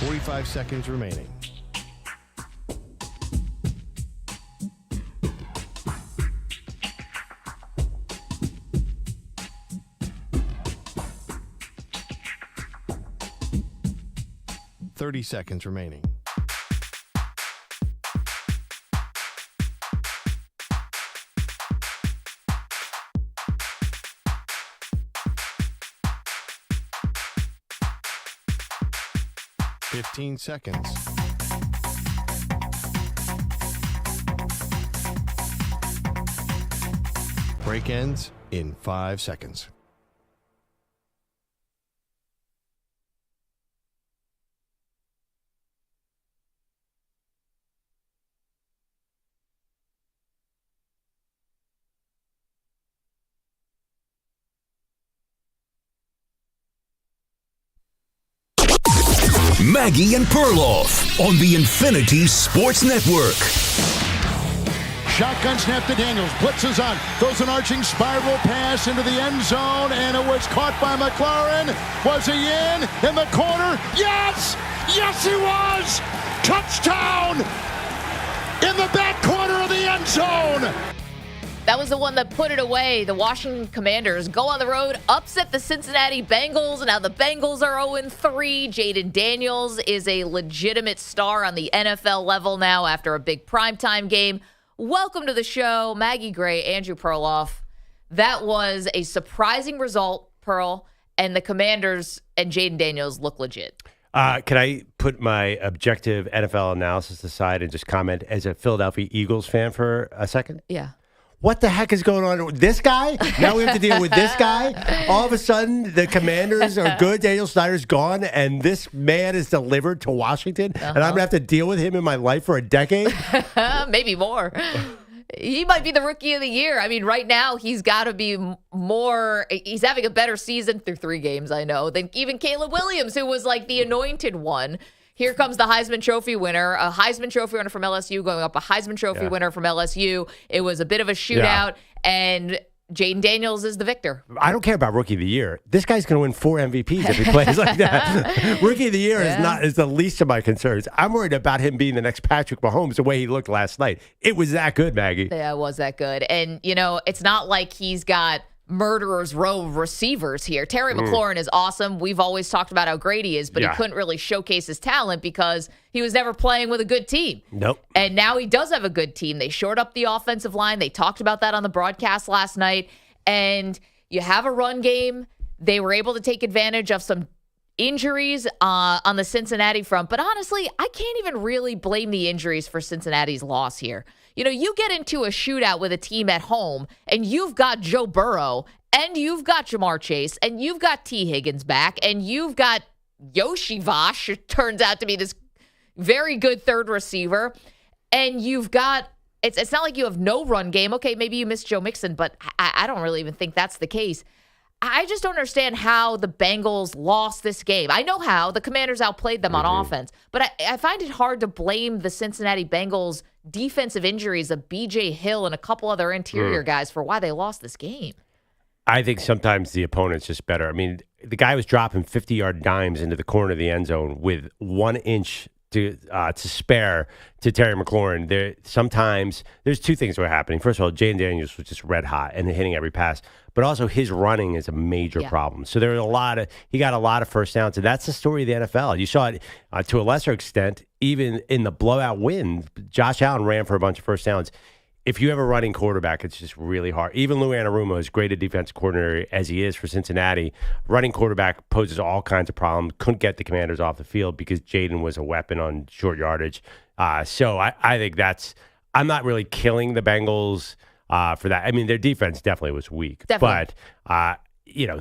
45 seconds remaining. Seconds remaining. Fifteen seconds. Break ends in 5 seconds. Maggie and Perloff on the Infinity Sports Network. Shotgun snap to Daniels. Blitzes on. Throws an arching spiral pass into the end zone, and it was caught by McLaurin. Was he in the corner? Yes! Yes, he was! Touchdown! In the back corner of the end zone! That was the one that put it away. The Washington Commanders go on the road, upset the Cincinnati Bengals. Now the Bengals are 0-3. Jaden Daniels is a legitimate star on the NFL level now after a big primetime game. Welcome to the show, Maggie Gray, Andrew Perloff. That was a surprising result, Pearl, and the Commanders and Jaden Daniels look legit. Can I put my objective NFL analysis aside and just comment as a Philadelphia Eagles fan for a second? Yeah. What the heck is going on with this guy? Now we have to deal with this guy. All of a sudden, the Commanders are good. Daniel Snyder's gone, and this man is delivered to Washington, and I'm going to have to deal with him in my life for a decade? Maybe more. He might be the rookie of the year. I mean, right now, he's got to be more. He's having a better season through 3 games, I know, than even Caleb Williams, who was like the anointed one. Here comes the Heisman Trophy winner, a Heisman Trophy winner from LSU going up, a Heisman Trophy winner from LSU. It was a bit of a shootout, and Jaden Daniels is the victor. I don't care about Rookie of the Year. This guy's going to win 4 MVPs if he plays like that. Rookie of the Year is the least of my concerns. I'm worried about him being the next Patrick Mahomes the way he looked last night. It was that good, Maggie. Yeah, it was that good. And, you know, it's not like he's got murderer's row of receivers here. Terry McLaurin is awesome. We've always talked about how great he is, but he couldn't really showcase his talent because he was never playing with a good team. Nope. And now he does have a good team. They shored up the offensive line. They talked about that on the broadcast last night. And you have a run game. They were able to take advantage of some injuries on the Cincinnati front. But honestly, I can't even really blame the injuries for Cincinnati's loss here. You know, you get into a shootout with a team at home, and you've got Joe Burrow, and you've got Jamar Chase, and you've got T. Higgins back, and you've got Yoshi Vosh, who turns out to be this very good third receiver, and you've got it's not like you have no run game. Okay, maybe you missed Joe Mixon, but I don't really even think that's the case. I just don't understand how the Bengals lost this game. I know how. The Commanders outplayed them on offense. But I find it hard to blame the Cincinnati Bengals defensive injuries of B.J. Hill and a couple other interior guys for why they lost this game. I think sometimes the opponent's just better. I mean, the guy was dropping 50-yard dimes into the corner of the end zone with 1 inch to spare to Terry McLaurin. Sometimes there's 2 things that were happening. First of all, Jaden Daniels was just red hot and hitting every pass. But also his running is a major problem. So there were he got a lot of first downs, and that's the story of the NFL. You saw it to a lesser extent, even in the blowout win. Josh Allen ran for a bunch of first downs. If you have a running quarterback, it's just really hard. Even Lou Anarumo, as great a defensive coordinator as he is for Cincinnati, running quarterback poses all kinds of problems. Couldn't get the Commanders off the field because Jaden was a weapon on short yardage. So I think I'm not really killing the Bengals for that. I mean, their defense definitely was weak. Definitely. But,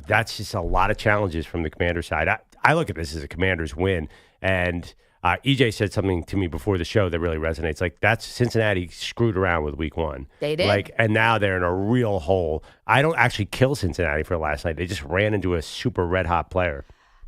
that's just a lot of challenges from the Commanders side. I look at this as a Commanders win, and EJ said something to me before the show that really resonates. Like, that's Cincinnati screwed around with week 1. They did. And now they're in a real hole. I don't actually kill Cincinnati for last night. They just ran into a super red-hot player.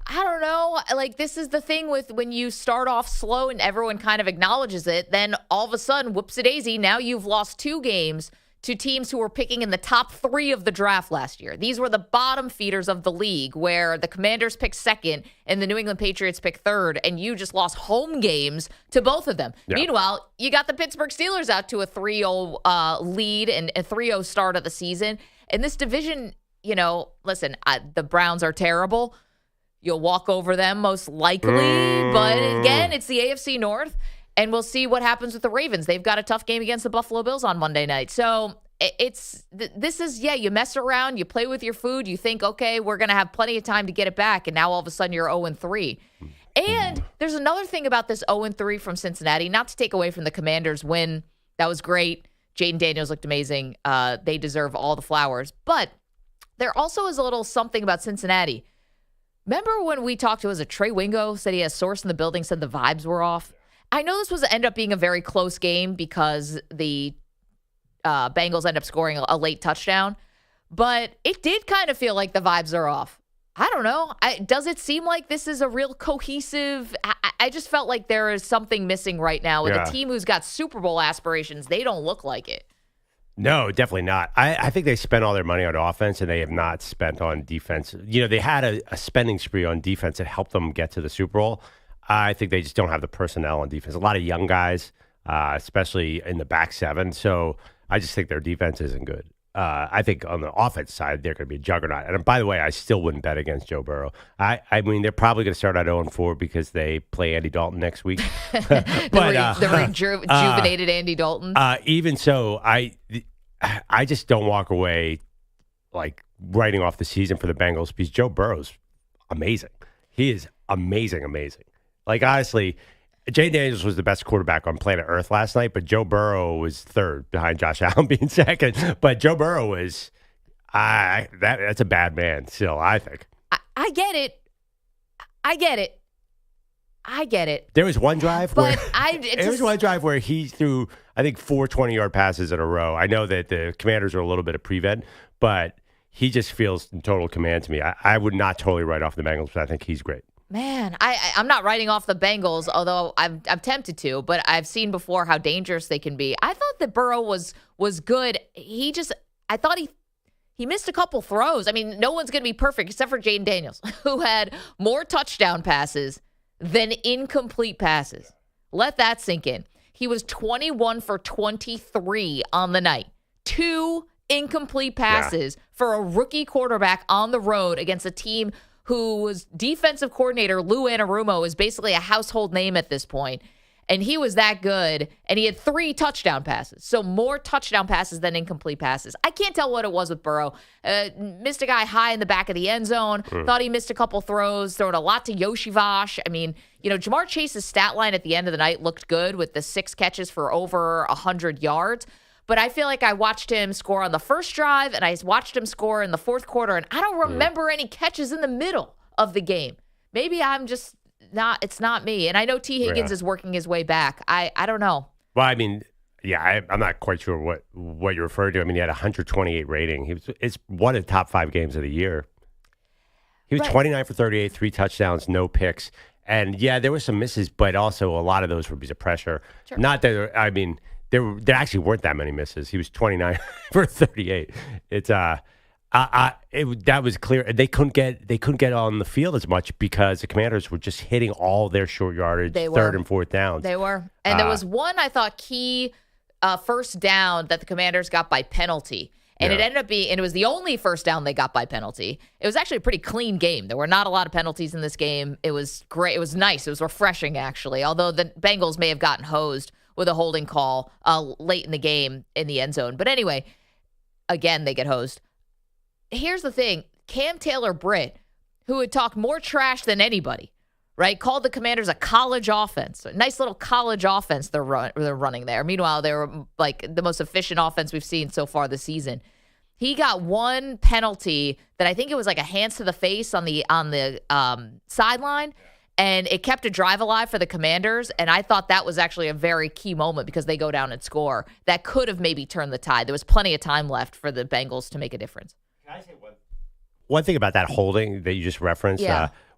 I don't know. Like, this is the thing with when you start off slow and everyone kind of acknowledges it, then all of a sudden, whoops-a-daisy, now you've lost 2 games to teams who were picking in the top 3 of the draft last year. These were the bottom feeders of the league, where the Commanders picked second and the New England Patriots picked third, and you just lost home games to both of them. Yeah. Meanwhile, you got the Pittsburgh Steelers out to a 3-0 lead and a 3-0 start of the season. And this division, listen, the Browns are terrible. You'll walk over them most likely, but again, it's the AFC North. And we'll see what happens with the Ravens. They've got a tough game against the Buffalo Bills on Monday night. So you mess around, you play with your food, you think, okay, we're going to have plenty of time to get it back. And now all of a sudden you're 0-3. And there's another thing about this 0-3 from Cincinnati, not to take away from the Commanders' win. That was great. Jaden Daniels looked amazing. They deserve all the flowers. But there also is a little something about Cincinnati. Remember when we talked to, was it Trey Wingo, said he had a source in the building, said the vibes were off? I know this ended up being a very close game because the Bengals end up scoring a late touchdown, but it did kind of feel like the vibes are off. I don't know. Does it seem like this is a real cohesive? I just felt like there is something missing right now with a team who's got Super Bowl aspirations. They don't look like it. No, definitely not. I think they spent all their money on offense, and they have not spent on defense. They had a spending spree on defense that helped them get to the Super Bowl. I think they just don't have the personnel on defense. A lot of young guys, especially in the back seven. So I just think their defense isn't good. I think on the offense side, they're going to be a juggernaut. And by the way, I still wouldn't bet against Joe Burrow. I mean, they're probably going to start out 0-4 because they play Andy Dalton next week. the rejuvenated Andy Dalton. Even so, I just don't walk away like writing off the season for the Bengals because Joe Burrow's amazing. He is amazing. Like, honestly, Jay Daniels was the best quarterback on planet Earth last night, but Joe Burrow was third behind Josh Allen being second. But Joe Burrow is that's a bad man still, I think. I get it. There was one drive where he threw, I think, 4 20-yard passes in a row. I know that the Commanders are a little bit of prevent, but he just feels in total command to me. I would not totally write off the Bengals, but I think he's great. Man, I'm not writing off the Bengals, although I'm tempted to, but I've seen before how dangerous they can be. I thought that Burrow was good. I thought he missed a couple throws. I mean, no one's going to be perfect except for Jaden Daniels, who had more touchdown passes than incomplete passes. Let that sink in. He was 21 for 23 on the night. 2 incomplete passes for a rookie quarterback on the road against a team whose defensive coordinator, Lou Anarumo, is basically a household name at this point. And he was that good, and he had 3 touchdown passes. So more touchdown passes than incomplete passes. I can't tell what it was with Burrow. Missed a guy high in the back of the end zone. Thought he missed a couple throws. Throwing a lot to Yoshi-Vash. I mean, Jamar Chase's stat line at the end of the night looked good with the 6 catches for over 100 yards. But I feel like I watched him score on the first drive, and I watched him score in the fourth quarter, and I don't remember any catches in the middle of the game. Maybe I'm just not, it's not me. And I know T. Higgins is working his way back. I don't know. Well, I mean, I'm not quite sure what you're referring to. I mean, he had 128 rating. It's one of the top 5 games of the year. He was 29 for 38, 3 touchdowns, no picks. And, there were some misses, but also a lot of those were because of pressure. Sure. Not that, there actually weren't that many misses. He was 29 for 38. It's that was clear. They couldn't get on the field as much because the Commanders were just hitting all their short yardage, third and fourth downs. They were, and there was one I thought key first down that the Commanders got by penalty, and it ended up being, and it was the only first down they got by penalty. It was actually a pretty clean game. There were not a lot of penalties in this game. It was great. It was nice. It was refreshing actually. Although the Bengals may have gotten hosed with a holding call late in the game in the end zone. But anyway, again, they get hosed. Here's the thing. Cam Taylor-Britt, who had talked more trash than anybody, right, called the Commanders a college offense. A nice little college offense they're running there. Meanwhile, they were like the most efficient offense we've seen so far this season. He got one penalty that I think it was like a hands to the face on the sideline. And it kept a drive alive for the Commanders, and I thought that was actually a very key moment because they go down and score. That could have maybe turned the tide. There was plenty of time left for the Bengals to make a difference. Can I say one thing about that holding that you just referenced?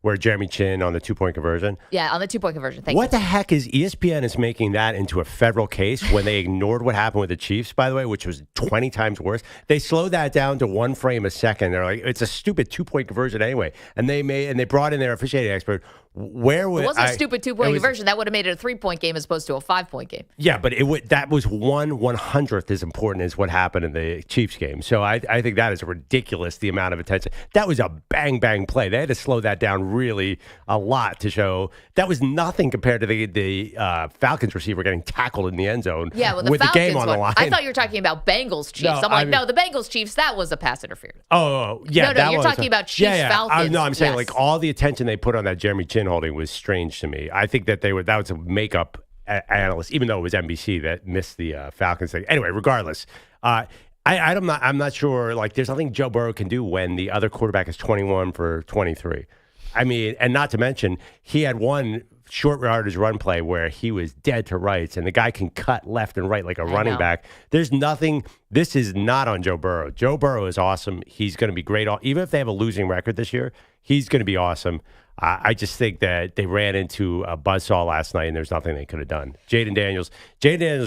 where Jeremy Chin on the 2-point conversion. Yeah, on the 2-point conversion. Thank What you. the heck is ESPN is making that into a federal case when they ignored what happened with the Chiefs, by the way, which was 20 times worse. They slowed that down to 1 frame a second. They're like, it's a stupid 2-point conversion anyway. And they brought in their officiating expert. Where would It wasn't a stupid 2-point conversion. That would have made it a 3-point game as opposed to a 5-point game. Yeah, but that was 1/100th as important as what happened in the Chiefs game. So I think that is ridiculous, the amount of attention. That was a bang play. They had to slow that down really a lot to show that was nothing compared to the Falcons receiver getting tackled in the end zone. Yeah, well, with Falcons the game on the one. line. I thought you were talking about Bengals Chiefs. No, I'm like, no, the Bengals Chiefs, that was a pass interference. Oh, yeah. No, you're talking about Chiefs Falcons. No, I'm saying Yes. like all the attention they put on that Jeremy Chin holding was strange to me. I think that that was a makeup analyst, even though it was NBC that missed the Falcons thing. Anyway, regardless, I'm not sure. Like, there's nothing Joe Burrow can do when the other quarterback is 21 for 23. I mean, and not to mention, he had one short yardage run play where he was dead to rights, and the guy can cut left and right like a running back. There's nothing. This is not on Joe Burrow. Joe Burrow is awesome. He's going to be great. Even if they have a losing record this year, he's going to be awesome. I just think that they ran into a buzzsaw last night, and there's nothing they could have done. Jaden Daniels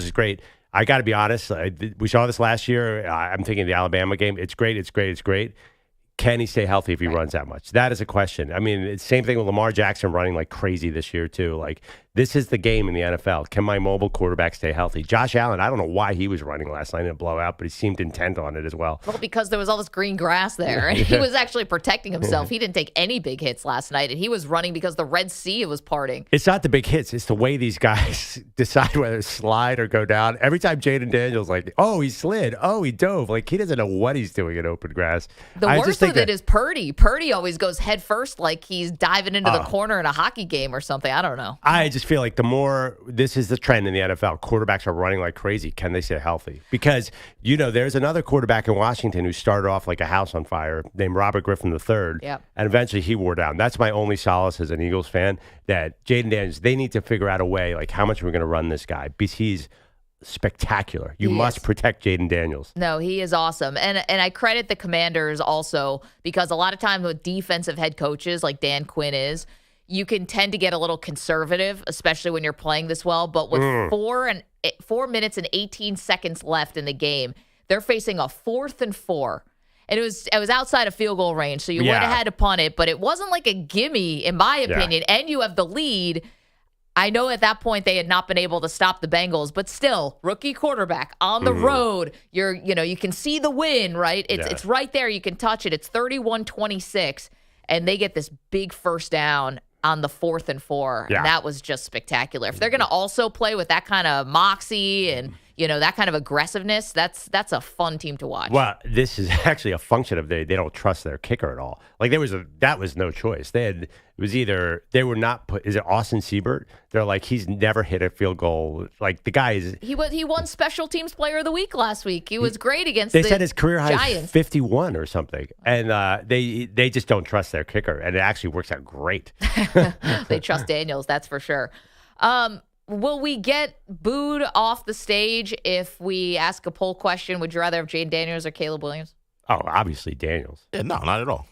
is great. I got to be honest. We saw this last year. I'm thinking the Alabama game. It's great. Can he stay healthy if he runs that much? That is a question. I mean, it's the same thing with Lamar Jackson running like crazy this year, too. Like, this is the game in the NFL. Can my mobile quarterback stay healthy? Josh Allen, I don't know why he was running last night in a blowout, but he seemed intent on it as well. Well, because there was all this green grass there, and he was actually protecting himself. He didn't take any big hits last night, and he was running because the Red Sea was parting. It's not the big hits. It's the way these guys decide whether to slide or go down. Every time Jaden Daniels like, oh, he slid. Oh, he dove. Like, he doesn't know what he's doing in open grass. The worst of it is Purdy. Purdy always goes head first like he's diving into the corner in a hockey game or something. I don't know. I just feel like this is the trend in the NFL. Quarterbacks are running like crazy. Can they stay healthy? Because, there's another quarterback in Washington who started off like a house on fire named Robert Griffin III. Yep. And eventually he wore down. That's my only solace as an Eagles fan, that Jaden Daniels, they need to figure out a way, like, how much we're going to run this guy, because he's spectacular. You must protect Jaden Daniels. No, he is awesome. And I credit the Commanders also, because a lot of times with defensive head coaches like Dan Quinn is, you can tend to get a little conservative, especially when you're playing this well. But with 4 minutes and 18 seconds left in the game, they're facing a 4th and 4. And it was outside of field goal range, so you would have had to punt it, but it wasn't like a gimme, in my opinion. And you have the lead. I know at that point they had not been able to stop the Bengals, but still, rookie quarterback on the road. You can see the win, right? It's right there. You can touch it. It's 31-26, and they get this big first down on the 4th and 4. Yeah. And that was just spectacular. If they're going to also play with that kind of moxie and that kind of aggressiveness, that's a fun team to watch. Well, this is actually a function of they don't trust their kicker at all. Like, that was no choice. It was either they were not put. Is it Austin Siebert? They're like, he's never hit a field goal. Like, the guy is. He won Special Teams Player of the Week last week. He was great against the They said his career high is Giants. 51 or something, and they just don't trust their kicker, and it actually works out great. They trust Daniels, that's for sure. Will we get booed off the stage if we ask a poll question? Would you rather have Jane Daniels or Caleb Williams? Oh, obviously Daniels. Yeah, no, not at all.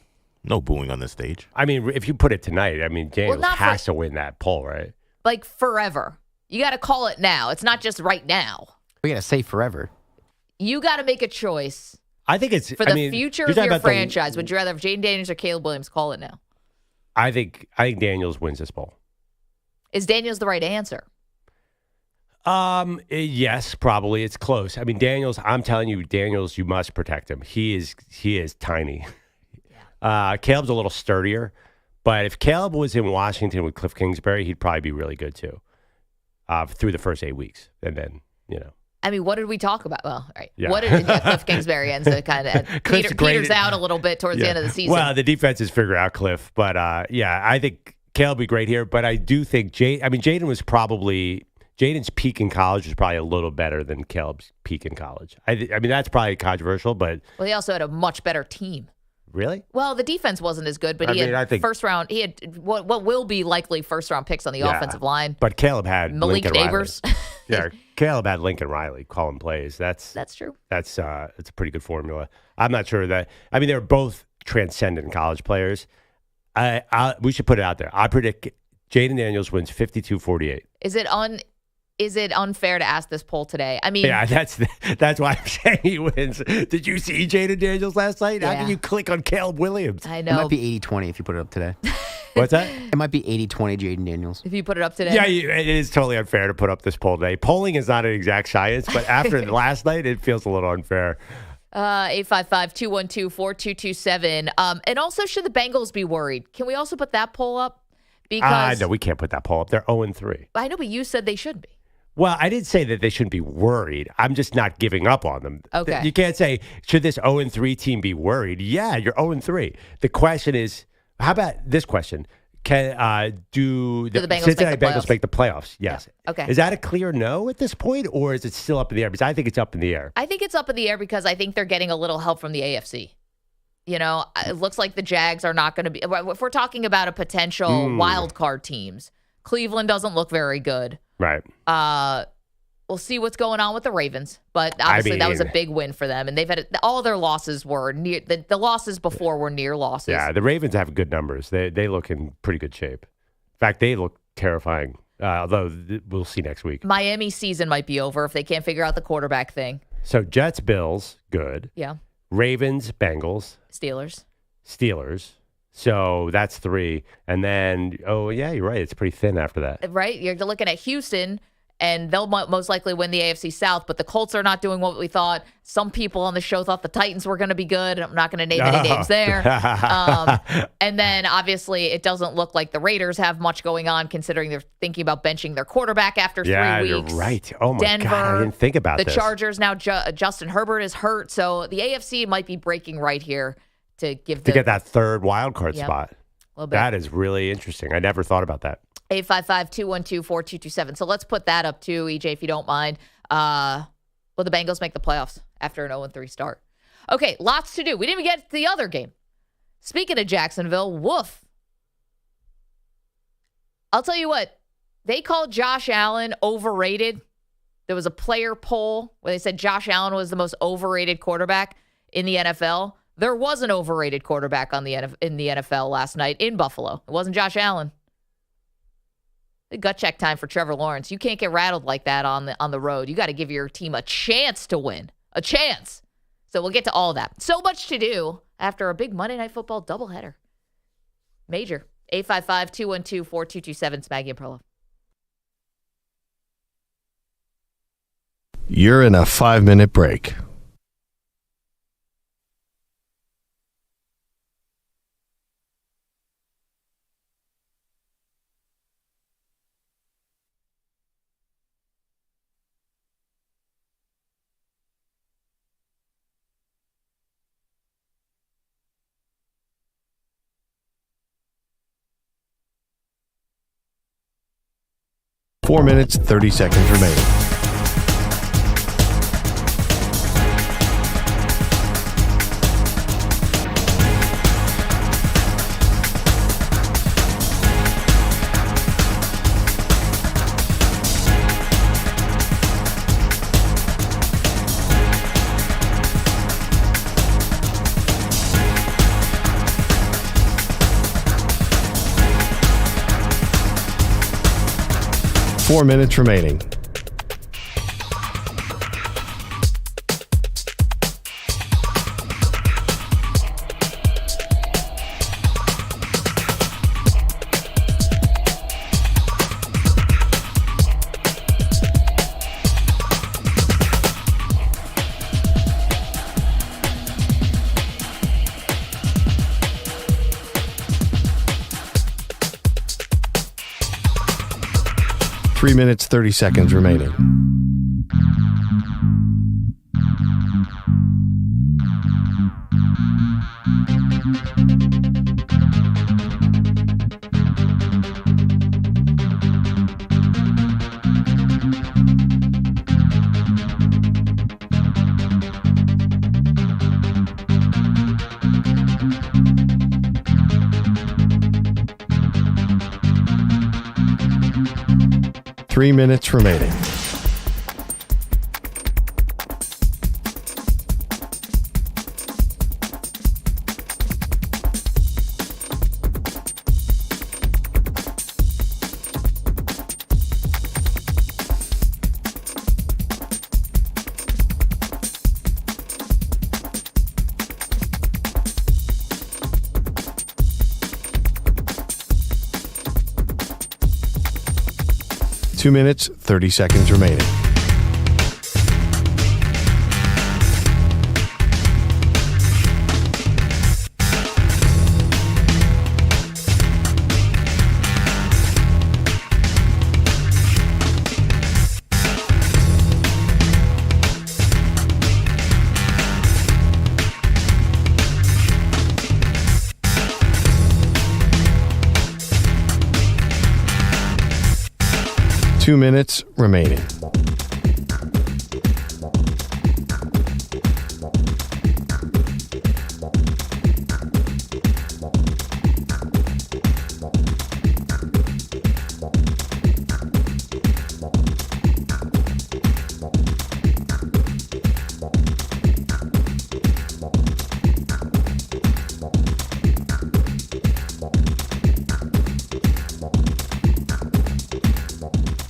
No booing on this stage. I mean, if you put it tonight, I mean, Daniels has to win that poll, right? Like, forever. You got to call it now. It's not just right now. We got to say forever. You got to make a choice. I think it's for the future of your franchise. Would you rather have Jane Daniels or Caleb Williams? Call it now. I think Daniels wins this poll. Is Daniels the right answer? Yes, probably. It's close. I mean, Daniels, I'm telling you, Daniels, you must protect him. He is tiny. Caleb's a little sturdier, but if Caleb was in Washington with Cliff Kingsbury, he'd probably be really good too. Through the first 8 weeks, and then I mean, what did we talk about? Well, right. Yeah. What did Cliff Kingsbury ends to kind of peters out a little bit towards the end of the season. Well, the defenses figure out Cliff, but I think Caleb will be great here. But I do think Jaden's peak in college was probably a little better than Caleb's peak in college. I mean, that's probably controversial, but he also had a much better team. Really? Well, the defense wasn't as good, but he had first round. He had what will be likely first round picks on the offensive line. But Caleb had Malik Lincoln Neighbors. Riley. Caleb had Lincoln Riley calling plays. That's true. It's a pretty good formula. I'm not sure that. I mean, they were both transcendent college players. We should put it out there. I predict Jaden Daniels wins 52-48. Is it unfair to ask this poll today? I mean, yeah, that's why I'm saying he wins. Did you see Jaden Daniels last night? Yeah. How can you click on Caleb Williams? I It know. might be 80-20 if you put it up today. What's that? It might be 80-20 Jaden Daniels. If you put it up today. Yeah, it is totally unfair to put up this poll today. Polling is not an exact science, but after last night, it feels a little unfair. 855-212-4227. And also, should the Bengals be worried? Can we also put that poll up? Because No, we can't put that poll up. They're 0-3. I know, but you said they should be. Well, I didn't say that they shouldn't be worried. I'm just not giving up on them. Okay. You can't say, should this 0-3 team be worried? Yeah, you're 0-3. The question is, how about this question? Do the Bengals Cincinnati make the Bengals playoffs? make the playoffs? Yes. Yeah. Okay. Is that a clear no at this point, or is it still up in the air? Because I think it's up in the air. I think it's up in the air because I think they're getting a little help from the AFC. You know, it looks like the Jags are not going to be. If we're talking about a potential wild card teams, Cleveland doesn't look very good. Right. We'll see what's going on with the Ravens, but obviously that was a big win for them, and they've had all their losses were near. The losses before were near losses. Yeah, the Ravens have good numbers. They look in pretty good shape. In fact, they look terrifying. Although we'll see next week. Miami's season might be over if they can't figure out the quarterback thing. So Jets, Bills, good. Yeah. Ravens, Bengals, Steelers. So that's 3. And then, oh, yeah, you're right. It's pretty thin after that. Right? You're looking at Houston, and they'll most likely win the AFC South, but the Colts are not doing what we thought. Some people on the show thought the Titans were going to be good. I'm not going to name any names there. And then, obviously, it doesn't look like the Raiders have much going on, considering they're thinking about benching their quarterback after 3 weeks. Yeah, you're right. Oh, my Denver, God. I didn't think about the this. Chargers, now Justin Herbert is hurt, so the AFC might be breaking right here to get that third wild card Yep. spot. A little bit. That is really interesting. I never thought about that. 855-212-4227. So let's put that up too, EJ, if you don't mind. Will the Bengals make the playoffs after an 0-3 start? Okay, lots to do. We didn't even get to the other game. Speaking of Jacksonville, woof. I'll tell you what, they called Josh Allen overrated. There was a player poll where they said Josh Allen was the most overrated quarterback in the NFL. There was an overrated quarterback in the NFL last night in Buffalo. It wasn't Josh Allen. The gut check time for Trevor Lawrence. You can't get rattled like that on the road. You got to give your team a chance to win. A chance. So we'll get to all of that. So much to do after a big Monday Night Football doubleheader. Major. 855-212-4227. It's Maggie and Perloff. You're in a 5-minute break. Four minutes, 30 seconds remaining. Four minutes remaining. Three minutes, 30 seconds remaining. Three minutes remaining. 2 minutes, 30 seconds remaining. Two minutes remaining.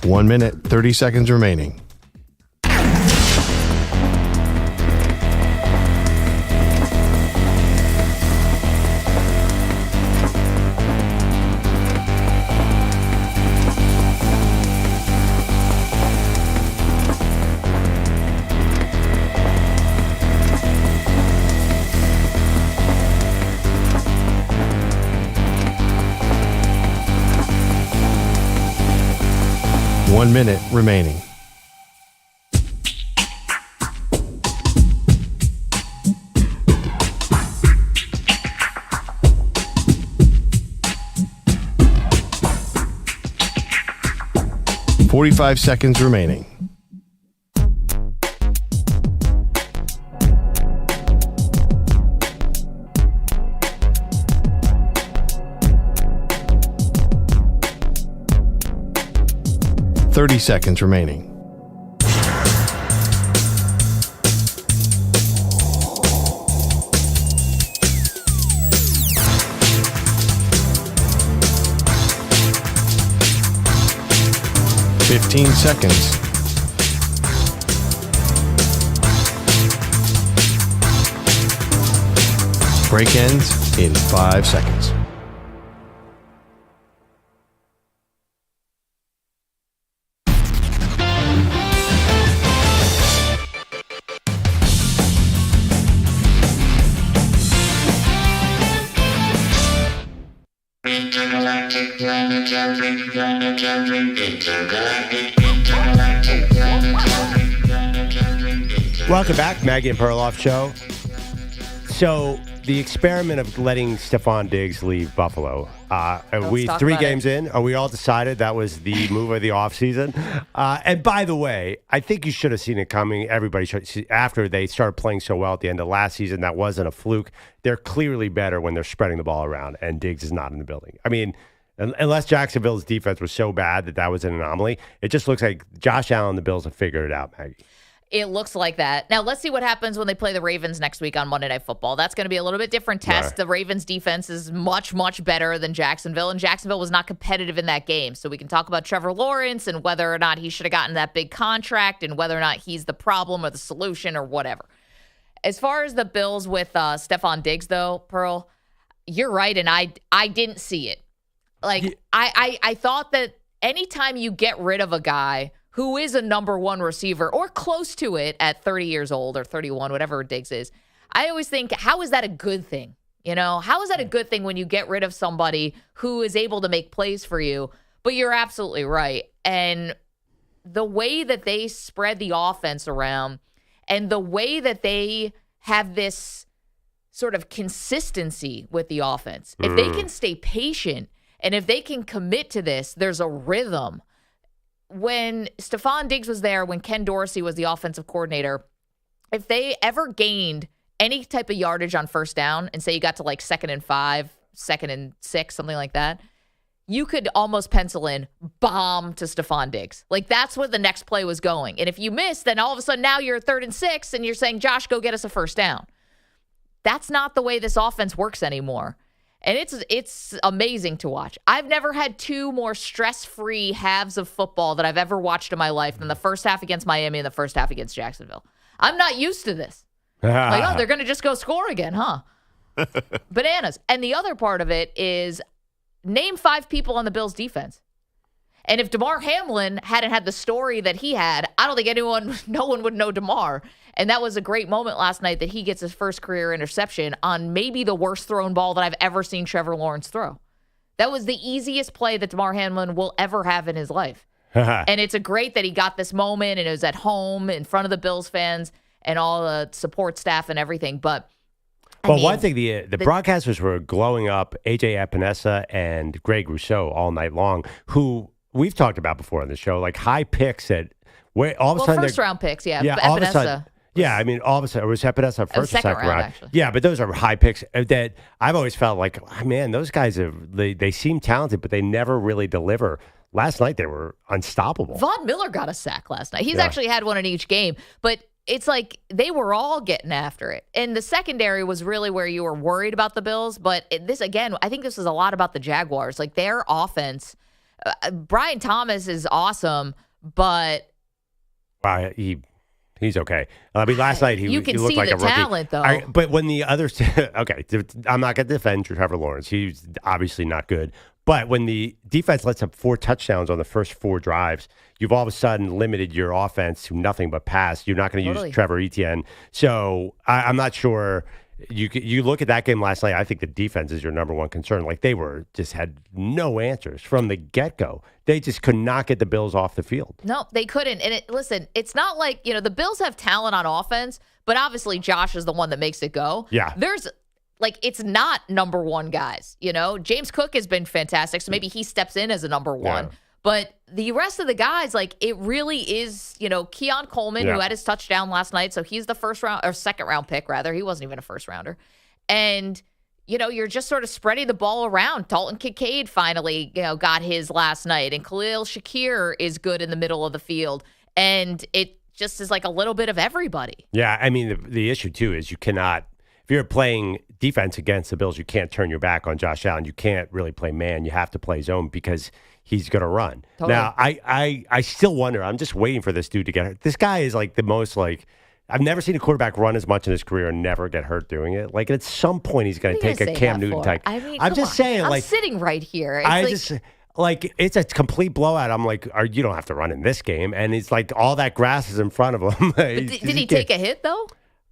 One minute, 30 seconds remaining. One minute remaining. Forty-five seconds remaining. Thirty seconds remaining. Fifteen seconds. Break ends in 5 seconds. Welcome back, Maggie and Perloff Show. So, the experiment of letting Stephon Diggs leave Buffalo. Are we 3 games in? Are we all decided that was the move of the offseason? And by the way, I think you should have seen it coming. Everybody should. After they started playing so well at the end of last season, that wasn't a fluke. They're clearly better when they're spreading the ball around, and Diggs is not in the building. I mean, unless Jacksonville's defense was so bad that was an anomaly, it just looks like Josh Allen and the Bills have figured it out, Maggie. It looks like that. Now, let's see what happens when they play the Ravens next week on Monday Night Football. That's going to be a little bit different test. Right. The Ravens' defense is much, much better than Jacksonville, and Jacksonville was not competitive in that game. So we can talk about Trevor Lawrence and whether or not he should have gotten that big contract and whether or not he's the problem or the solution or whatever. As far as the Bills with Stephon Diggs, though, Pearl, you're right, and I didn't see it. Like, I thought that anytime you get rid of a guy who is a number one receiver or close to it at 30 years old or 31, whatever Diggs is, I always think, how is that a good thing? You know, how is that a good thing when you get rid of somebody who is able to make plays for you? But you're absolutely right. And the way that they spread the offense around and the way that they have this sort of consistency with the offense, if they can stay patient and if they can commit to this, there's a rhythm. When Stephon Diggs was there, when Ken Dorsey was the offensive coordinator, if they ever gained any type of yardage on first down and say you got to like 2nd and 5, 2nd and 6, something like that, you could almost pencil in bomb to Stephon Diggs. Like, that's where the next play was going. And if you miss, then all of a sudden now you're 3rd and 6 and you're saying, Josh, go get us a first down. That's not the way this offense works anymore. And it's amazing to watch. I've never had 2 more stress-free halves of football that I've ever watched in my life than the first half against Miami and the first half against Jacksonville. I'm not used to this. Like, oh, they're going to just go score again, huh? Bananas. And the other part of it is name 5 people on the Bills' defense. And if DeMar Hamlin hadn't had the story that he had, I don't think no one would know DeMar. And that was a great moment last night that he gets his first career interception on maybe the worst thrown ball that I've ever seen Trevor Lawrence throw. That was the easiest play that DeMar Hamlin will ever have in his life. And it's a great that he got this moment and it was at home in front of the Bills fans and all the support staff and everything. But one thing, the broadcasters were glowing up A.J. Epinesa and Greg Rousseau all night long, who we've talked about before on the show, like high picks that where all of a sudden first-round picks, all of a sudden. Yeah, I mean, all of a sudden, it was Epinesa first or second round. Actually. Yeah, but those are high picks that I've always felt like, man, those guys, they seem talented, but they never really deliver. Last night, they were unstoppable. Von Miller got a sack last night. He's actually had one in each game, but it's like they were all getting after it. And the secondary was really where you were worried about the Bills. But this, again, I think this is a lot about the Jaguars. Like their offense, Brian Thomas is awesome, but he's okay. I mean, last night he looked like a rookie. Talent, though. But when the others, okay, I'm not going to defend Trevor Lawrence. He's obviously not good. But when the defense lets up 4 touchdowns on the first 4 drives, you've all of a sudden limited your offense to nothing but pass. You're not going to use Trevor Etienne. So I'm not sure. You look at that game last night, I think the defense is your number one concern. Like they just had no answers from the get-go. They just could not get the Bills off the field. No, they couldn't. And listen, it's not like, the Bills have talent on offense, but obviously Josh is the one that makes it go. Yeah. It's not number one guys. James Cook has been fantastic, so maybe he steps in as a number one. Yeah. But the rest of the guys, it really is, Keon Coleman, who had his touchdown last night, so he's the second round pick, rather. He wasn't even a first rounder. And, you're just sort of spreading the ball around. Dalton Kincaid finally, got his last night, and Khalil Shakir is good in the middle of the field. And it just is like a little bit of everybody. Yeah, I mean, the issue, too, is you cannot. If you're playing defense against the Bills, you can't turn your back on Josh Allen. You can't really play man. You have to play zone because he's going to run. Totally. Now, I still wonder. I'm just waiting for this dude to get hurt. This guy is the most I've never seen a quarterback run as much in his career and never get hurt doing it. At some point, he's going to take a Cam Newton type. I mean, I'm just saying. I'm sitting right here. It's a complete blowout. I'm like, you don't have to run in this game. And it's all that grass is in front of him. Did he take a hit, though?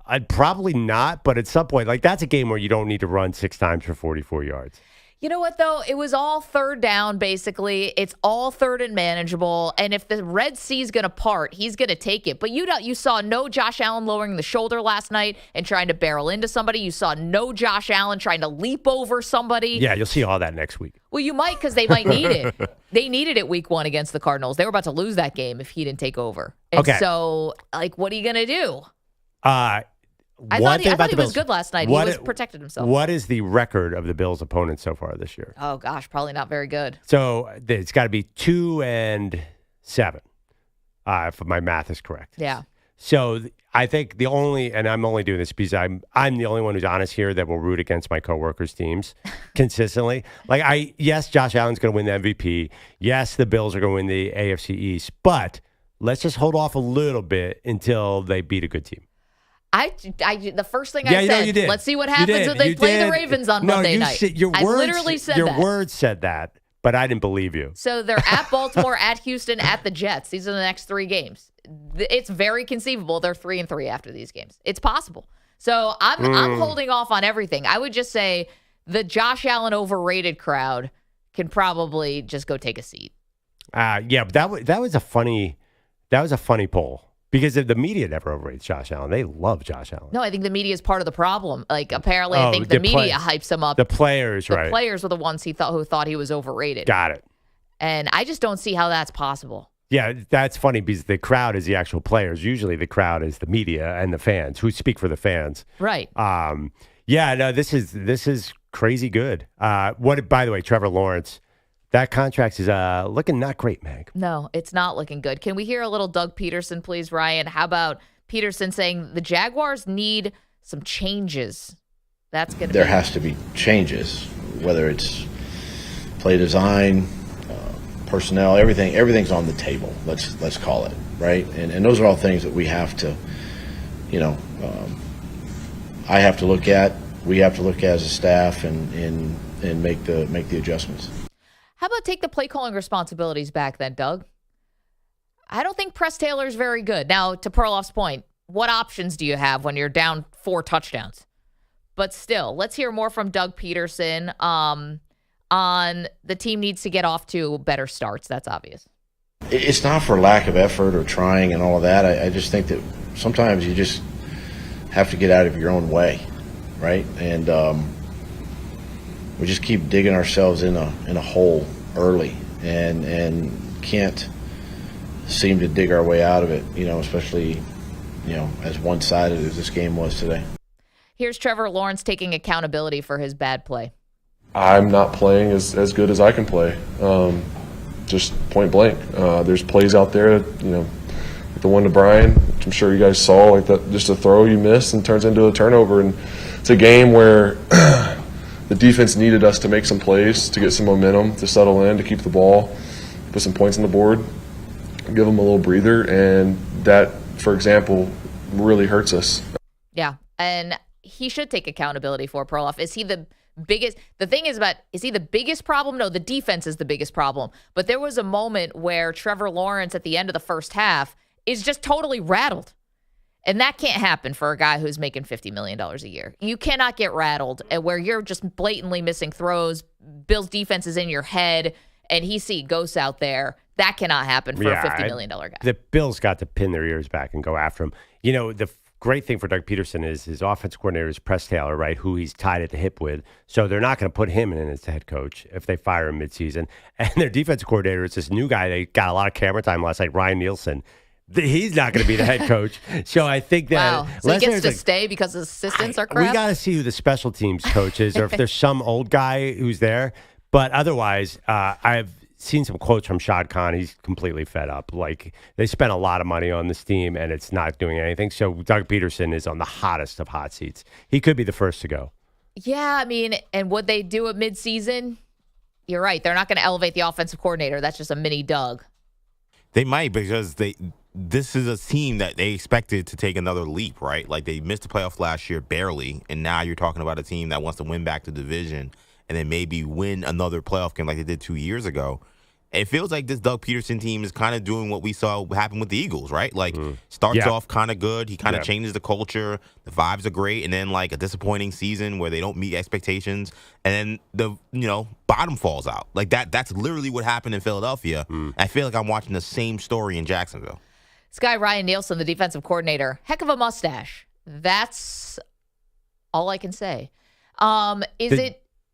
I'd probably not, but at some point, that's a game where you don't need to run 6 times for 44 yards. You know what, though? It was all third down, basically. It's all third and manageable. And if the Red Sea's going to part, he's going to take it. But you saw no Josh Allen lowering the shoulder last night and trying to barrel into somebody. You saw no Josh Allen trying to leap over somebody. Yeah, you'll see all that next week. Well, you might, because they might need it. They needed it week 1 against the Cardinals. They were about to lose that game if he didn't take over. And so, what are you going to do? I thought he was good last night. He protected himself. What is the record of the Bills' opponents so far this year? Oh, gosh, probably not very good. So it's got to be 2-7, if my math is correct. Yeah. So I think and I'm only doing this because I'm the only one who's honest here that will root against my coworkers' teams consistently. Yes, Josh Allen's going to win the MVP. Yes, the Bills are going to win the AFC East. But let's just hold off a little bit until they beat a good team. The first thing I said, let's see what happens when they play the Ravens on Monday night. I literally said that. Your words said that, but I didn't believe you. So they're at Baltimore, at Houston, at the Jets. These are the next 3 games. It's very conceivable they're 3-3 after these games. It's possible. So I'm holding off on everything. I would just say the Josh Allen overrated crowd can probably just go take a seat. Yeah, but that was a funny poll. Because the media never overrates Josh Allen. They love Josh Allen. No, I think the media is part of the problem. Apparently, I think the media hypes him up. The players, right. The players were the ones who thought he was overrated. Got it. And I just don't see how that's possible. Yeah, that's funny because the crowd is the actual players. Usually the crowd is the media and the fans who speak for the fans. Right. Yeah, no, this is crazy good. By the way, Trevor Lawrence, that contract is looking not great, Meg. No, it's not looking good. Can we hear a little Doug Peterson, please, Ryan? How about Peterson saying the Jaguars need some changes? That's going to There has to be changes, whether it's play design, personnel, everything's on the table. Let's call it, right? And those are all things that we have to, I have to look at. We have to look at as a staff and make the adjustments. How about take the play calling responsibilities back then, Doug? I don't think Press Taylor's very good. Now, to Perloff's point, what options do you have when you're down 4 touchdowns? But still, let's hear more from Doug Peterson on the team needs to get off to better starts. That's obvious. It's not for lack of effort or trying and all of that. I just think that sometimes you just have to get out of your own way, right? And we just keep digging ourselves in a hole early and can't seem to dig our way out of it, especially, as one-sided as this game was today. Here's Trevor Lawrence taking accountability for his bad play. I'm not playing as good as I can play, just point blank. There's plays out there, the one to Brian, which I'm sure you guys saw, like that, just a throw you miss and turns into a turnover. And it's a game where the defense needed us to make some plays, to get some momentum, to settle in, to keep the ball, put some points on the board, give them a little breather, and that, for example, really hurts us. Yeah, and he should take accountability for Perloff. Is he the biggest? The thing is is he the biggest problem? No, the defense is the biggest problem. But there was a moment where Trevor Lawrence at the end of the first half is just totally rattled. And that can't happen for a guy who's making $50 million a year. You cannot get rattled where you're just blatantly missing throws. Bill's defense is in your head, and he ghosts out there. That cannot happen for a $50 million guy. The Bills got to pin their ears back and go after him. The great thing for Doug Peterson is his offense coordinator is Press Taylor, right, who he's tied at the hip with. So they're not going to put him in as the head coach if they fire him midseason. And their defense coordinator is this new guy. They got a lot of camera time last night, Ryan Nielsen. He's not going to be the head coach. So I think that. Wow. So he gets to stay because his assistants are crap? We got to see who the special teams coach is, or if there's some old guy who's there. But otherwise, I've seen some quotes from Shad Khan. He's completely fed up. Like, they spent a lot of money on this team, and it's not doing anything. So Doug Peterson is on the hottest of hot seats. He could be the first to go. Yeah, I mean, and would they do it midseason? You're right. They're not going to elevate the offensive coordinator. That's just a mini Doug. They might, because this is a team that they expected to take another leap, right? Like, they missed the playoffs last year barely, and now you're talking about a team that wants to win back the division and then maybe win another playoff game like they did 2 years ago. It feels like this Doug Peterson team is kind of doing what we saw happen with the Eagles, right? Like, starts off kind of good. He kind of changes the culture. The vibes are great. And then, like, a disappointing season where they don't meet expectations. And then the, bottom falls out. Like, that's literally what happened in Philadelphia. I feel like I'm watching the same story in Jacksonville. This guy, Ryan Nielsen, the defensive coordinator, heck of a mustache. That's all I can say.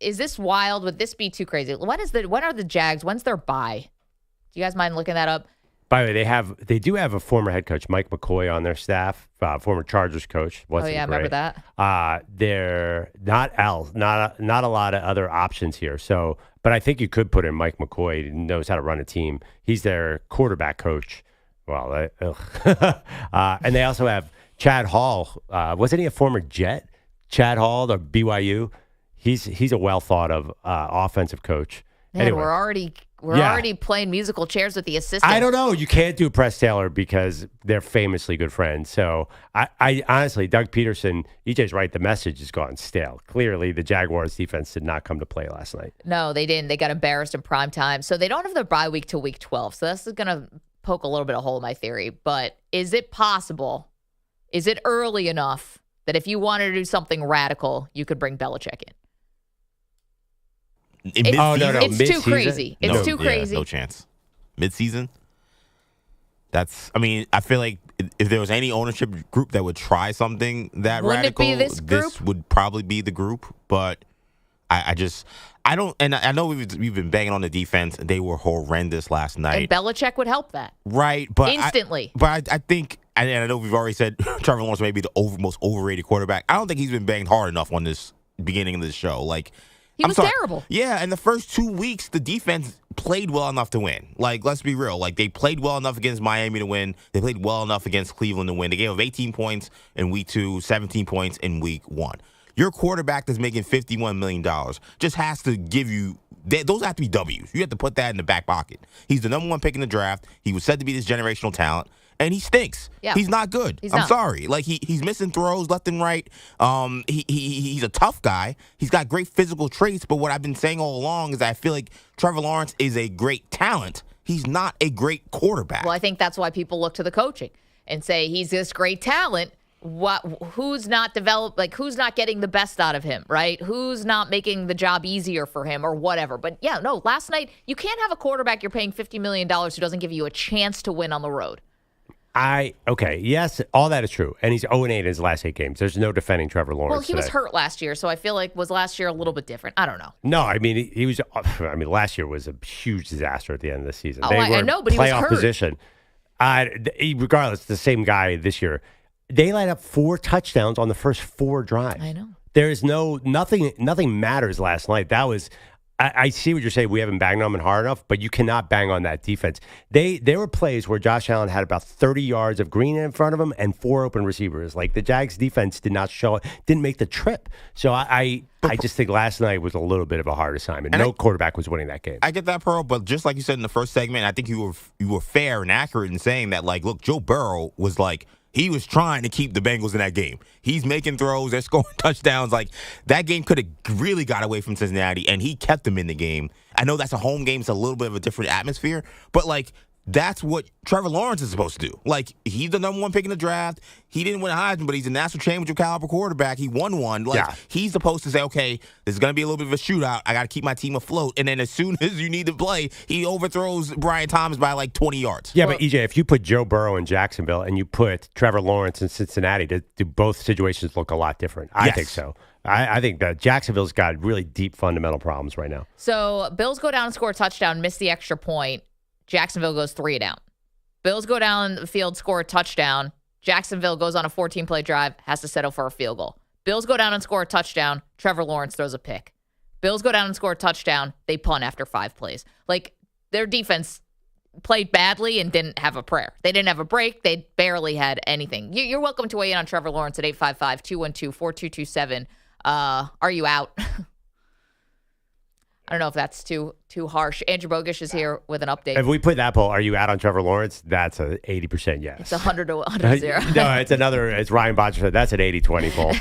Is this wild? Would this be too crazy? When are the Jags? When's their bye? Do you guys mind looking that up? By the way, they do have a former head coach, Mike McCoy, on their staff, former Chargers coach. I remember that. They're not a lot of other options here. So, but I think you could put in Mike McCoy, who knows how to run a team. He's their quarterback coach. Well, and they also have Chad Hall. Wasn't he a former Jet? Chad Hall, the BYU. He's a well thought of offensive coach. Man, anyway, we're already playing musical chairs with the assistants. I don't know. You can't do Press Taylor because they're famously good friends. So I honestly, Doug Peterson, EJ's right. The message has gone stale. Clearly, the Jaguars defense did not come to play last night. No, they didn't. They got embarrassed in prime time. So they don't have their bye week till week 12. So this is going to poke a little bit of hole in my theory. But is it possible? Is it early enough that if you wanted to do something radical, you could bring Belichick in? It's too crazy. It's too crazy. No chance. Mid-season? I feel like if there was any ownership group that would try something that Wouldn't radical, it be this group? This would probably be the group. But I don't, and I know we've been banging on the defense. They were horrendous last night. And Belichick would help that. Right. But instantly. I think, and I know we've already said Trevor Lawrence may be the most overrated quarterback. I don't think he's been banged hard enough on this beginning of this show. Like, He was terrible. Yeah, in the first 2 weeks, the defense played well enough to win. Like, let's be real. Like, they played well enough against Miami to win. They played well enough against Cleveland to win. They gave up 18 points in week 2, 17 points in week 1. Your quarterback that's making $51 million just has to give you – those have to be W's. You have to put that in the back pocket. He's the number 1 pick in the draft. He was said to be this generational talent. and he stinks. Yeah. He's not good. I'm sorry. Like he's missing throws left and right. He's a tough guy. He's got great physical traits, but what I've been saying all along is that I feel like Trevor Lawrence is a great talent. He's not a great quarterback. Well, I think that's why people look to the coaching and say he's this great talent. Who's not developed, like who's not getting the best out of him, right? Who's not making the job easier for him or whatever. But yeah, no, last night you can't have a quarterback you're paying $50 million who doesn't give you a chance to win on the road. Yes, all that is true. And he's 0-8 in his last 8 games. There's no defending Trevor Lawrence. Well, he was hurt last year, so I feel like was last year a little bit different. I don't know. No, I mean, he was, last year was a huge disaster at the end of the season. I know, but he was hurt. Position. Regardless, the same guy this year. They light up 4 touchdowns on the first 4 drives. I know. There's nothing matters last night. That was, I see what you're saying. We haven't banged on them hard enough, but you cannot bang on that defense. There were plays where Josh Allen had about 30 yards of green in front of him and 4 open receivers. Like the Jags defense didn't make the trip. So I just think last night was a little bit of a hard assignment. No quarterback was winning that game. I get that, Pearl, but just like you said in the first segment, I think you were fair and accurate in saying that, like, look, Joe Burrow was like, he was trying to keep the Bengals in that game. He's making throws. They're scoring touchdowns. Like, that game could have really got away from Cincinnati, and he kept them in the game. I know that's a home game. It's a little bit of a different atmosphere. But, like, that's what Trevor Lawrence is supposed to do. Like, he's the number 1 pick in the draft. He didn't win a Heisman, but he's a national championship caliber quarterback. He won one. Like, he's supposed to say, okay, there's going to be a little bit of a shootout. I got to keep my team afloat. And then as soon as you need to play, he overthrows Brian Thomas by like 20 yards. Yeah, but EJ, if you put Joe Burrow in Jacksonville and you put Trevor Lawrence in Cincinnati, do both situations look a lot different? I think so. I think that Jacksonville's got really deep fundamental problems right now. So Bills go down and score a touchdown, miss the extra point. Jacksonville goes 3 down. Bills go down the field, score a touchdown. Jacksonville goes on a 14-play drive, has to settle for a field goal. Bills go down and score a touchdown. Trevor Lawrence throws a pick. Bills go down and score a touchdown. They punt after 5 plays. Like, their defense played badly and didn't have a prayer. They didn't have a break. They barely had anything. You're welcome to weigh in on Trevor Lawrence at 855-212-4227. Are you out? I don't know if that's too harsh. Andrew Bogish is here with an update. If we put that poll, are you out on Trevor Lawrence? That's a 80% yes. It's 100 to 100. No, it's Ryan Bodger. That's an 80-20 poll.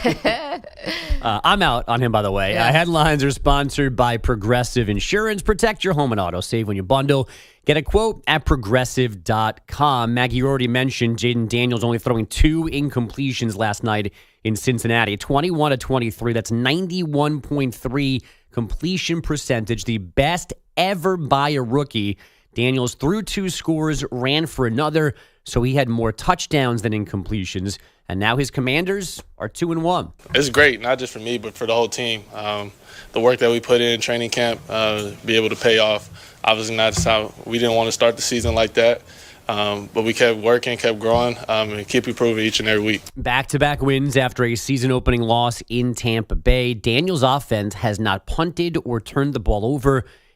I'm out on him, by the way. Yeah. Headlines are sponsored by Progressive Insurance. Protect your home and auto. Save when you bundle. Get a quote at progressive.com. Maggie, you already mentioned Jaden Daniels only throwing 2 incompletions last night in Cincinnati. 21-23. That's 91.3 completion percentage, the best ever by a rookie. Daniels threw 2 scores, ran for another, so he had more touchdowns than incompletions. And now his Commanders are 2-1. It's great, not just for me, but for the whole team. The work that we put in training camp, be able to pay off. Obviously, not how we didn't want to start the season like that. But we kept working, kept growing, and keep improving each and every week. Back-to-back wins after a season-opening loss in Tampa Bay. Daniels' offense has not punted or turned the ball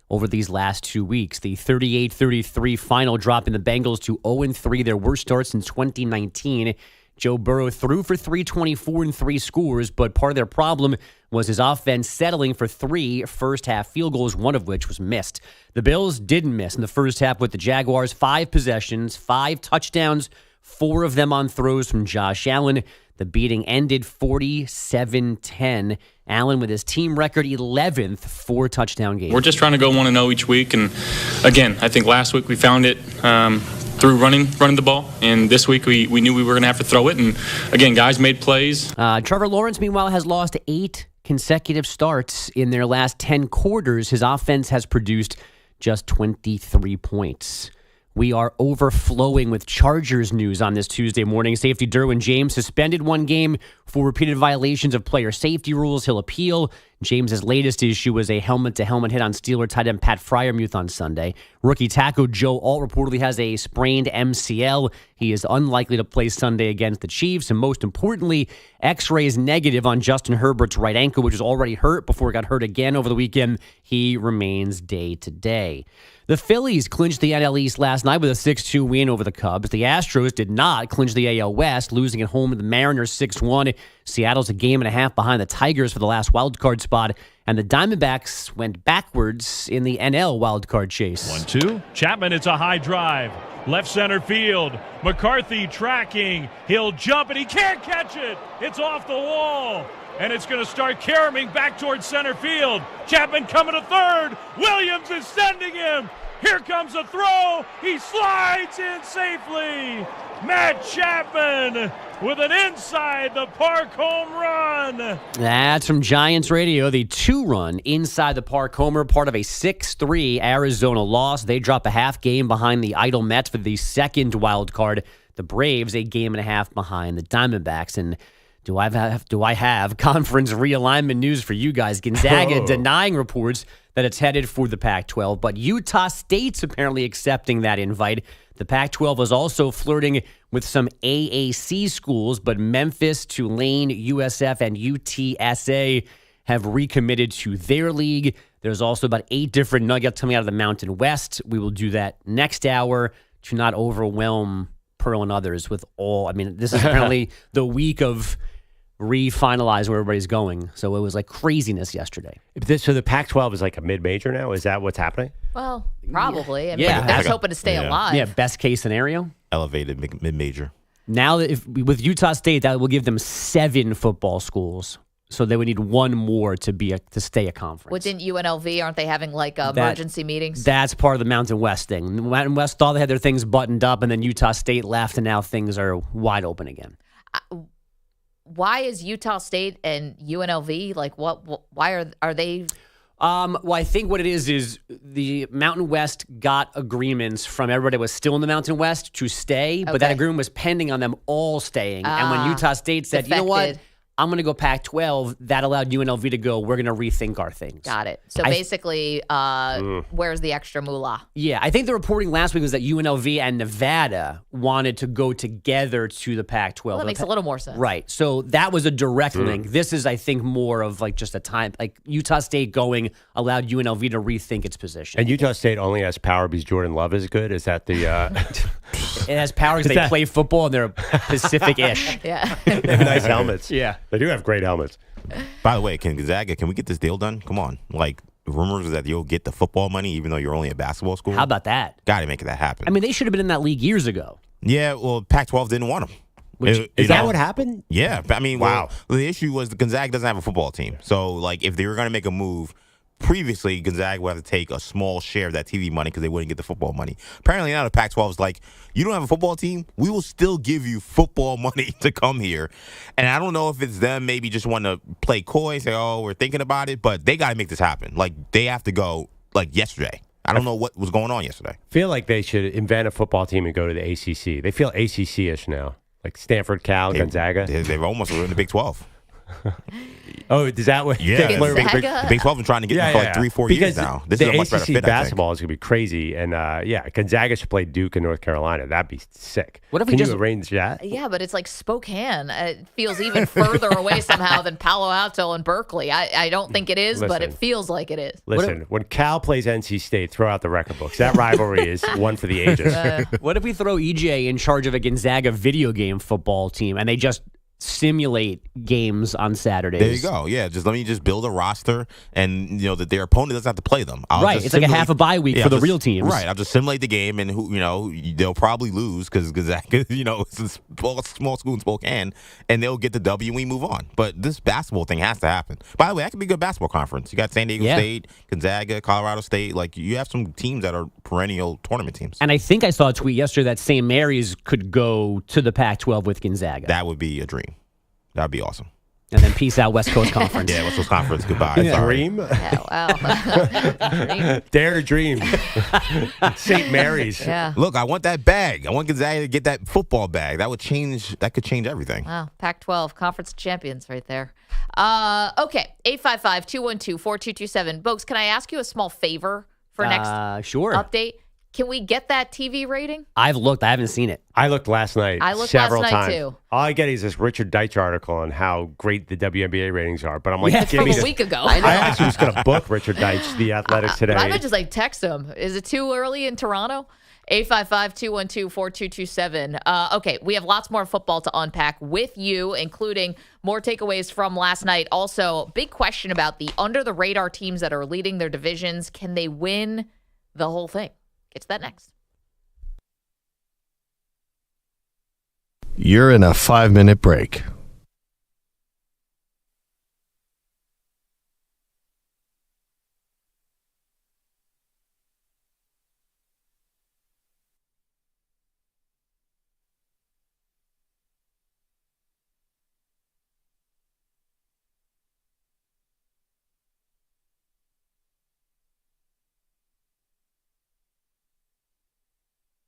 over these last 2 weeks. The 38-33 final drop in the Bengals to 0-3, their worst start since 2019. Joe Burrow threw for 324 and 3 scores, but part of their problem was his offense settling for 3 first-half field goals, one of which was missed. The Bills didn't miss in the first half with the Jaguars. 5 possessions, 5 touchdowns, 4 of them on throws from Josh Allen. The beating ended 47-10. Allen with his team record 11th 4-touchdown game. We're just trying to go 1-0 each week, and again, I think last week we found it through running the ball, and this week we knew we were going to have to throw it, and again, guys made plays. Trevor Lawrence, meanwhile, has lost 8 consecutive starts in their last 10 quarters. His offense has produced just 23 points. We are overflowing with Chargers news on this Tuesday morning. Safety Derwin James suspended 1 game for repeated violations of player safety rules. He'll appeal. James's latest issue was a helmet-to-helmet hit on Steeler tight end Pat Freiermuth on Sunday. Rookie tackle Joe Alt reportedly has a sprained MCL. He is unlikely to play Sunday against the Chiefs. And most importantly, X-ray is negative on Justin Herbert's right ankle, which was already hurt before it got hurt again over the weekend. He remains day-to-day. The Phillies clinched the NL East last night with a 6-2 win over the Cubs. The Astros did not clinch the AL West, losing at home to the Mariners 6-1. Seattle's a game and a half behind the Tigers for the last wildcard spot, and the Diamondbacks went backwards in the NL wildcard chase. 1-2. Chapman, it's a high drive. Left center field. McCarthy tracking. He'll jump and he can't catch it. It's off the wall. And it's going to start caroming back towards center field. Chapman coming to third. Williams is sending him. Here comes a throw. He slides in safely. Matt Chapman with an inside the park home run. That's from Giants Radio. The 2-run inside the park homer, part of a 6-3 Arizona loss. They drop a half game behind the idle Mets for the second wild card. The Braves a game and a half behind the Diamondbacks. And do I have conference realignment news for you guys? Gonzaga denying reports that it's headed for the Pac-12, but Utah State's apparently accepting that invite. The Pac-12 was also flirting with some AAC schools, but Memphis, Tulane, USF, and UTSA have recommitted to their league. There's also about 8 different nuggets coming out of the Mountain West. We will do that next hour to not overwhelm Pearl and others with all. I mean, this is apparently the week of refinalize where everybody's going. So it was like craziness yesterday. So the Pac-12 is like a mid-major now? Is that what's happening? Well, probably. I mean, Yeah. that's hoping to stay alive. Yeah, best case scenario. Elevated mid-major. Now, with Utah State, that will give them 7 football schools. So they would need one more to stay a conference. Well, didn't UNLV, aren't they having like emergency meetings? That's part of the Mountain West thing. The Mountain West thought they had their things buttoned up, and then Utah State left, and now things are wide open again. Why is Utah State and UNLV like what? Why are they? Well, I think what it is the Mountain West got agreements from everybody that was still in the Mountain West to stay, but that agreement was pending on them all staying. And when Utah State said, you know what? I'm going to go Pac-12, that allowed UNLV to go, we're going to rethink our things. Got it. So basically, where's the extra moolah? Yeah, I think the reporting last week was that UNLV and Nevada wanted to go together to the Pac-12. Well, that makes a little more sense. Right. So that was a direct link. This is, I think, more of like just a time, like Utah State going allowed UNLV to rethink its position. And Utah State only has power because Jordan Love is good? Is that the... It has power because they play football and they're Pacific-ish. Yeah. They have nice helmets. Yeah. They do have great helmets. By the way, can we get this deal done? Come on. Like, rumors that you'll get the football money even though you're only a basketball school. How about that? Got to make that happen. I mean, they should have been in that league years ago. Yeah, well, Pac-12 didn't want them. Is that what happened? Yeah. I mean, wow. Well, the issue was Gonzaga doesn't have a football team. So, like, if they were going to make a move, previously, Gonzaga would have to take a small share of that TV money because they wouldn't get the football money. Apparently now the Pac-12 is like, you don't have a football team? We will still give you football money to come here. And I don't know if it's them maybe just want to play coy, say, oh, we're thinking about it, but they got to make this happen. Like, they have to go, like, yesterday. I don't know what was going on yesterday. Feel like they should invent a football team and go to the ACC. They feel ACC-ish now. Like Stanford, Cal, Gonzaga. They've almost ruined the Big 12. Oh, is that what? Yeah, Gonzaga? the Big 12 been trying to get them for like 3-4 years now. This is a much better fit, basketball is going to be crazy, and Gonzaga should play Duke in North Carolina. That'd be sick. What if Can we you just arrange that? Yeah, but it's like Spokane. It feels even further away somehow than Palo Alto and Berkeley. I don't think it is, but it feels like it is. Listen, when Cal plays NC State, throw out the record books. That rivalry is one for the ages. What if we throw EJ in charge of a Gonzaga video game football team and they just simulate games on Saturdays? There you go. Yeah, let me build a roster, and that their opponent doesn't have to play them. It's like a half a bye week for the real teams. Right. I'll just simulate the game, and they'll probably lose because Gonzaga, it's a small school in Spokane, and they'll get the W and we move on. But this basketball thing has to happen. By the way, that could be a good basketball conference. You got San Diego State, Gonzaga, Colorado State. Like, you have some teams that are perennial tournament teams. And I think I saw a tweet yesterday that St. Mary's could go to the Pac-12 with Gonzaga. That would be a dream. That'd be awesome. And then peace out, West Coast Conference. Yeah, West Coast Conference. Goodbye. Dream? Wow. Dare to dream. St. Mary's. Yeah. Look, I want that bag. I want Gonzaga to get that football bag. That could change everything. Wow. Pac-12 conference champions right there. Okay. 855-212-4227. Bogues, can I ask you a small favor for next update? Can we get that TV rating? I've looked. I haven't seen it. I looked last night. I looked several last night, times. too. All I get is this Richard Deitch article on how great the WNBA ratings are. But I'm like, that's from a week ago. I actually was going to book Richard Deitch, the Athletics today. But I might just text him. Is it too early in Toronto? 855-212-4227. Okay, we have lots more football to unpack with you, including more takeaways from last night. Also, big question about the under-the-radar teams that are leading their divisions. Can they win the whole thing? Get to that next. You're in a 5-minute break.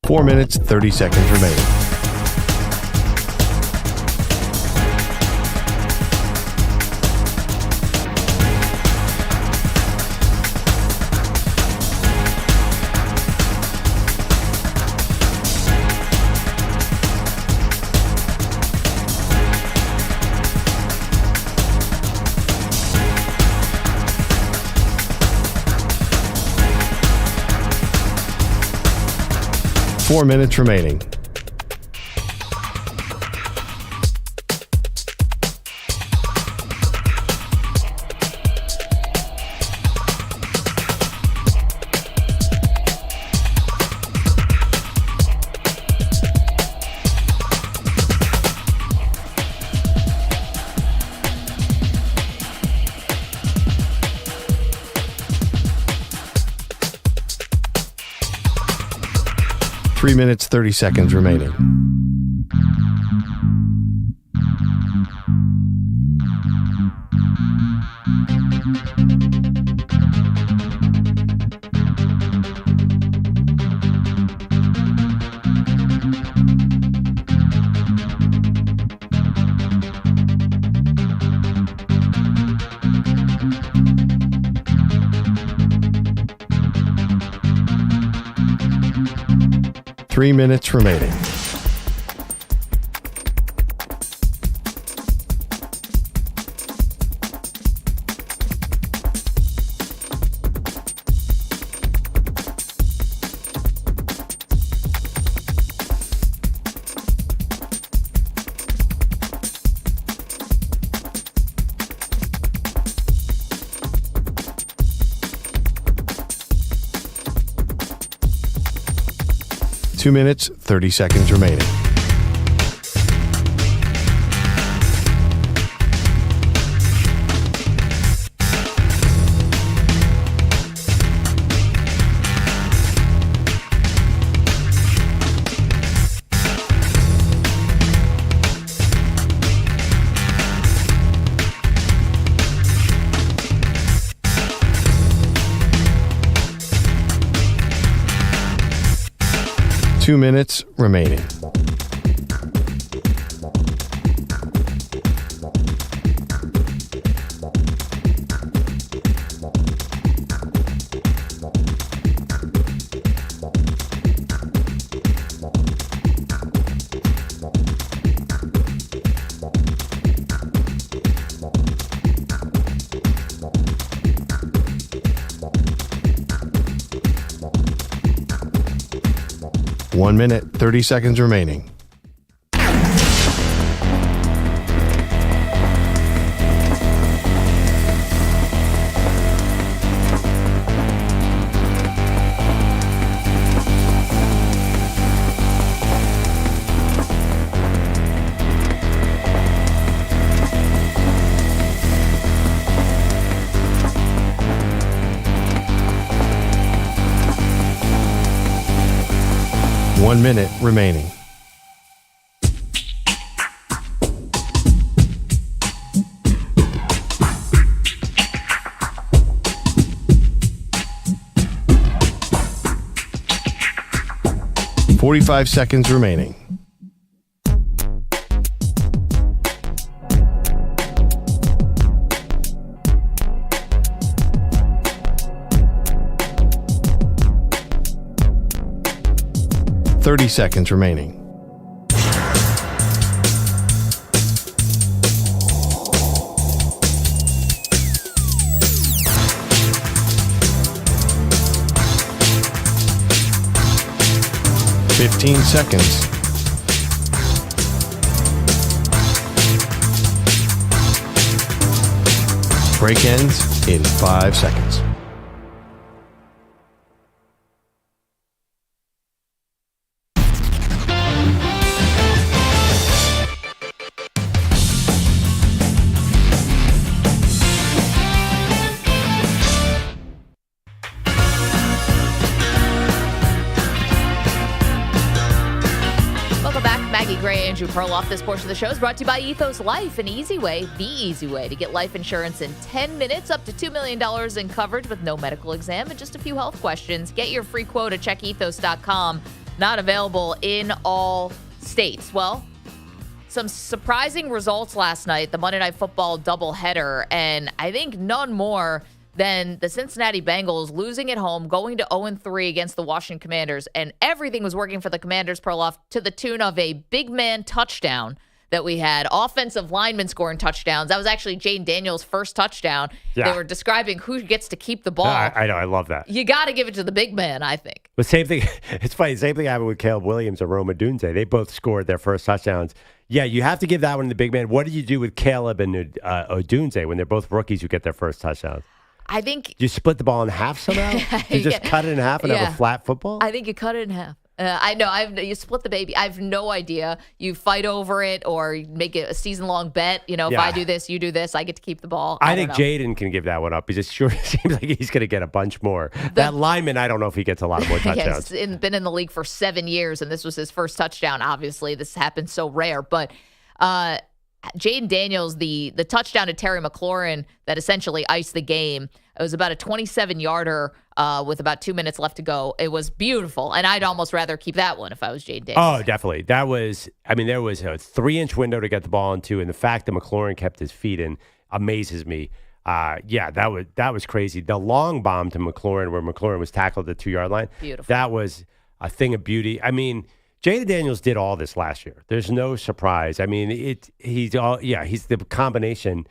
Four minutes, 30 seconds remaining. Four minutes remaining. Three minutes, 30 seconds remaining. Three minutes remaining. Two minutes, 30 seconds remaining. Two minutes remaining. One minute, 30 seconds remaining. One minute remaining. Forty-five seconds remaining. 30 seconds remaining. Fifteen seconds. Break ends in 5 seconds. Maggie Gray, Andrew Perloff. This portion of the show is brought to you by Ethos Life, an easy way, the easy way to get life insurance in 10 minutes, up to $2 million in coverage with no medical exam and just a few health questions. Get your free quote at checkethos.com. Not available in all states. Well, some surprising results last night, the Monday Night Football doubleheader, and I think none more than the Cincinnati Bengals losing at home, going to 0-3 against the Washington Commanders, and everything was working for the Commanders, Perloff, to the tune of a big man touchdown that we had. Offensive linemen scoring touchdowns. That was actually Jaden Daniels' first touchdown. Yeah. They were describing who gets to keep the ball. I know. I love that. You got to give it to the big man, I think. The same thing. It's funny. Same thing happened with Caleb Williams and Rome Odunze. They both scored their first touchdowns. Yeah, you have to give that one to the big man. What did you do with Caleb and Odunze when they're both rookies who get their first touchdowns? I think you split the ball in half somehow. You just cut it in half and have a flat football. I think you cut it in half. I know. You split the baby. I have no idea. You fight over it or make it a season-long bet. If I do this, you do this. I get to keep the ball. I think Jaden can give that one up. He just sure seems like he's going to get a bunch more. That lineman, I don't know if he gets a lot more touchdowns. He's been in the league for 7 years, and this was his first touchdown. Obviously, this happens so rare. But Jaden Daniels, the touchdown to Terry McLaurin that essentially iced the game. It was about a 27-yarder with about 2 minutes left to go. It was beautiful, and I'd almost rather keep that one if I was Jaden Daniels. Oh, definitely. There was a 3-inch window to get the ball into, and the fact that McLaurin kept his feet in amazes me. That was crazy. The long bomb to McLaurin where McLaurin was tackled at the 2-yard line. Beautiful. That was a thing of beauty. I mean, Jaden Daniels did all this last year. There's no surprise. I mean, he's the combination.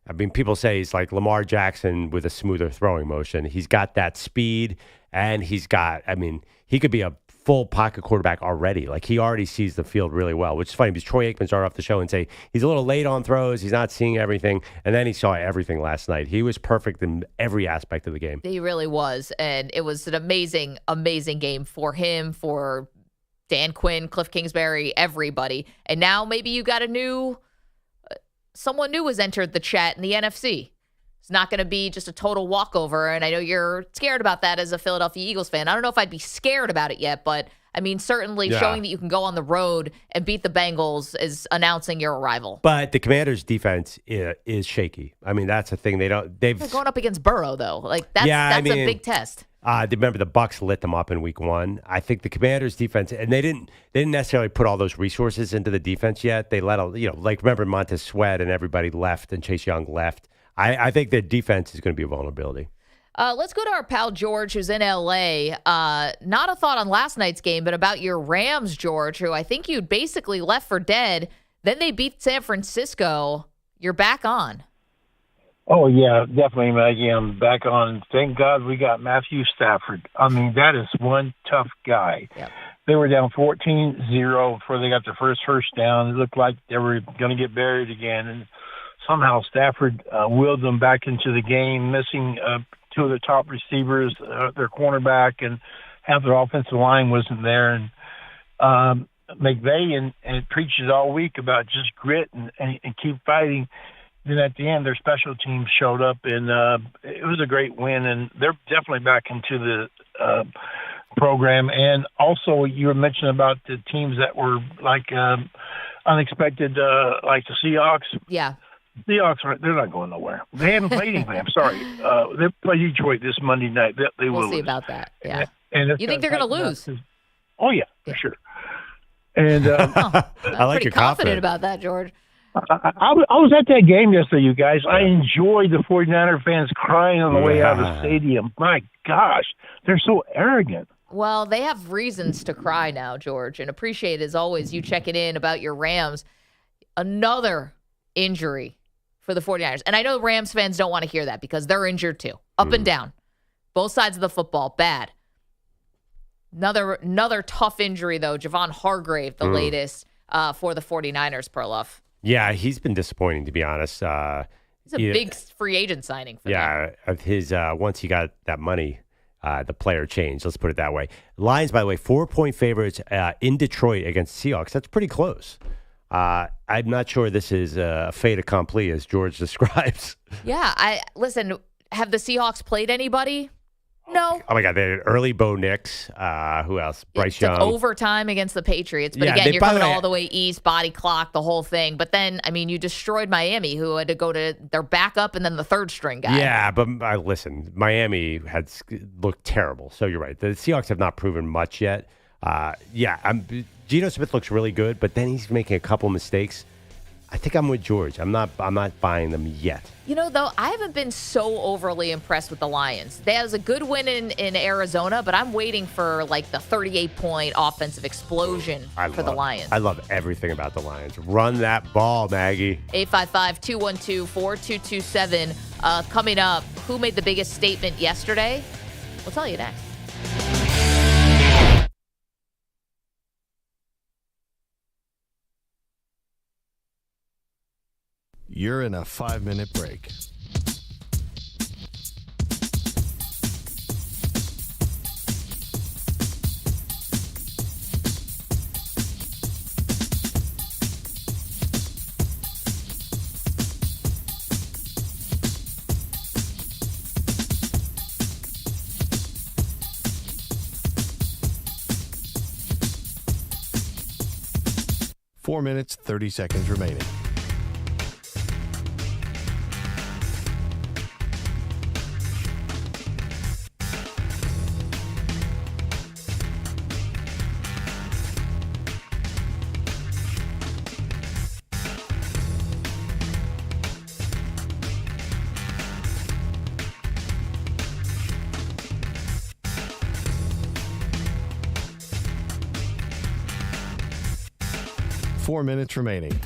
I mean, people say he's like Lamar Jackson with a smoother throwing motion. He's got that speed, and he could be a full pocket quarterback already. Like, he already sees the field really well, which is funny because Troy Aikman started off the show and say he's a little late on throws. He's not seeing everything. And then he saw everything last night. He was perfect in every aspect of the game. He really was. And it was an amazing, amazing game for him, for Dan Quinn, Cliff Kingsbury, everybody. And now maybe you got someone new has entered the chat in the NFC. It's not going to be just a total walkover, and I know you're scared about that as a Philadelphia Eagles fan. I don't know if I'd be scared about it yet, but I mean, certainly showing that you can go on the road and beat the Bengals is announcing your arrival. But the Commanders' defense is shaky. I mean, that's the thing. They're going up against Burrow, though. Like, that's a big test. Remember, the Bucs lit them up in week 1. I think the Commanders' defense, and they didn't necessarily put all those resources into the defense yet. They let remember Montez Sweat and everybody left, and Chase Young left. I think their defense is going to be a vulnerability. Let's go to our pal George, who's in L.A. Not a thought on last night's game, but about your Rams, George, who I think you'd basically left for dead. Then they beat San Francisco. You're back on. Oh, yeah, definitely, Maggie. I'm back on. Thank God we got Matthew Stafford. I mean, that is one tough guy. Yep. They were down 14-0 before they got their first down. It looked like they were going to get buried again. And somehow Stafford willed them back into the game, missing two of the top receivers, their cornerback, and half their offensive line wasn't there. And McVay and preaches all week about just grit and keep fighting. Then at the end, their special teams showed up, and it was a great win. And they're definitely back into the program. And also, you were mentioning about the teams that were like unexpected, like the Seahawks. Yeah. Seahawks, they're not going nowhere. They haven't played anything. I'm sorry. They play Detroit this Monday night. They will see lose. about that. Yeah. And you think they're going to lose? Oh, yeah, for sure. And I like pretty your confident about that, George. I was at that game yesterday, you guys. I enjoyed the 49er fans crying on the way out of the stadium. My gosh, they're so arrogant. Well, they have reasons to cry now, George, and appreciate, as always, you checking in about your Rams. Another injury for the 49ers. And I know Rams fans don't want to hear that because they're injured too. Up and down. Both sides of the football. Bad. Another tough injury, though. Javon Hargrave, the latest for the 49ers, Perloff. Yeah, he's been disappointing, to be honest. He's a big free agent signing for them. Yeah, of his once he got that money, the player changed. Let's put it that way. Lions, by the way, 4-point favorites in Detroit against Seahawks. That's pretty close. I'm not sure this is a fait accompli, as George describes. Yeah, listen, have the Seahawks played anybody? No. Oh my God, they had early Bo Nix. Who else? Bryce It took Young. overtime against the Patriots. But Yeah, again, you're by coming the way- all the way east, body clock, the whole thing. But then, I mean, you destroyed Miami, who had to go to their backup and then the third string guy. Yeah, but listen, Miami had looked terrible. So you're right. The Seahawks have not proven much yet. Geno Smith looks really good, but then he's making a couple mistakes. I think I'm with George. I'm not buying them yet. You know, though, I haven't been so overly impressed with the Lions. They had a good win in Arizona, but I'm waiting for like the 38-point offensive explosion for the Lions. I love everything about the Lions. Run that ball, Maggie. 855-212-4227. Coming up, who made the biggest statement yesterday? We'll tell you next. You're in a 5-minute break. Four minutes, 30 seconds remaining. Four minutes remaining.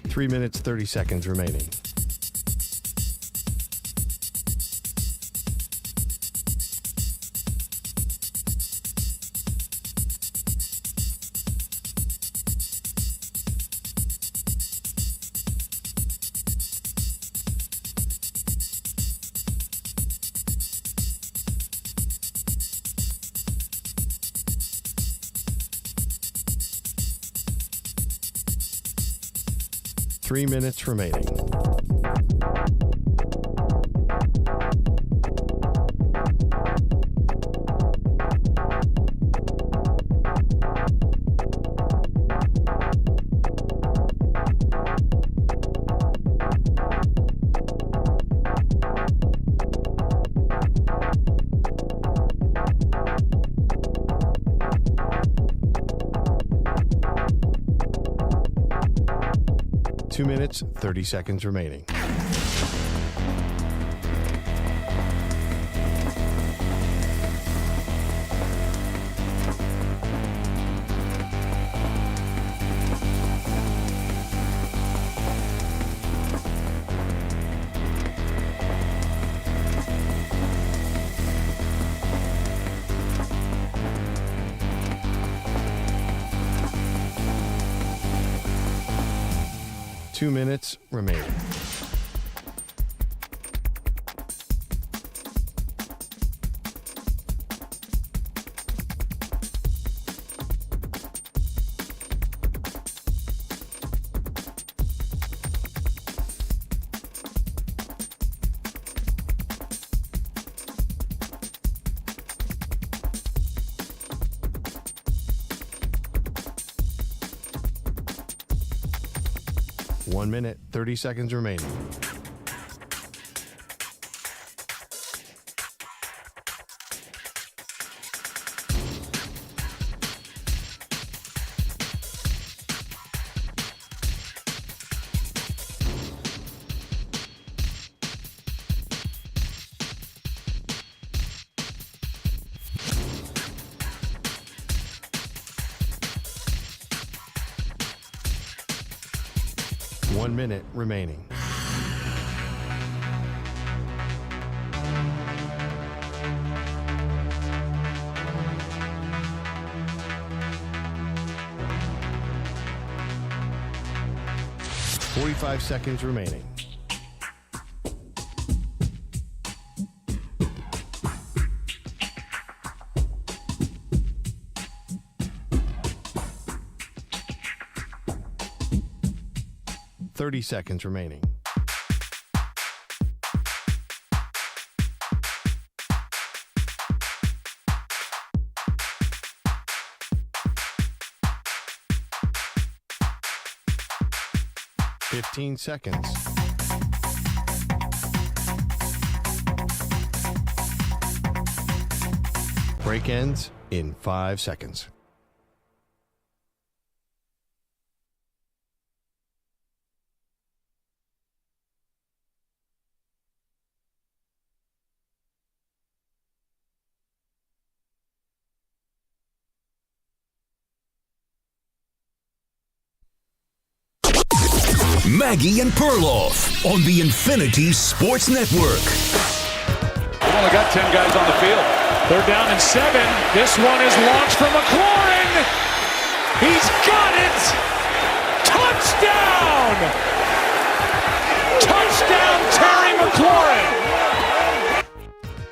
Three minutes, 30 seconds remaining. Three minutes remaining. Two minutes, 30 seconds remaining. Two minutes remaining. One minute, 30 seconds remaining. One minute remaining. 45 seconds remaining. Seconds remaining. Fifteen seconds. Break ends in 5 seconds. Maggie and Perloff on the Infinity Sports Network. We've only got 10 guys on the field. They're down in 7. This one is launched from McLaurin. He's got it. Touchdown. Touchdown, Terry McLaurin.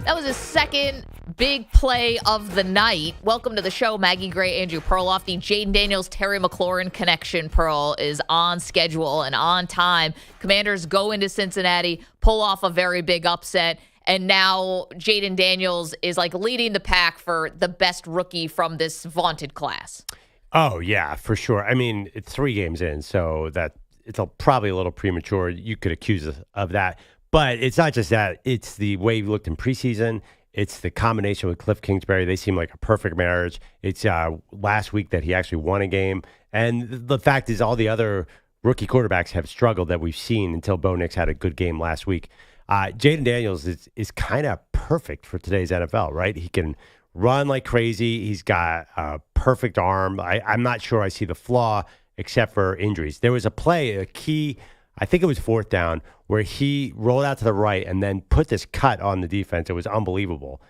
That was his second big play of the night. Welcome to the show, Maggie Gray, Andrew Perloff. The Jaden Daniels, Terry McLaurin connection, Pearl, is on schedule and on time. Commanders go into Cincinnati, pull off a very big upset, and now Jaden Daniels is like leading the pack for the best rookie from this vaunted class. Oh, yeah, for sure. I mean, it's 3 games in, so that it's probably a little premature. You could accuse us of that. But it's not just that. It's the way he looked in preseason. It's the combination with Cliff Kingsbury. They seem like a perfect marriage. It's last week that he actually won a game. And the fact is all the other rookie quarterbacks have struggled that we've seen until Bo Nix had a good game last week. Jaden Daniels is kind of perfect for today's NFL, right? He can run like crazy. He's got a perfect arm. I'm not sure I see the flaw except for injuries. There was a play, a key, I think it was 4th down, where he rolled out to the right and then put this cut on the defense. It was unbelievable.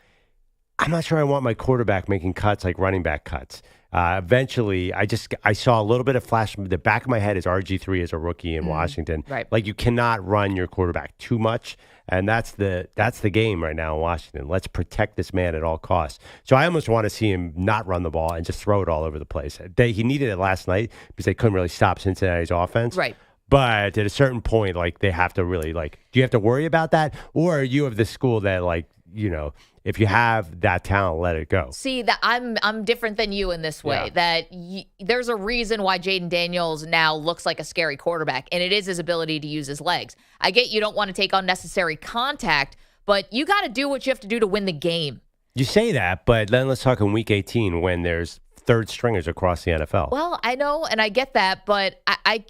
I'm not sure I want my quarterback making cuts like running back cuts. Eventually, I saw a little bit of flash. The back of my head is RG3 as a rookie in Washington. Right. Like, you cannot run your quarterback too much, and that's the game right now in Washington. Let's protect this man at all costs. So I almost want to see him not run the ball and just throw it all over the place. He needed it last night because they couldn't really stop Cincinnati's offense. Right. But at a certain point, like, they have to really, like, do you have to worry about that? Or are you of the school that, like, you know, if you have that talent, let it go? See, that I'm different than you in this way. Yeah. That there's a reason why Jaden Daniels now looks like a scary quarterback, and it is his ability to use his legs. I get you don't want to take unnecessary contact, but you got to do what you have to do to win the game. You say that, but then let's talk in Week 18 when there's third stringers across the NFL. Well, I know, and I get that, but I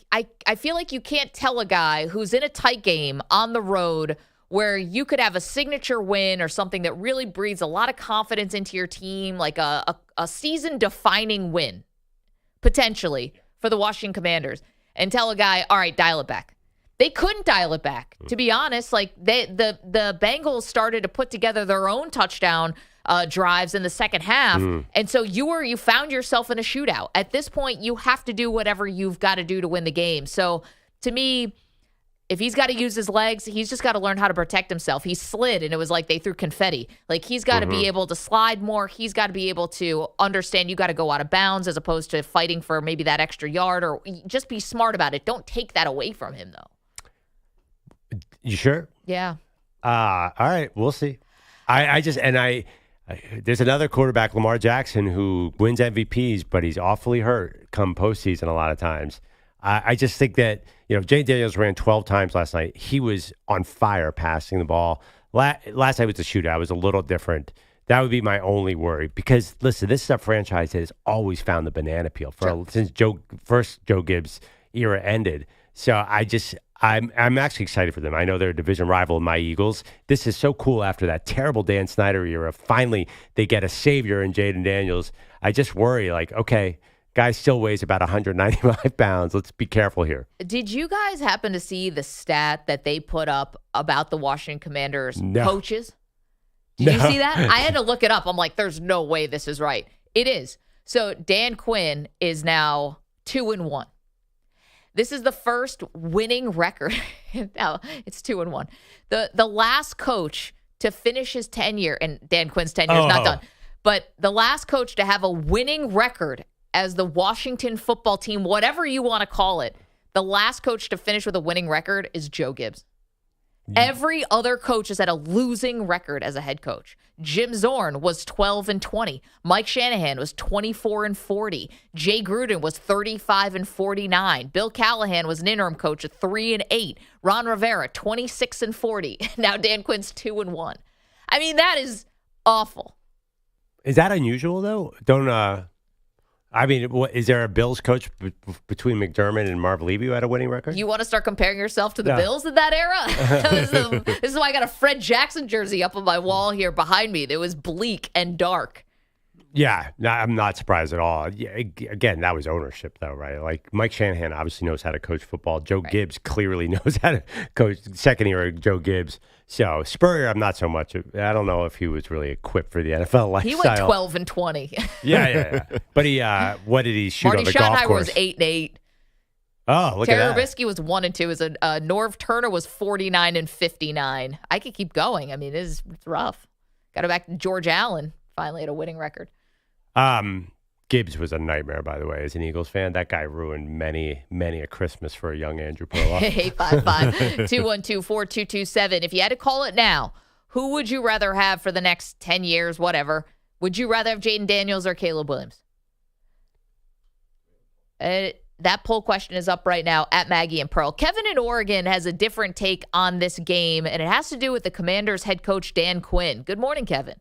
feel like you can't tell a guy who's in a tight game on the road where you could have a signature win or something that really breathes a lot of confidence into your team, like a season-defining win, potentially, for the Washington Commanders, and tell a guy, all right, dial it back. They couldn't dial it back, to be honest. Like, the Bengals started to put together their own touchdown drives in the second half, and so you found yourself in a shootout. At this point, you have to do whatever you've got to do to win the game. So, to me, if he's got to use his legs, he's just got to learn how to protect himself. He slid, and it was like they threw confetti. Like, he's got to be able to slide more. He's got to be able to understand you got to go out of bounds as opposed to fighting for maybe that extra yard, or just be smart about it. Don't take that away from him, though. You sure? Yeah. All right, we'll see. There's another quarterback, Lamar Jackson, who wins MVPs, but he's awfully hurt come postseason a lot of times. I just think that, you know, Jaden Daniels ran 12 times last night. He was on fire passing the ball. Last night was a shootout. It was a little different. That would be my only worry because, listen, this is a franchise that has always found the banana peel since Joe Gibbs era ended. So I'm actually excited for them. I know they're a division rival of my Eagles. This is so cool after that terrible Dan Snyder era. Finally, they get a savior in Jaden Daniels. I just worry, like, okay, guy still weighs about 195 pounds. Let's be careful here. Did you guys happen to see the stat that they put up about the Washington Commanders coaches? Did you see that? I had to look it up. I'm like, there's no way this is right. It is. So Dan Quinn is now 2-1. This is the first winning record. No, it's 2-1. The last coach to finish his tenure, and Dan Quinn's tenure is not done, but the last coach to have a winning record as the Washington football team, whatever you want to call it, the last coach to finish with a winning record is Joe Gibbs. Every other coach has had a losing record as a head coach. Jim Zorn was 12-20. Mike Shanahan was 24-40. Jay Gruden was 35-49. Bill Callahan was an interim coach at 3-8. Ron Rivera 26-40. Now Dan Quinn's 2-1. I mean, that is awful. Is that unusual though? Is there a Bills coach between McDermott and Marv Levy who had a winning record? You want to start comparing yourself to the Bills in that era? This is why I got a Fred Jackson jersey up on my wall here behind me. It was bleak and dark. Yeah, no, I'm not surprised at all. Yeah, again, that was ownership, though, right? Like Mike Shanahan obviously knows how to coach football. Joe Gibbs clearly knows how to coach. Second year, Joe Gibbs. So Spurrier, I'm not so much. I don't know if he was really equipped for the NFL lifestyle. He went 12-20. Yeah. But he, what did he shoot Marty on the golf course? was 8-8. Oh, look Terry at that. Trubisky was 1-2. Norv Turner was 49-59. I could keep going. I mean, it's rough. Got to back to George Allen. Finally had a winning record. Gibbs was a nightmare, by the way, as an Eagles fan. That guy ruined many a Christmas for a young Andrew Perloff. 855-212-4227. If you had to call it now, who would you rather have for the next 10 years, whatever? Would you rather have Jaden Daniels or Caleb Williams? That poll question is up right now at Maggie and Pearl. Kevin in Oregon has a different take on this game, and it has to do with the Commanders head coach Dan Quinn. Good morning, Kevin.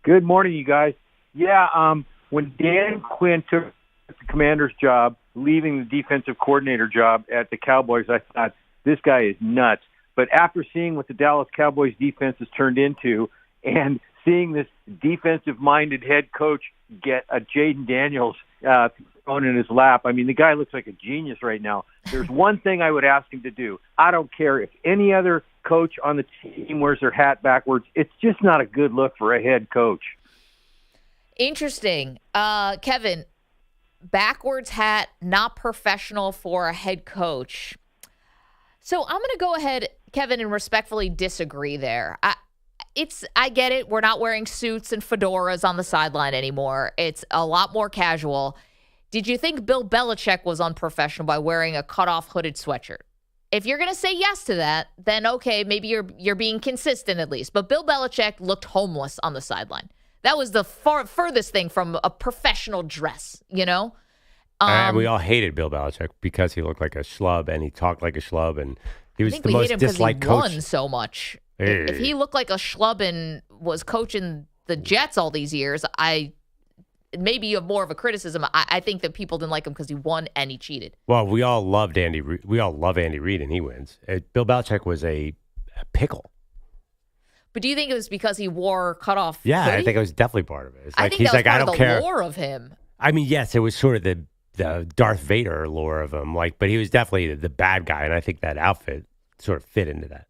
Good morning, you guys. Yeah, when Dan Quinn took the Commander's job, leaving the defensive coordinator job at the Cowboys, I thought, this guy is nuts. But after seeing what the Dallas Cowboys defense has turned into and seeing this defensive-minded head coach get a Jaden Daniels thrown in his lap, I mean, the guy looks like a genius right now. There's one thing I would ask him to do. I don't care if any other coach on the team wears their hat backwards. It's just not a good look for a head coach. Interesting. Kevin, backwards hat, not professional for a head coach. So I'm going to go ahead, Kevin, and respectfully disagree there. I get it. We're not wearing suits and fedoras on the sideline anymore. It's a lot more casual. Did you think Bill Belichick was unprofessional by wearing a cutoff hooded sweatshirt? If you're going to say yes to that, then okay, maybe you're being consistent at least. But Bill Belichick looked homeless on the sideline. That was the furthest thing from a professional dress, you know? And we all hated Bill Belichick because he looked like a schlub and he talked like a schlub and he was the most disliked coach. He won so much. Hey. If he looked like a schlub and was coaching the Jets all these years, maybe you have more of a criticism. I think that people didn't like him because he won and he cheated. Well, we all loved Andy. We all love Andy Reid and he wins. Bill Belichick was a pickle. But do you think it was because he wore cutoff? Yeah, hoodie? I think it was definitely part of it. It's I think that was part of the lore of him. I mean, yes, it was sort of the Darth Vader lore of him, but he was definitely the bad guy, and I think that outfit sort of fit into that.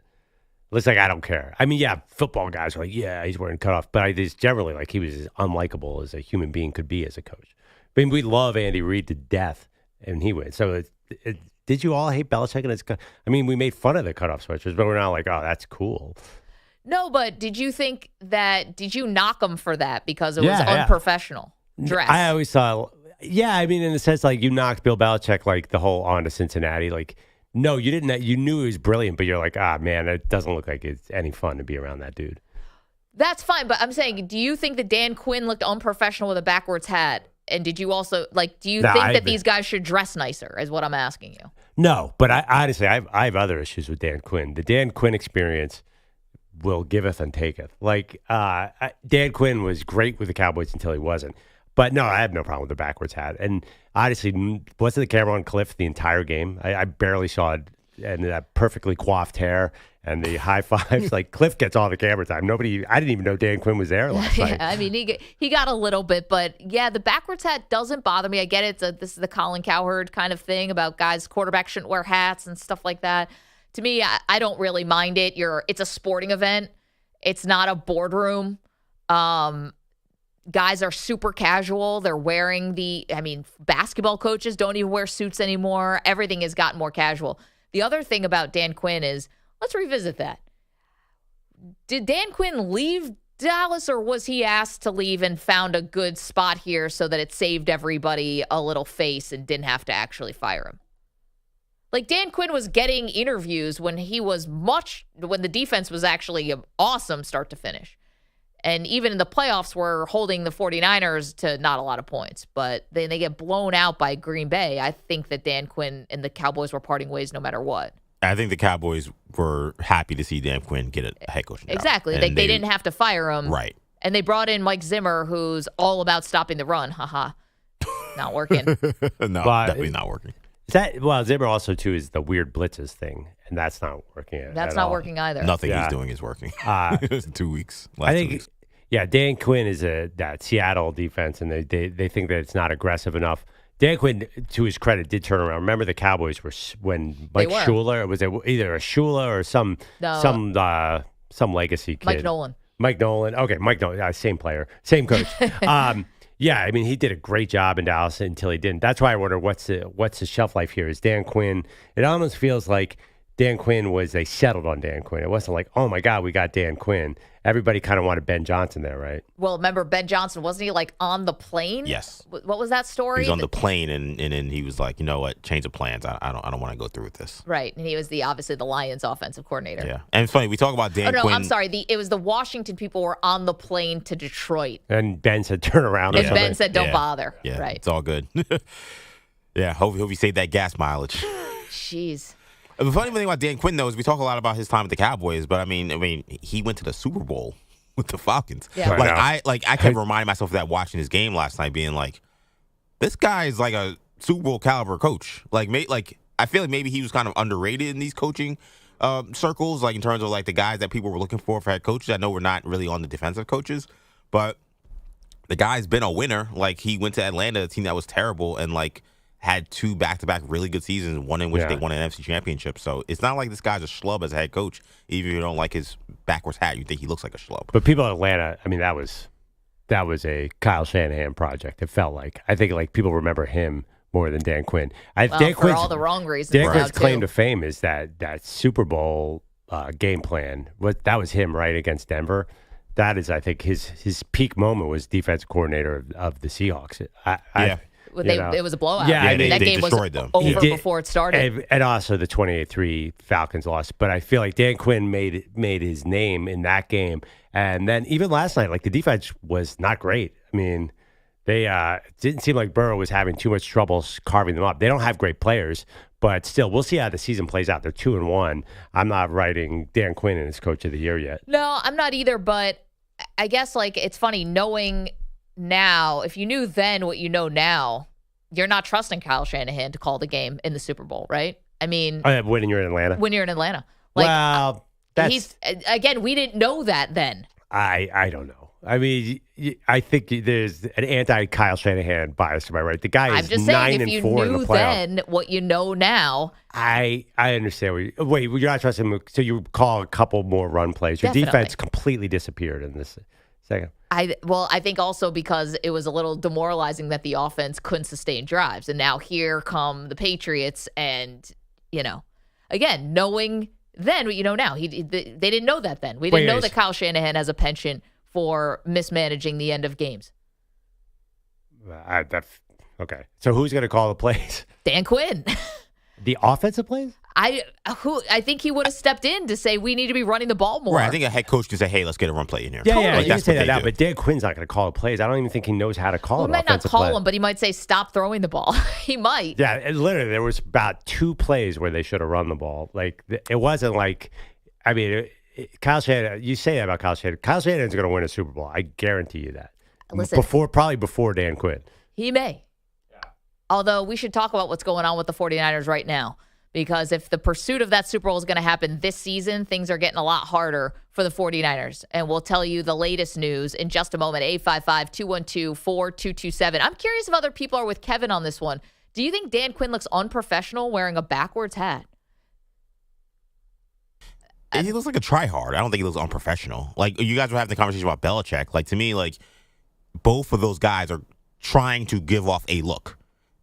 Looks like I don't care. I mean, yeah, football guys are like, yeah, he's wearing cutoff, but I just generally like he was as unlikable as a human being could be as a coach. I mean, we love Andy Reid to death, and he wins. So did you all hate Belichick? We made fun of the cutoff sweatshirts, but we're not like, oh, that's cool. No, but did you knock him for that because it was unprofessional dress? I always thought, in the sense like you knocked Bill Belichick like the whole on to Cincinnati. Like, no, you didn't. You knew he was brilliant, but you're like, man, it doesn't look like it's any fun to be around that dude. That's fine, but I'm saying, do you think that Dan Quinn looked unprofessional with a backwards hat? And did you also, do you think that these guys should dress nicer, is what I'm asking you? No, but I honestly have other issues with Dan Quinn. The Dan Quinn experience will giveth and taketh. Dan Quinn was great with the Cowboys until he wasn't. But no, I have no problem with the backwards hat. And honestly, wasn't the camera on Cliff the entire game? I barely saw it. And that perfectly coiffed hair and the high fives. Cliff gets all the camera time. I didn't even know Dan Quinn was there last night. I mean, he got a little bit, but yeah, the backwards hat doesn't bother me. I get it. This is the Colin Cowherd kind of thing about quarterbacks shouldn't wear hats and stuff like that. To me, I don't really mind it. It's a sporting event. It's not a boardroom. guys are super casual. They're wearing basketball coaches don't even wear suits anymore. Everything has gotten more casual. The other thing about Dan Quinn is, let's revisit that. Did Dan Quinn leave Dallas, or was he asked to leave and found a good spot here so that it saved everybody a little face and didn't have to actually fire him? Like, Dan Quinn was getting interviews when the defense was actually awesome start to finish. And even in the playoffs, we're holding the 49ers to not a lot of points. But then they get blown out by Green Bay. I think that Dan Quinn and the Cowboys were parting ways no matter what. I think the Cowboys were happy to see Dan Quinn get a head coaching job. Exactly. They didn't have to fire him. Right. And they brought in Mike Zimmer, who's all about stopping the run. Haha. Not working. No, definitely not working. Zimmer also, too, is the weird blitzes thing, and that's not working. That's not working either. Nothing he's doing is working. 2 weeks. I think, Dan Quinn is that Seattle defense, and they think that it's not aggressive enough. Dan Quinn, to his credit, did turn around. Remember the Cowboys were when Mike Shula, was it either a Shula or some legacy kid? Mike Nolan. Okay, Mike Nolan, same player, same coach. Yeah, I mean, he did a great job in Dallas until he didn't. That's why I wonder what's the shelf life here. Is Dan Quinn? It almost feels like Dan Quinn they settled on Dan Quinn. It wasn't like, oh my God, we got Dan Quinn. Everybody kind of wanted Ben Johnson there, right? Well, remember Ben Johnson, wasn't he like on the plane? Yes. What was that story? He was on the plane and then he was like, you know what, change of plans. I don't want to go through with this. Right, and he was obviously the Lions offensive coordinator. Yeah, and it's funny, we talk about Dan Quinn. I'm sorry, it was the Washington people were on the plane to Detroit. And Ben said turn around. And Ben said don't bother. Yeah, right. It's all good. Yeah, hope you save that gas mileage. Jeez. The funny thing about Dan Quinn, though, is we talk a lot about his time at the Cowboys, but I mean, he went to the Super Bowl with the Falcons. Yeah. I kept reminding myself of that watching his game last night, being like, this guy is like a Super Bowl caliber coach. I feel like maybe he was kind of underrated in these coaching circles, like in terms of like the guys that people were looking for head coaches. I know we're not really on the defensive coaches, but the guy's been a winner. Like, he went to Atlanta, a team that was terrible, and like had 2 back-to-back really good seasons, one in which they won an NFC championship. So it's not like this guy's a schlub as a head coach. Even if you don't like his backwards hat, you think he looks like a schlub. But people in Atlanta, I mean, that was a Kyle Shanahan project. It felt like. I think like people remember him more than Dan Quinn. For all the wrong reasons. Dan Quinn's claim to fame is that Super Bowl game plan. That was him, right, against Denver. That is, I think, his peak moment was defensive coordinator of the Seahawks. It was a blowout. Yeah, I mean, that game was them. over before it started. And also the 28-3 Falcons lost. But I feel like Dan Quinn made his name in that game. And then even last night, like, the defense was not great. I mean, they didn't seem like Burrow was having too much trouble carving them up. They don't have great players, but still, we'll see how the season plays out. They're 2-1. I'm not writing Dan Quinn in as coach of the year yet. No, I'm not either. But I guess, like, it's funny knowing now, if you knew then what you know now, you're not trusting Kyle Shanahan to call the game in the Super Bowl, right? I mean, when you're in Atlanta. When you're in Atlanta. Well, we didn't know that then. I don't know. I mean, I think there's an anti-Kyle Shanahan bias, am I right? The guy is 9-4 in the playoffs. I'm just saying, if you knew then what you know now. I understand. Wait, you're not trusting him, so you call a couple more run plays. Your defense completely disappeared in this second. I think also because it was a little demoralizing that the offense couldn't sustain drives. And now here come the Patriots and, again, knowing then what you know now. They didn't know that then. We didn't know that Kyle Shanahan has a penchant for mismanaging the end of games. Okay. So who's going to call the plays? Dan Quinn. The offensive plays? I think he would have stepped in to say we need to be running the ball more. Right. I think a head coach can say, "Hey, let's get a run play in here." Yeah, totally. You can say that now, but Dan Quinn's not going to call the plays. I don't even think he knows how to call an offensive play. He might not call them, but he might say, "Stop throwing the ball." He might. Yeah, literally, there was about 2 plays where they should have run the ball. Like, it wasn't like, I mean, Kyle Shanahan. You say that about Kyle Shanahan. Kyle Shanahan's going to win a Super Bowl. I guarantee you that. Listen, probably before Dan Quinn. He may. Yeah. Although we should talk about what's going on with the 49ers right now. Because if the pursuit of that Super Bowl is going to happen this season, things are getting a lot harder for the 49ers. And we'll tell you the latest news in just a moment. 855-212-4227. I'm curious if other people are with Kevin on this one. Do you think Dan Quinn looks unprofessional wearing a backwards hat? He looks like a tryhard. I don't think he looks unprofessional. Like, you guys were having the conversation about Belichick. Like, to me, like, both of those guys are trying to give off a look.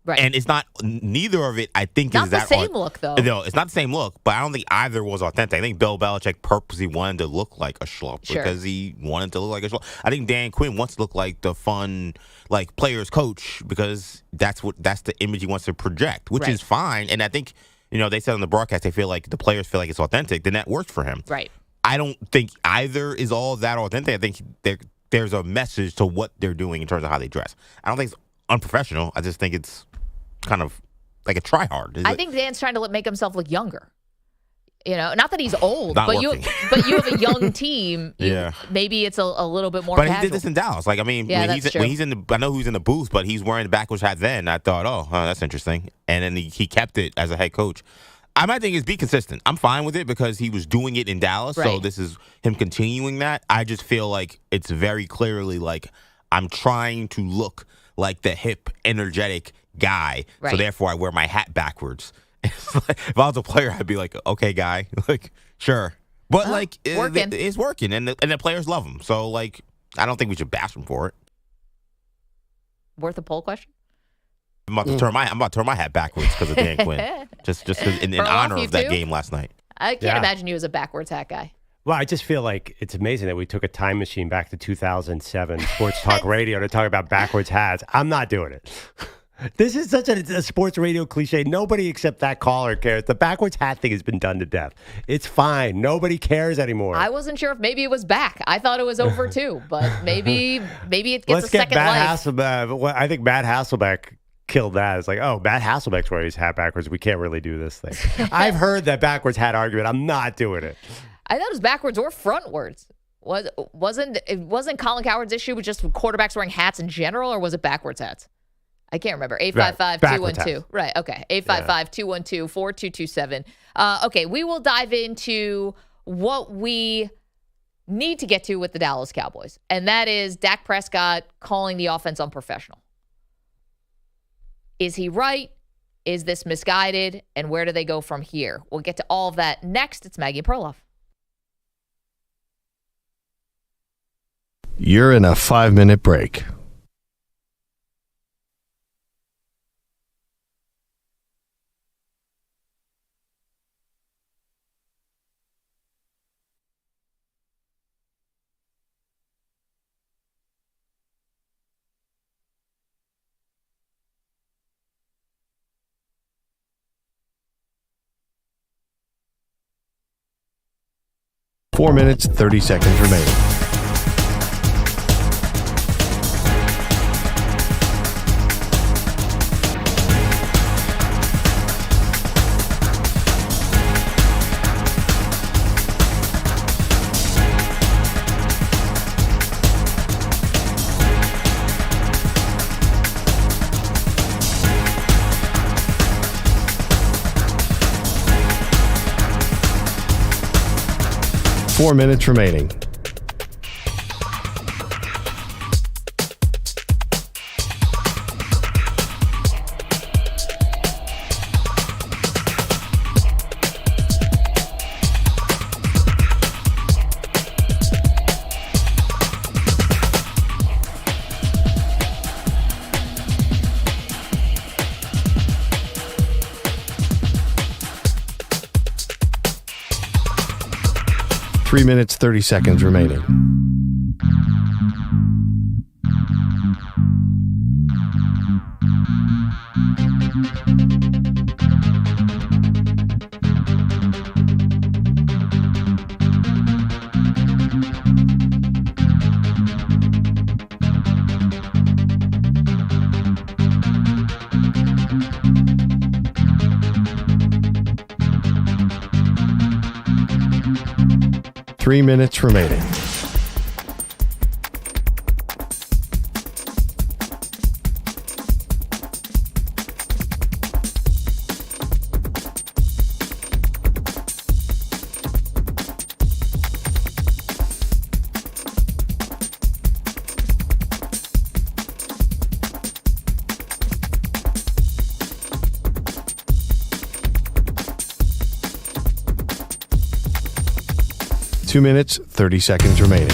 Right. And it's not, neither of it, I think, Not is the that. same look, though. No, it's not the same look, but I don't think either was authentic. I think Bill Belichick purposely wanted to look like a schlup because he wanted to look like a schlup. I think Dan Quinn wants to look like the fun, like, player's coach because that's the image he wants to project, which is fine. And I think, they said on the broadcast they feel like the players feel like it's authentic, then that works for him. Right. I don't think either is all that authentic. I think there's a message to what they're doing in terms of how they dress. I don't think it's unprofessional. I just think it's kind of like a try hard. I think Dan's trying to make himself look younger. Not that he's old, Not but working. you have a young team. Yeah. Maybe it's a little bit more But casual. he did this in Dallas. Like, I mean, Yeah, when that's true. he's in the, I know who's in the booth, but he's wearing the backwards hat then. I thought, that's interesting. And then he kept it as a head coach. My thing is be consistent. I'm fine with it because he was doing it in Dallas. So Right. this is him continuing that. I just feel like it's very clearly like I'm trying to look like the hip, energetic guy. Right. So therefore I wear my hat backwards. It's like, if I was a player, I'd be like, okay, guy, like, sure. But working. it's working, and the players love him. So I don't think we should bash him for it. Worth a poll question? I'm about to turn my hat backwards because of Dan Quinn, just 'cause in Perloff, honor you of that too? game last night. I can't imagine you as a backwards hat guy. Well, I just feel like it's amazing that we took a time machine back to 2007 sports talk radio to talk about backwards hats. I'm not doing it. This is such a sports radio cliche. Nobody except that caller cares. The backwards hat thing has been done to death. It's fine. Nobody cares anymore. I wasn't sure if maybe it was back. I thought it was over too, but maybe it gets Let's a get second Matt life. Hasselbeck. Well, I think Matt Hasselbeck killed that. It's like, Matt Hasselbeck's wearing his hat backwards. We can't really do this thing. I've heard that backwards hat argument. I'm not doing it. I thought it was backwards or frontwards. Wasn't Colin Cowherd's issue with just quarterbacks wearing hats in general, or was it backwards hats? I can't remember. 855-212. Right. Okay. 855-212-4227. Okay. We will dive into what we need to get to with the Dallas Cowboys, and that is Dak Prescott calling the offense unprofessional. Is he right? Is this misguided? And where do they go from here? We'll get to all of that next. It's Maggie and Perloff. You're in a 5-minute break. Four minutes, 30 seconds remaining. Four minutes remaining. Three minutes, 30 seconds remaining. Three minutes remaining. Two minutes, 30 seconds remaining.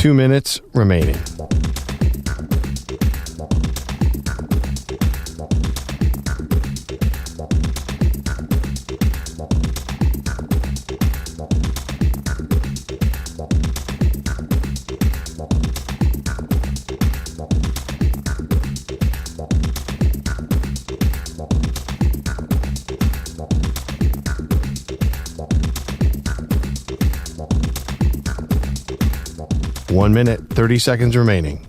2 minutes remaining. One minute, 30 seconds remaining.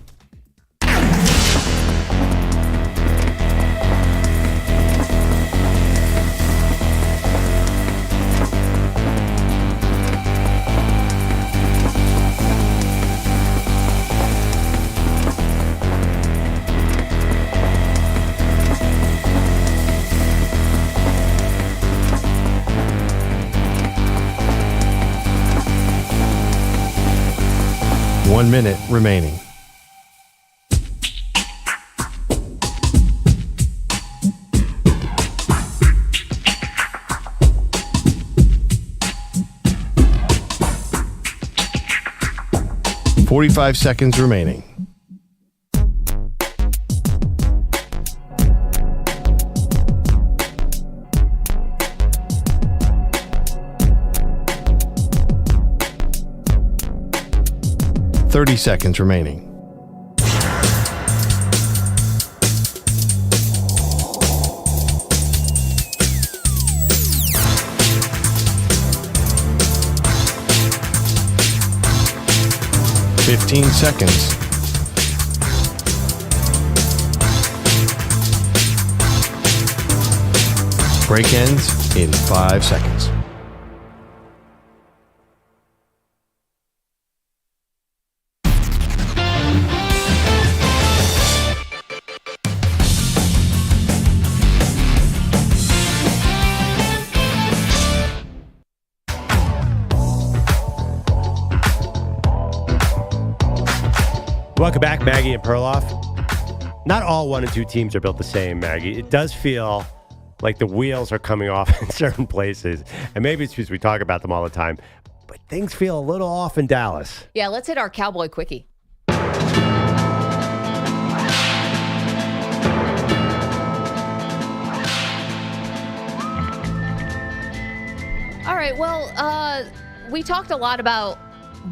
One minute remaining. Forty-five seconds remaining. Thirty seconds remaining. Fifteen seconds. Break ends in 5 seconds. Welcome back, Maggie and Perloff. Not all 1 and 2 teams are built the same, Maggie. It does feel like the wheels are coming off in certain places. And maybe it's because we talk about them all the time. But things feel a little off in Dallas. Yeah, let's hit our Cowboy Quickie. All right, well, we talked a lot about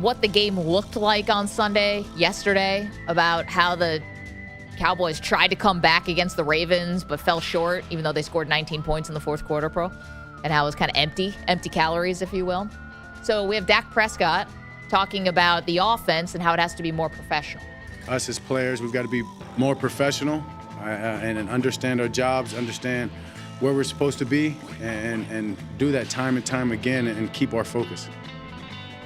what the game looked like on Sunday, yesterday, about how the Cowboys tried to come back against the Ravens but fell short, even though they scored 19 points in the fourth quarter, and how it was kind of empty calories, if you will. So we have Dak Prescott talking about the offense and how it has to be more professional. Us as players, we've got to be more professional and understand our jobs, understand where we're supposed to be, and do that time and time again and keep our focus.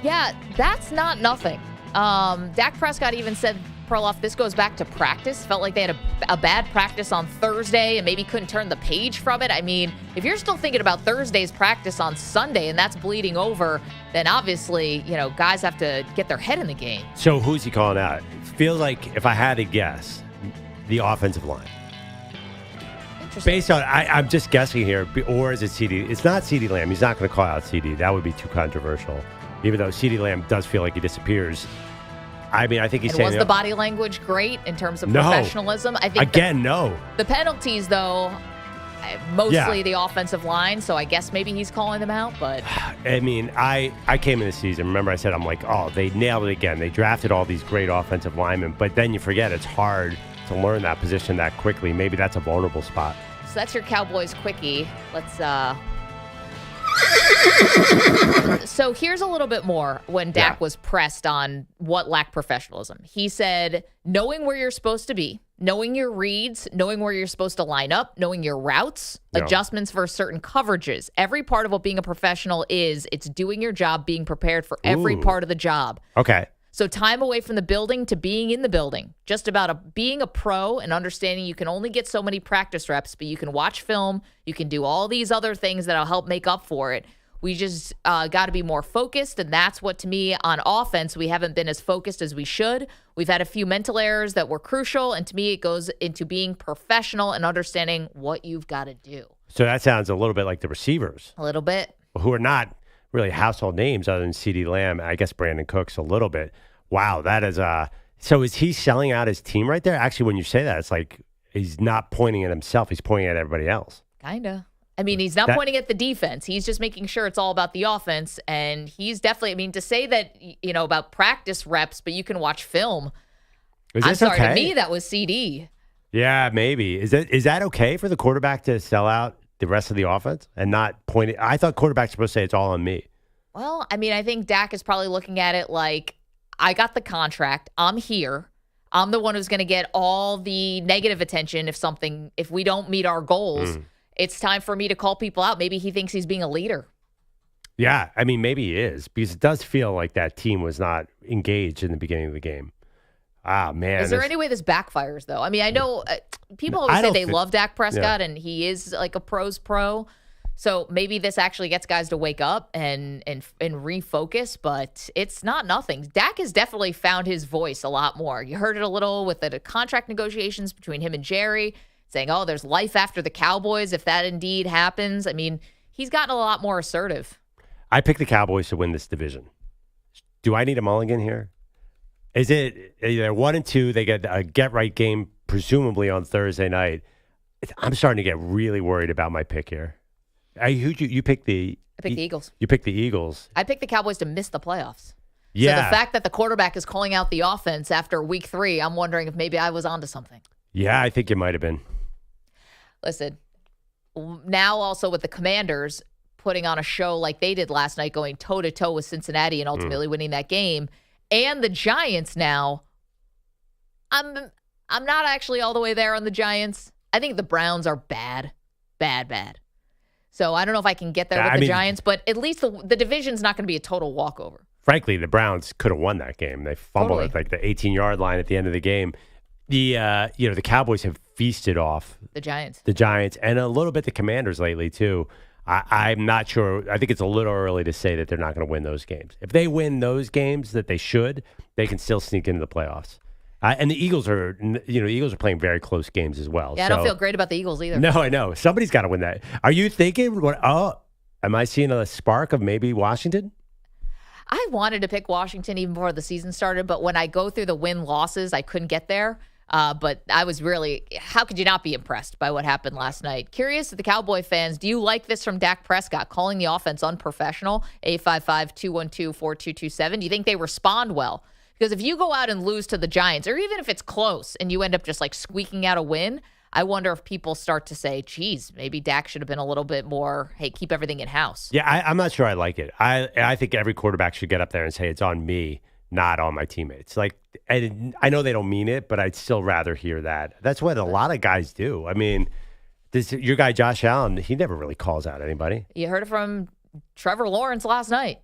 Yeah, that's not nothing. Dak Prescott even said, Perloff, this goes back to practice. Felt like they had a bad practice on Thursday and maybe couldn't turn the page from it. I mean, if you're still thinking about Thursday's practice on Sunday and that's bleeding over, then obviously, guys have to get their head in the game. So who's he calling out? It feels like, if I had to guess, the offensive line. Interesting. Based on, I'm just guessing here, or is it CeeDee? It's not CeeDee Lamb. He's not going to call out CeeDee. That would be too controversial. Even though CeeDee Lamb does feel like he disappears. I mean, I think he's saying... Was the body language great in terms of professionalism? I think no. The penalties, though, mostly the offensive line, so I guess maybe he's calling them out, but... I mean, I came in the season, remember I said, I'm like, oh, they nailed it again. They drafted all these great offensive linemen, but then you forget it's hard to learn that position that quickly. Maybe that's a vulnerable spot. So that's your Cowboys Quickie. Let's... So here's a little bit more when Dak was pressed on what lacked professionalism. He said, knowing where you're supposed to be, knowing your reads, knowing where you're supposed to line up, knowing your routes, adjustments for certain coverages. Every part of what being a professional is, it's doing your job, being prepared for every part of the job. Okay. So time away from the building to being in the building. Just about being a pro and understanding you can only get so many practice reps, but you can watch film, you can do all these other things that'll help make up for it. We just got to be more focused, and that's what, to me, on offense, we haven't been as focused as we should. We've had a few mental errors that were crucial, and to me, it goes into being professional and understanding what you've got to do. So that sounds a little bit like the receivers. A little bit. Who are not really household names other than CeeDee Lamb, I guess Brandon Cooks a little bit. Wow, that is so is he selling out his team right there? Actually, when you say that, it's like he's not pointing at himself. He's pointing at everybody else. Kinda. I mean, he's not pointing at the defense. He's just making sure it's all about the offense. And he's definitely, I mean, to say that, about practice reps, but you can watch film. I'm sorry, to me, that was CD. Yeah, maybe. Is that okay for the quarterback to sell out the rest of the offense and not point it? I thought quarterbacks supposed to say it's all on me. Well, I mean, I think Dak is probably looking at it like, I got the contract. I'm here. I'm the one who's going to get all the negative attention if we don't meet our goals. It's time for me to call people out. Maybe he thinks he's being a leader. Yeah, I mean, maybe he is, because it does feel like that team was not engaged in the beginning of the game. Ah, man. Is there any way this backfires, though? I mean, I know people always say they love Dak Prescott, and he is like a pro's pro. So maybe this actually gets guys to wake up and refocus, but it's not nothing. Dak has definitely found his voice a lot more. You heard it a little with the contract negotiations between him and Jerry, saying, oh, there's life after the Cowboys if that indeed happens. I mean, he's gotten a lot more assertive. I picked the Cowboys to win this division. Do I need a mulligan here? Is it either 1 and 2, they get a get-right game, presumably on Thursday night? I'm starting to get really worried about my pick here. You picked the... I picked the Eagles. You picked the Eagles. I picked the Cowboys to miss the playoffs. Yeah. So the fact that the quarterback is calling out the offense after week 3, I'm wondering if maybe I was onto something. Yeah, I think you might have been. Listen, now also with the Commanders putting on a show like they did last night, going toe-to-toe with Cincinnati and ultimately winning that game, and the Giants now, I'm not actually all the way there on the Giants. I think the Browns are bad. Bad. So I don't know if I can get there with the Giants, but at least the division's not going to be a total walkover. Frankly, the Browns could have won that game. They fumbled at like the 18-yard line at the end of the game. The Cowboys have feasted off the Giants, and a little bit the Commanders lately too. I'm not sure. I think it's a little early to say that they're not going to win those games. If they win those games that they should, they can still sneak into the playoffs. And the Eagles are playing very close games as well. Yeah, I don't feel great about the Eagles either. No, I know. Somebody's got to win that. Are you thinking, am I seeing a spark of maybe Washington? I wanted to pick Washington even before the season started, but when I go through the win-losses, I couldn't get there. But I was really, how could you not be impressed by what happened last night? Curious to the Cowboy fans, do you like this from Dak Prescott, calling the offense unprofessional? 855-212-4227. Do you think they respond well? Because if you go out and lose to the Giants, or even if it's close and you end up just like squeaking out a win, I wonder if people start to say, geez, maybe Dak should have been a little bit more, hey, keep everything in-house. Yeah, I'm not sure I like it. I think every quarterback should get up there and say it's on me, not on my teammates. Like, and I know they don't mean it, but I'd still rather hear that. That's what a lot of guys do. I mean, your guy Josh Allen, he never really calls out anybody. You heard it from Trevor Lawrence last night.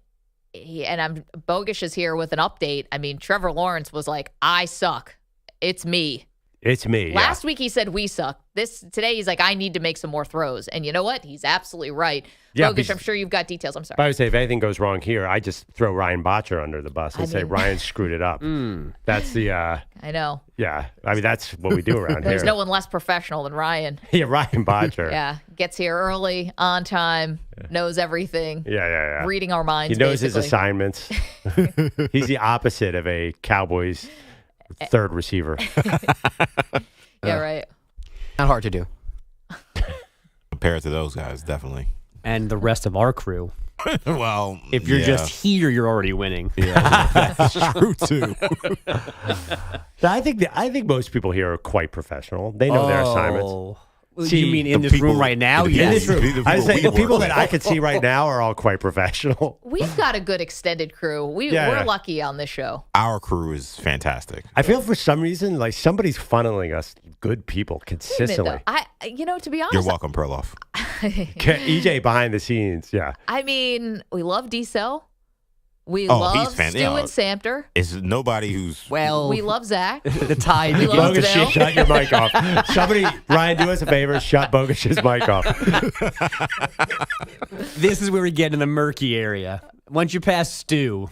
And Bogish is here with an update. I mean, Trevor Lawrence was like, I suck. It's me. It's me. Last week he said we suck. Today he's like, I need to make some more throws. And you know what? He's absolutely right. Yeah, Bogish, I'm sure you've got details. I'm sorry. But I would say if anything goes wrong here, I just throw Ryan Botcher under the bus and say Ryan screwed it up. That's the. I know. Yeah, I mean that's what we do around here. There's no one less professional than Ryan. Yeah, Ryan Botcher. Yeah, gets here early, on time, knows everything. Yeah. Reading our minds. He knows basically. his assignments. He's the opposite of a Cowboys third receiver. Yeah, right. Not hard to do. Compared to those guys, definitely. And the rest of our crew. Well, if you're just here, you're already winning. Yeah, that's true too. I think most people here are quite professional. They know their assignments. You mean in this room right now? Yes. I say the people that I could see right now are all quite professional. We've got a good extended crew. We're lucky on this show. Our crew is fantastic. I feel for some reason like somebody's funneling us good people consistently. To be honest, you're welcome, Perloff. EJ behind the scenes, yeah. I mean, we love D-Cell. We love Stu and Samter. It's nobody who's... Well... We love Zach. The Tide. We love Bill. Shut your mic off. Somebody, Ryan, do us a favor. Shut Bogish's mic off. This is where we get in the murky area. Once you pass Stu...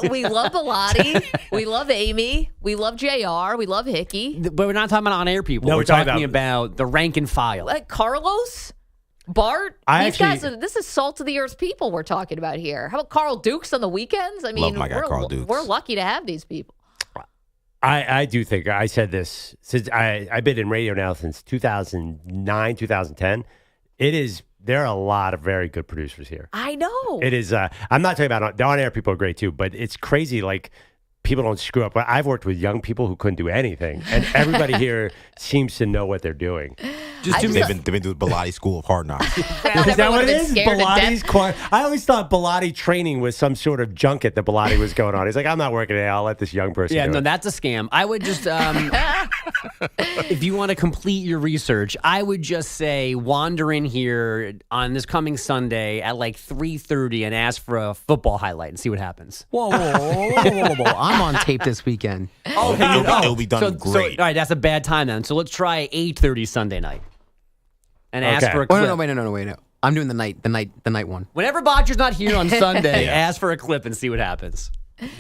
we love Bilotti. We love Amy. We love JR. We love Hickey. But we're not talking about on-air people. No, we're talking about the rank and file. Like Carlos? Bart, this is salt of the earth people we're talking about here. How about Carl Dukes on the weekends? I mean, Love my guy, Carl Dukes. We're lucky to have these people. I do think I said this since I've been in radio now since 2009, 2010. There are a lot of very good producers here. I know. It is. I'm not talking about the on-air people are great too, but it's crazy. Like people don't screw up. I've worked with young people who couldn't do anything, and everybody here seems to know what they're doing. They've been to the Bilotti School of Hard Knocks. Is that what it is? Bilotti's I always thought Bilotti training was some sort of junket that Bilotti was going on. He's like, I'm not working today. I'll let this young person do it. That's a scam. I would just, if you want to complete your research, I would just say wander in here on this coming Sunday at like 3:30 and ask for a football highlight and see what happens. Whoa. I'm on tape this weekend. It'll be done great. All right, that's a bad time then. So let's try 8:30 Sunday night. And ask for a clip. Wait. I'm doing the night one. Whenever Botcher's not here on Sunday, ask for a clip and see what happens.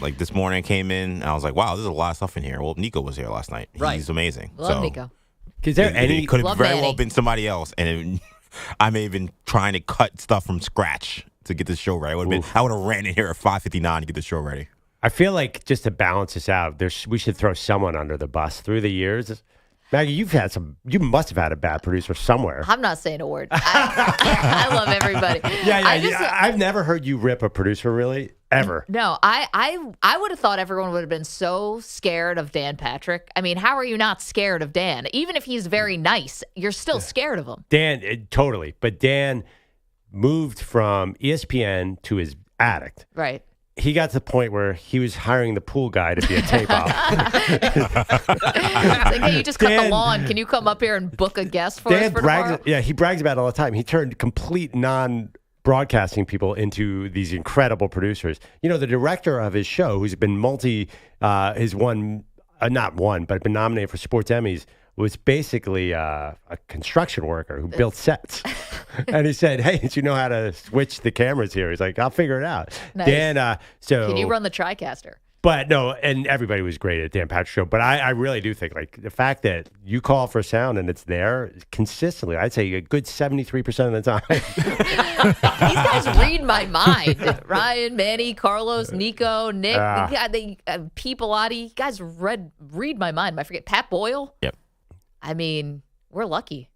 Like this morning I came in and I was like, wow, there's a lot of stuff in here. Well, Nico was here last night. Right. He's amazing. Love Nico. Is there It could have very well been somebody else. And I may have been trying to cut stuff from scratch to get the show right. I would have ran in here at 5:59 to get the show ready. I feel like just to balance this out, we should throw someone under the bus through the years. Maggie, you must have had a bad producer somewhere. I'm not saying a word. I love everybody. I've never heard you rip a producer, really, ever. No, I would have thought everyone would have been so scared of Dan Patrick. I mean, how are you not scared of Dan? Even if he's very nice, you're still scared of him. Dan, totally. But Dan moved from ESPN to his addict. Right. He got to the point where he was hiring the pool guy to be a tape op. It's like, hey, you just cut the lawn. Can you come up here and book a guest for us for tomorrow? He brags about it all the time. He turned complete non-broadcasting people into these incredible producers. You know, the director of his show, who's been been nominated for Sports Emmys, was basically a construction worker who built sets. And he said, hey, did you know how to switch the cameras here? He's like, I'll figure it out. Nice. Dan, Can you run the TriCaster? But no, and everybody was great at Dan Patrick's show. But I really do think, like, the fact that you call for sound and it's there consistently, I'd say a good 73% of the time. These guys read my mind. Ryan, Manny, Carlos, Nico, Nick, Pete Bilotti. Guys read my mind. I forget Pat Boyle. Yep. I mean, we're lucky.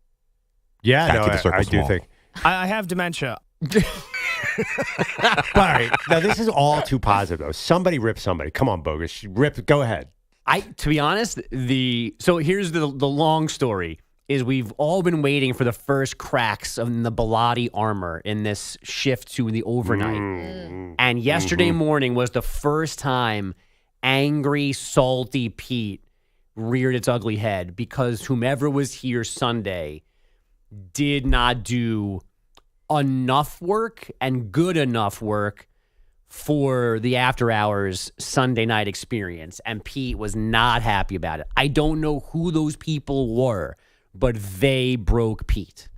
Yeah, I do think. I have dementia. All right. Now, this is all too positive, though. Somebody rip somebody. Come on, Bogus. Go ahead. To be honest, so here's the long story, is we've all been waiting for the first cracks of the Bilotti armor in this shift to the overnight. And yesterday morning was the first time angry, salty Pete reared its ugly head because whomever was here Sunday did not do enough work and good enough work for the after hours Sunday night experience. And Pete was not happy about it. I don't know who those people were, but they broke Pete.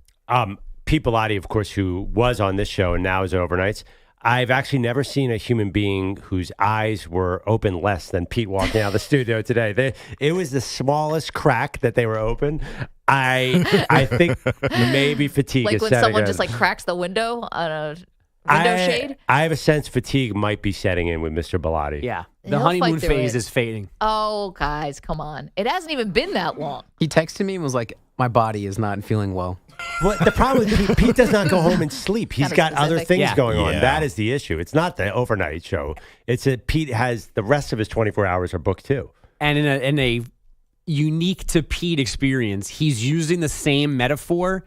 Pete Bilotti, of course, who was on this show and now is overnights. I've actually never seen a human being whose eyes were open less than Pete walking out of the studio today. It was the smallest crack that they were open. I think maybe fatigue like is when setting someone in. just like cracks the window on a window shade. I have a sense fatigue might be setting in with Mr. Bilotti. Yeah. The honeymoon phase is fading. Oh, guys, come on. It hasn't even been that long. He texted me and was like, my body is not feeling well. Well, the problem is Pete does not go home and sleep. He's got other things going on. Yeah. That is the issue. It's not the overnight show. It's that Pete has the rest of his 24 hours are booked too. And in a unique to Pete experience, he's using the same metaphor.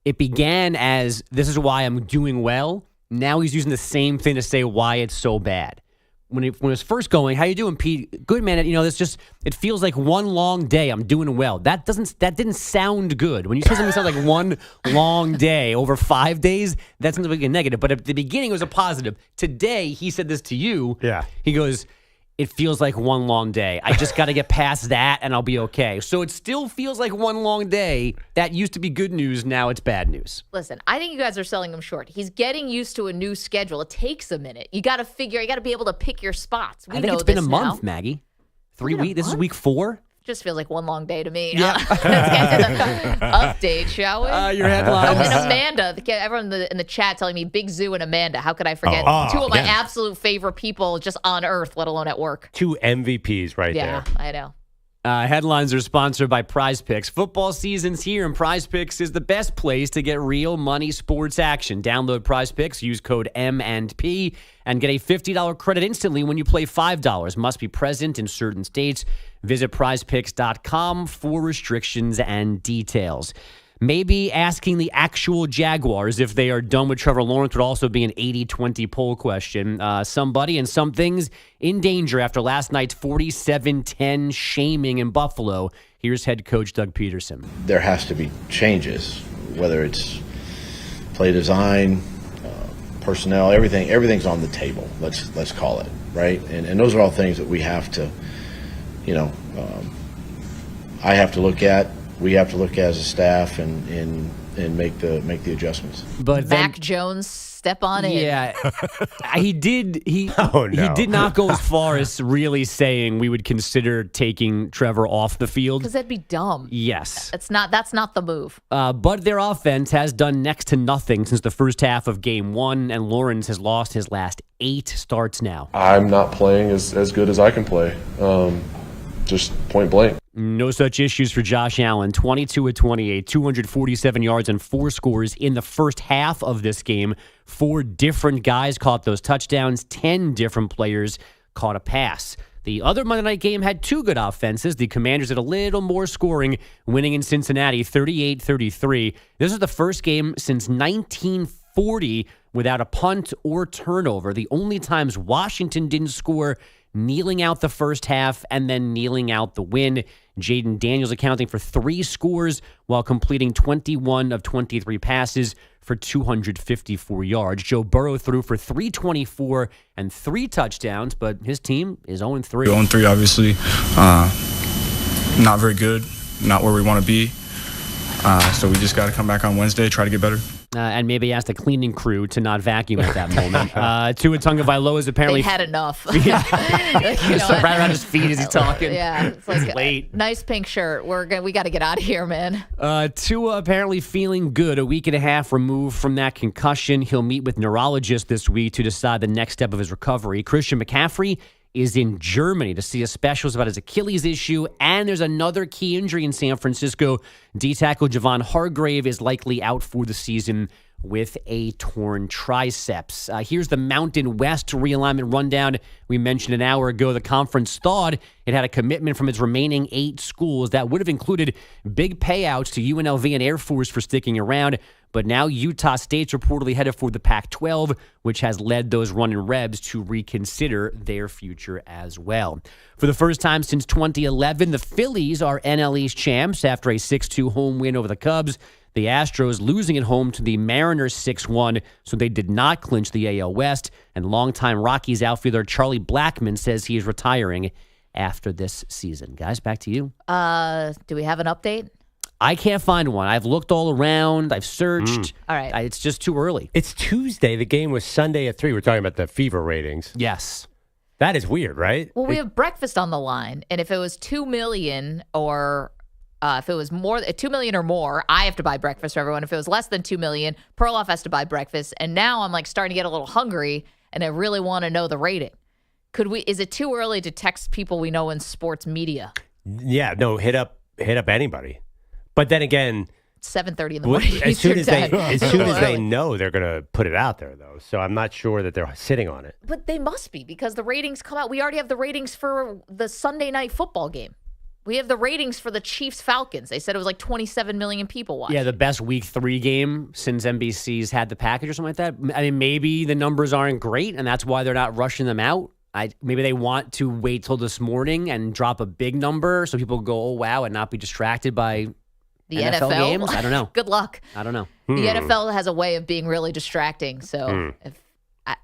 It began as, this is why I'm doing well. Now he's using the same thing to say why it's so bad. When it was first going, how you doing, Pete? Good, man. You know, it feels like one long day. I'm doing well. That didn't sound good. When you say something sounds like one long day over 5 days, that's something like a negative. But at the beginning, it was a positive. Today, he said this to you. Yeah. He goes, it feels like one long day. I just got to get past that and I'll be okay. So it still feels like one long day. That used to be good news. Now it's bad news. Listen, I think you guys are selling him short. He's getting used to a new schedule. It takes a minute. You got to be able to pick your spots. I think it's been a month, Maggie. 3 weeks. This is week 4. Just feels like one long day to me. Yeah. Let's get to the update, shall we? Your headlines. Oh, and Amanda, everyone in the chat telling me Big Zoo and Amanda. How could I forget? Two of my absolute favorite people just on earth, let alone at work. 2 MVPs right there. Yeah, I know. Headlines are sponsored by Prize Picks. Football season's here, and Prize Picks is the best place to get real money sports action. Download Prize Picks, use code M&P, and get a $50 credit instantly when you play $5. Must be present in certain states. Visit prizepicks.com for restrictions and details. Maybe asking the actual Jaguars if they are done with Trevor Lawrence would also be an 80-20 poll question. Somebody and some things in danger after last night's 47-10 shaming in Buffalo. Here's head coach Doug Peterson. There has to be changes, whether it's play design, personnel, everything's on the table. Let's call it, right? And those are all things that we have to, I have to look at. We have to look at as a staff and make the adjustments. But Mac Jones, step on in. Yeah, he did. He did not go as far as really saying we would consider taking Trevor off the field because that'd be dumb. Yes, that's not the move. But their offense has done next to nothing since the first half of Game 1, and Lawrence has lost his last 8 starts now. I'm not playing as good as I can play. Just point blank. No such issues for Josh Allen. 22 of 28, 247 yards and 4 scores in the first half of this game. 4 different guys caught those touchdowns. 10 different players caught a pass. The other Monday night game had 2 good offenses. The Commanders had a little more scoring, winning in Cincinnati 38-33. This is the first game since 1940 without a punt or turnover. The only times Washington didn't score, kneeling out the first half and then kneeling out the win. Jaden Daniels accounting for 3 scores while completing 21 of 23 passes for 254 yards. Joe Burrow threw for 324 and 3 touchdowns, but his team is 0-3. 0-3, obviously. Not very good. Not where we want to be. So we just got to come back on Wednesday, try to get better. And maybe ask the cleaning crew to not vacuum at that moment. Tua Tagovailoa is apparently... They had enough. Yeah. Right around his feet as he's talking. Yeah. It's like late. Nice pink shirt. We got to get out of here, man. Tua apparently feeling good. A week and a half removed from that concussion. He'll meet with neurologists this week to decide the next step of his recovery. Christian McCaffrey is in Germany to see a specialist about his Achilles issue, and there's another key injury in San Francisco. D-tackle Javon Hargrave is likely out for the season with a torn triceps. Here's the Mountain West realignment rundown. We mentioned an hour ago the conference thought it had a commitment from its remaining 8 schools that would have included big payouts to UNLV and Air Force for sticking around. But now Utah State's reportedly headed for the Pac-12, which has led those running Rebs to reconsider their future as well. For the first time since 2011, the Phillies are NL East champs after a 6-2 home win over the Cubs. The Astros losing at home to the Mariners 6-1, so they did not clinch the AL West. And longtime Rockies outfielder Charlie Blackmon says he is retiring after this season. Guys, back to you. Do we have an update? I can't find one. I've looked all around. I've searched. All right. It's just too early. It's Tuesday. The game was Sunday at 3. We're talking about the fever ratings. Yes. That is weird, right? Well, we have breakfast on the line, and if it was 2 million or if it was more 2 million or more, I have to buy breakfast for everyone. If it was less than 2 million, Perloff has to buy breakfast. And now I'm like starting to get a little hungry, and I really want to know the rating. Is it too early to text people we know in sports media? Yeah, no, hit up anybody. But then again, 7:30 in the morning. As soon as they know, they're going to put it out there, though. So I'm not sure that they're sitting on it. But they must be, because the ratings come out. We already have the ratings for the Sunday night football game. We have the ratings for the Chiefs-Falcons. They said it was like 27 million people watching. Yeah, the best Week 3 game since NBC's had the package or something like that. I mean, maybe the numbers aren't great, and that's why they're not rushing them out. Maybe they want to wait till this morning and drop a big number so people go, oh, wow, and not be distracted by the NFL games? I don't know. Good luck. I don't know. The NFL has a way of being really distracting. So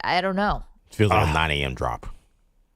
I don't know. It feels like a 9 a.m. drop.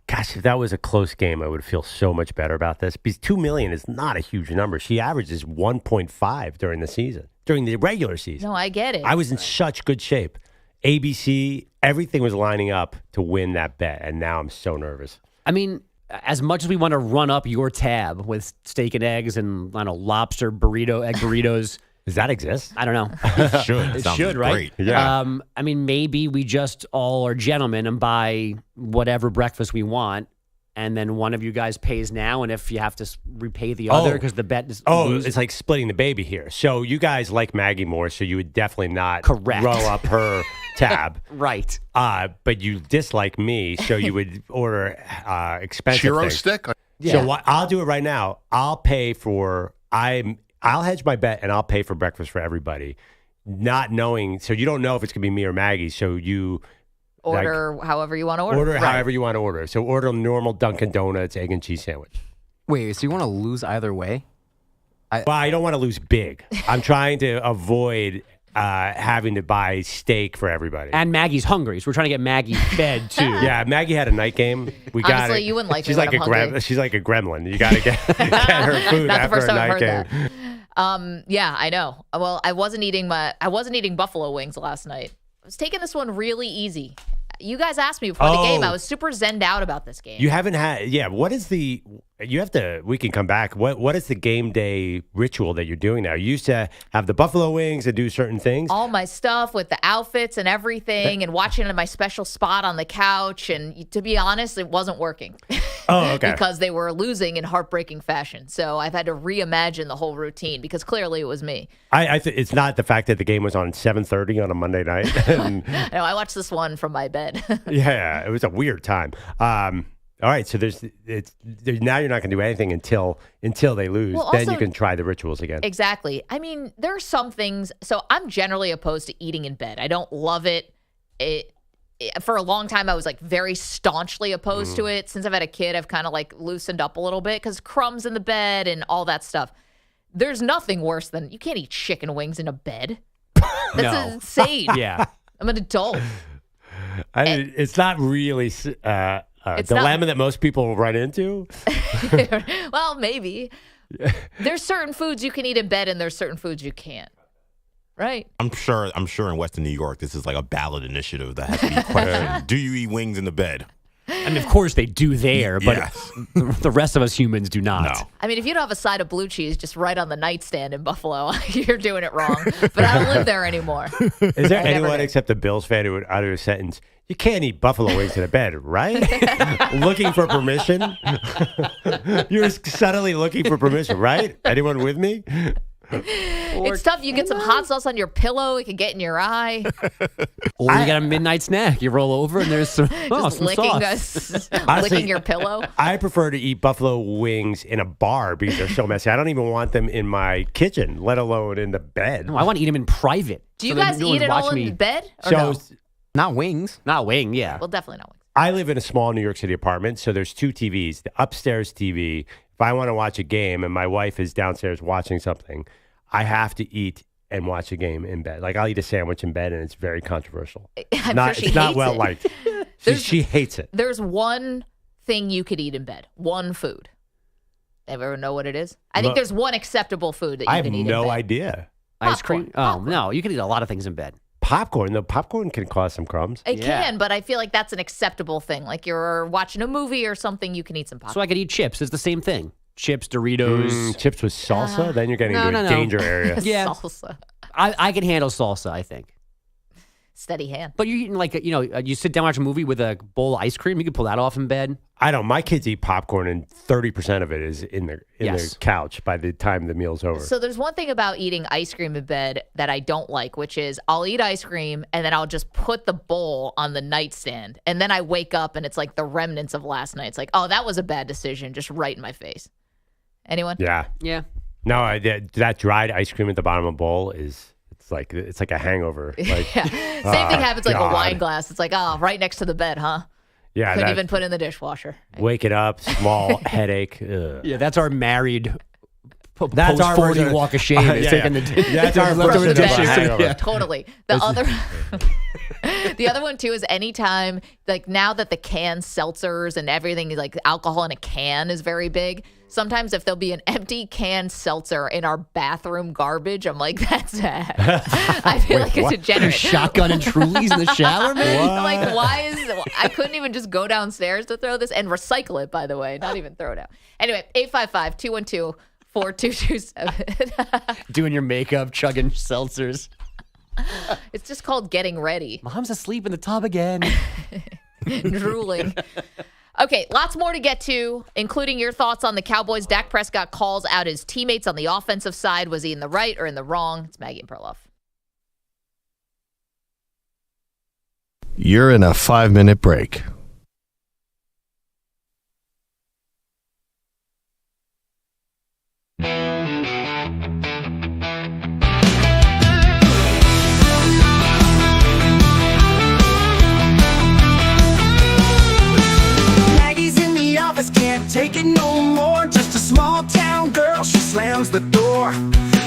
Gosh, if that was a close game, I would feel so much better about this. Because 2 million is not a huge number. She averages 1.5 during the season, during the regular season. No, I get it. I was in such good shape. ABC, everything was lining up to win that bet, and now I'm so nervous. I mean, as much as we want to run up your tab with steak and eggs and, I don't know, lobster burrito, egg burritos. Does that exist? I don't know. It should. It Sounds should, right? great. Yeah. I mean, maybe we just all are gentlemen and buy whatever breakfast we want, and then one of you guys pays now, and if you have to repay the other because the bet is it's like splitting the baby here. So you guys like Maggie more, so you would definitely not roll up her tab. Right. But you dislike me, so you would order expensive Churro things. stick? Yeah. So I'll do it right now. I'll hedge my bet and I'll pay for breakfast for everybody, not knowing. So you don't know if it's going to be me or Maggie. So you order however you want to order. Order however you want to order. So order a normal Dunkin' Donuts egg and cheese sandwich. Wait, so you want to lose either way? Well, I don't want to lose big. I'm trying to avoid having to buy steak for everybody. And Maggie's hungry, so we're trying to get Maggie fed too. Yeah, Maggie had a night game. We got Honestly, it. you wouldn't like She's me like when I'm hungry. she's like a gremlin. You got to get her food Not the after first a time I've night heard game. that. Yeah, I know. Well, I wasn't eating buffalo wings last night. I was taking this one really easy. You guys asked me before the game. I was super zenned out about this game. You haven't had, what is we can come back. What is the game day ritual that you're doing now? You used to have the buffalo wings and do certain things. All my stuff with the outfits and everything and watching it in my special spot on the couch. And to be honest, it wasn't working. Oh, okay. Because they were losing in heartbreaking fashion. So I've had to reimagine the whole routine because clearly it was me. It's not the fact that the game was on 7:30 on a Monday night. No, I watched this one from my bed. Yeah, it was a weird time. All right, so now you're not going to do anything until they lose. Well, Then also, you can try the rituals again. Exactly. I mean, there are some things. So I'm generally opposed to eating in bed. I don't love it. For a long time, I was like very staunchly opposed to it. Since I've had a kid, I've kind of like loosened up a little bit because crumbs in the bed and all that stuff. There's nothing worse than you can't eat chicken wings in a bed. That's insane. Yeah. I'm an adult. It's not really a dilemma that most people run into. Well, maybe. There's certain foods you can eat in bed and there's certain foods you can't. Right. I'm sure in Western New York, this is like a ballot initiative that has to be questioned. Do you eat wings in the bed? I mean, of course they do there, but Yes. the rest of us humans do not. No. I mean, if you don't have a side of blue cheese just right on the nightstand in Buffalo, you're doing it wrong. But I don't live there anymore. Is there anyone except a Bills fan who would utter a sentence, "You can't eat buffalo wings in a bed," right? Looking for permission? You're suddenly looking for permission, right? Anyone with me? It's tough. You get some hot sauce on your pillow. It can get in your eye. Or you got a midnight snack. You roll over and there's some, Just some licking, sauce. Honestly, licking your pillow. I prefer to eat buffalo wings in a bar because they're so messy. I don't even want them in my kitchen, let alone in the bed. No, I want to eat them in private. Do you so that guys no eat one it watch all me. in bed? Or So no? Not wings. Not wing, yeah. Well, definitely not wings. I live in a small New York City apartment, so there's two TVs. The upstairs TV, if I want to watch a game and my wife is downstairs watching something, I have to eat and watch a game in bed. Like I'll eat a sandwich in bed, and it's very controversial. I'm sure she it's not hates well it. liked. She hates it. There's one thing you could eat in bed. One food. Ever know what it is? I think there's one acceptable food that you I have can eat no in bed. idea. Ice cream? Oh, no. You can eat a lot of things in bed. Popcorn. The popcorn can cause some crumbs. It can, but I feel like that's an acceptable thing. Like you're watching a movie or something, you can eat some popcorn. So I could eat chips. It's the same thing. Chips, Doritos. Chips with salsa? Then you're getting into a danger area. Yeah. Salsa. I can handle salsa, I think. Steady hand. But you're eating like, you sit down, watch a movie with a bowl of ice cream. You can pull that off in bed. I don't. My kids eat popcorn, and 30% of it is in their couch by the time the meal's over. So there's one thing about eating ice cream in bed that I don't like, which is I'll eat ice cream and then I'll just put the bowl on the nightstand. And then I wake up and it's like the remnants of last night. It's like, oh, that was a bad decision, just right in my face. Anyone? Yeah. Yeah. No, that dried ice cream at the bottom of a bowl it's like a hangover. Like, Yeah. Same thing happens like a wine glass. It's like, oh, right next to the bed, huh? Yeah. Couldn't even put in the dishwasher. Wake it up, small headache. Ugh. Yeah, that's our married That's our post-40 version of walk of shame. Is taking the That's our version of a hangover. Yeah. Totally. The other one too is anytime, like now that the canned seltzers and everything, like alcohol in a can is very big. Sometimes if there'll be an empty canned seltzer in our bathroom garbage, I'm like, that's sad. I feel like a degenerate. Shotgun and Trulies in the shower, man? I'm like, I couldn't even just go downstairs to throw this and recycle it, by the way, not even throw it out. Anyway, 855-212-4227. Doing your makeup, chugging seltzers. It's just called getting ready. Mom's asleep in the tub again. Drooling. Okay, lots more to get to, including your thoughts on the Cowboys. Dak Prescott calls out his teammates on the offensive side. Was he in the right or in the wrong? It's Maggie and Perloff. You're in a 5-minute break. Can't take it no more. Just a small town girl, she slams the door.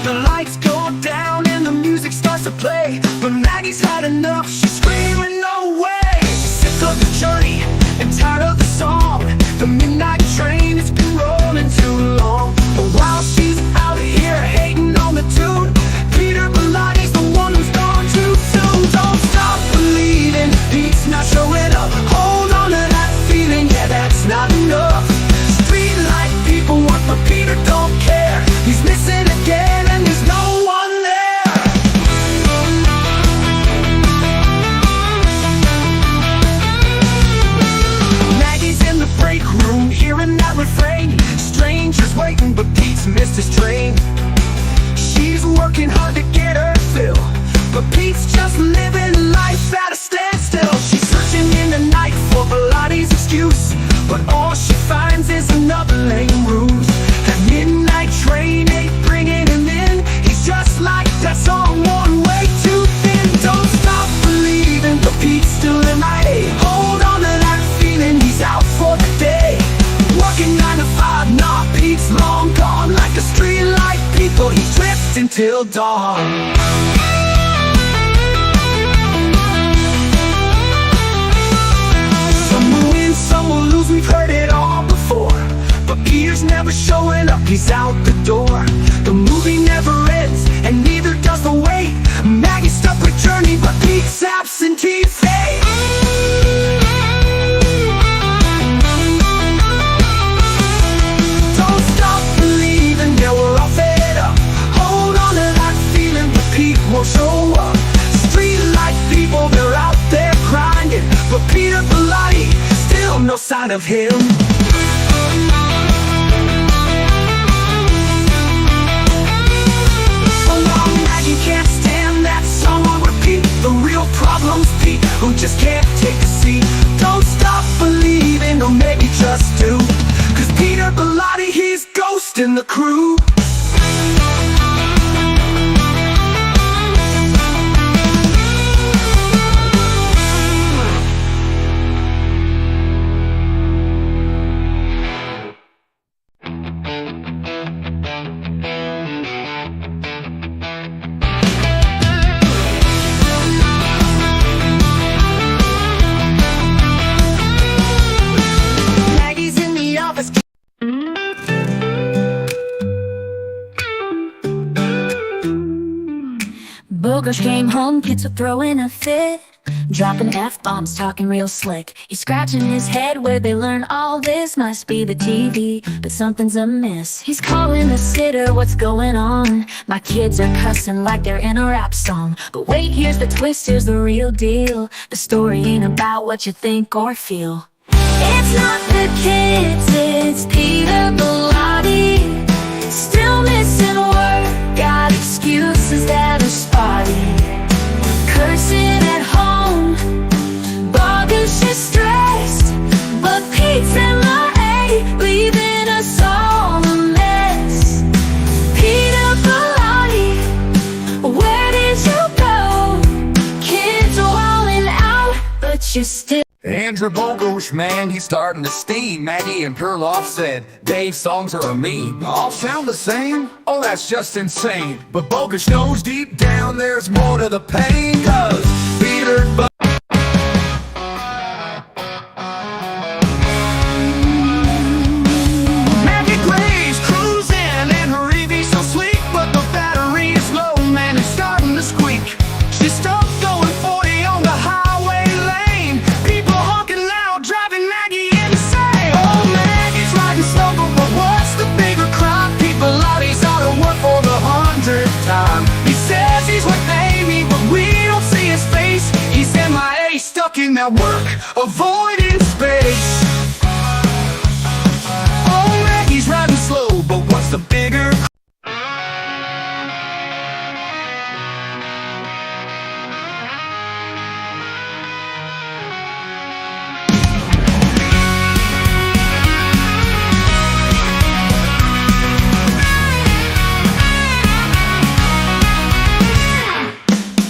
The lights go down and the music starts to play, but Maggie's had enough, she's screaming no way. She's sick of the journey and tired of the song. The midnight train, it's been rolling too long. But while she's out here hating on the tune, Peter Belotti's the one who's gone too soon. Don't stop believing, Pete's not showing up. Hold on to that feeling, yeah, that's not enough. Street light people work, but Peter don't care. He's missing again and there's no one there. Maggie's in the break room, hearing that refrain. Strangers waiting, but Pete's missed his train. She's working hard to get her fill, but Pete's just living life at a standstill. She's searching in the night for Belotti's excuse, but all she finds is another lame ruse. That midnight train ain't bringing him in. He's just like that song, one way too thin. Don't stop believing, but Pete's still in my head. Hold on to that feeling, he's out for the day. Working 9 to 5, nah, Pete's long gone. Like the street light people, he tripped until dawn. Some will lose, we've heard it all before, but Peter's never showing up, he's out the door. The movie never ends, and neither does the wait. Maggie's stuck with Journey, but Pete's absentee fate. Don't stop believing, yeah, we're all fed up. Hold on to that feeling, but Pete won't show up. Street light people, they're out there grinding, but Peter Bellotti, still no sign of him. Oh no, Maggie can't stand that song on repeat. The real problem's Pete, who just can't take a seat. Don't stop believing, or maybe just do, 'cause Peter Bellotti, he's ghosting the crew. Boogers came home, kids were throwing a fit, dropping F-bombs, talking real slick. He's scratching his head, where they learn all this. Must be the TV, but something's amiss. He's calling the sitter, what's going on? My kids are cussing like they're in a rap song. But wait, here's the twist, here's the real deal. The story ain't about what you think or feel. It's not the kids, it's Peter Bellotti. Still missing work, got excuses that are spotty. Cursing at home, Bogus is stressed, but Pete's MIA, leaving us all a mess. Peter Bellotti, where did you go? Kids are walling out, but you're still Andrew Bogusch, man, he's starting to steam. Maggie and Perloff said, Dave's songs are a meme. All sound the same? Oh, that's just insane. But Bogusch knows deep down there's more to the pain. 'Cause Peter Maggie Gray's cruising in her EV so sleek, but the battery is low, man, it's starting to squeak. She's stuck going 40 on the highway lane. People honking loud, driving Maggie insane. Oh, Maggie's riding stumble, but what's the bigger crime? People out, he's out of work for the 100th time. He says he's with Amy, but we don't see his face. He's MIA, stuck in that work, avoiding space. Oh, Maggie's riding slow, but what's the bigger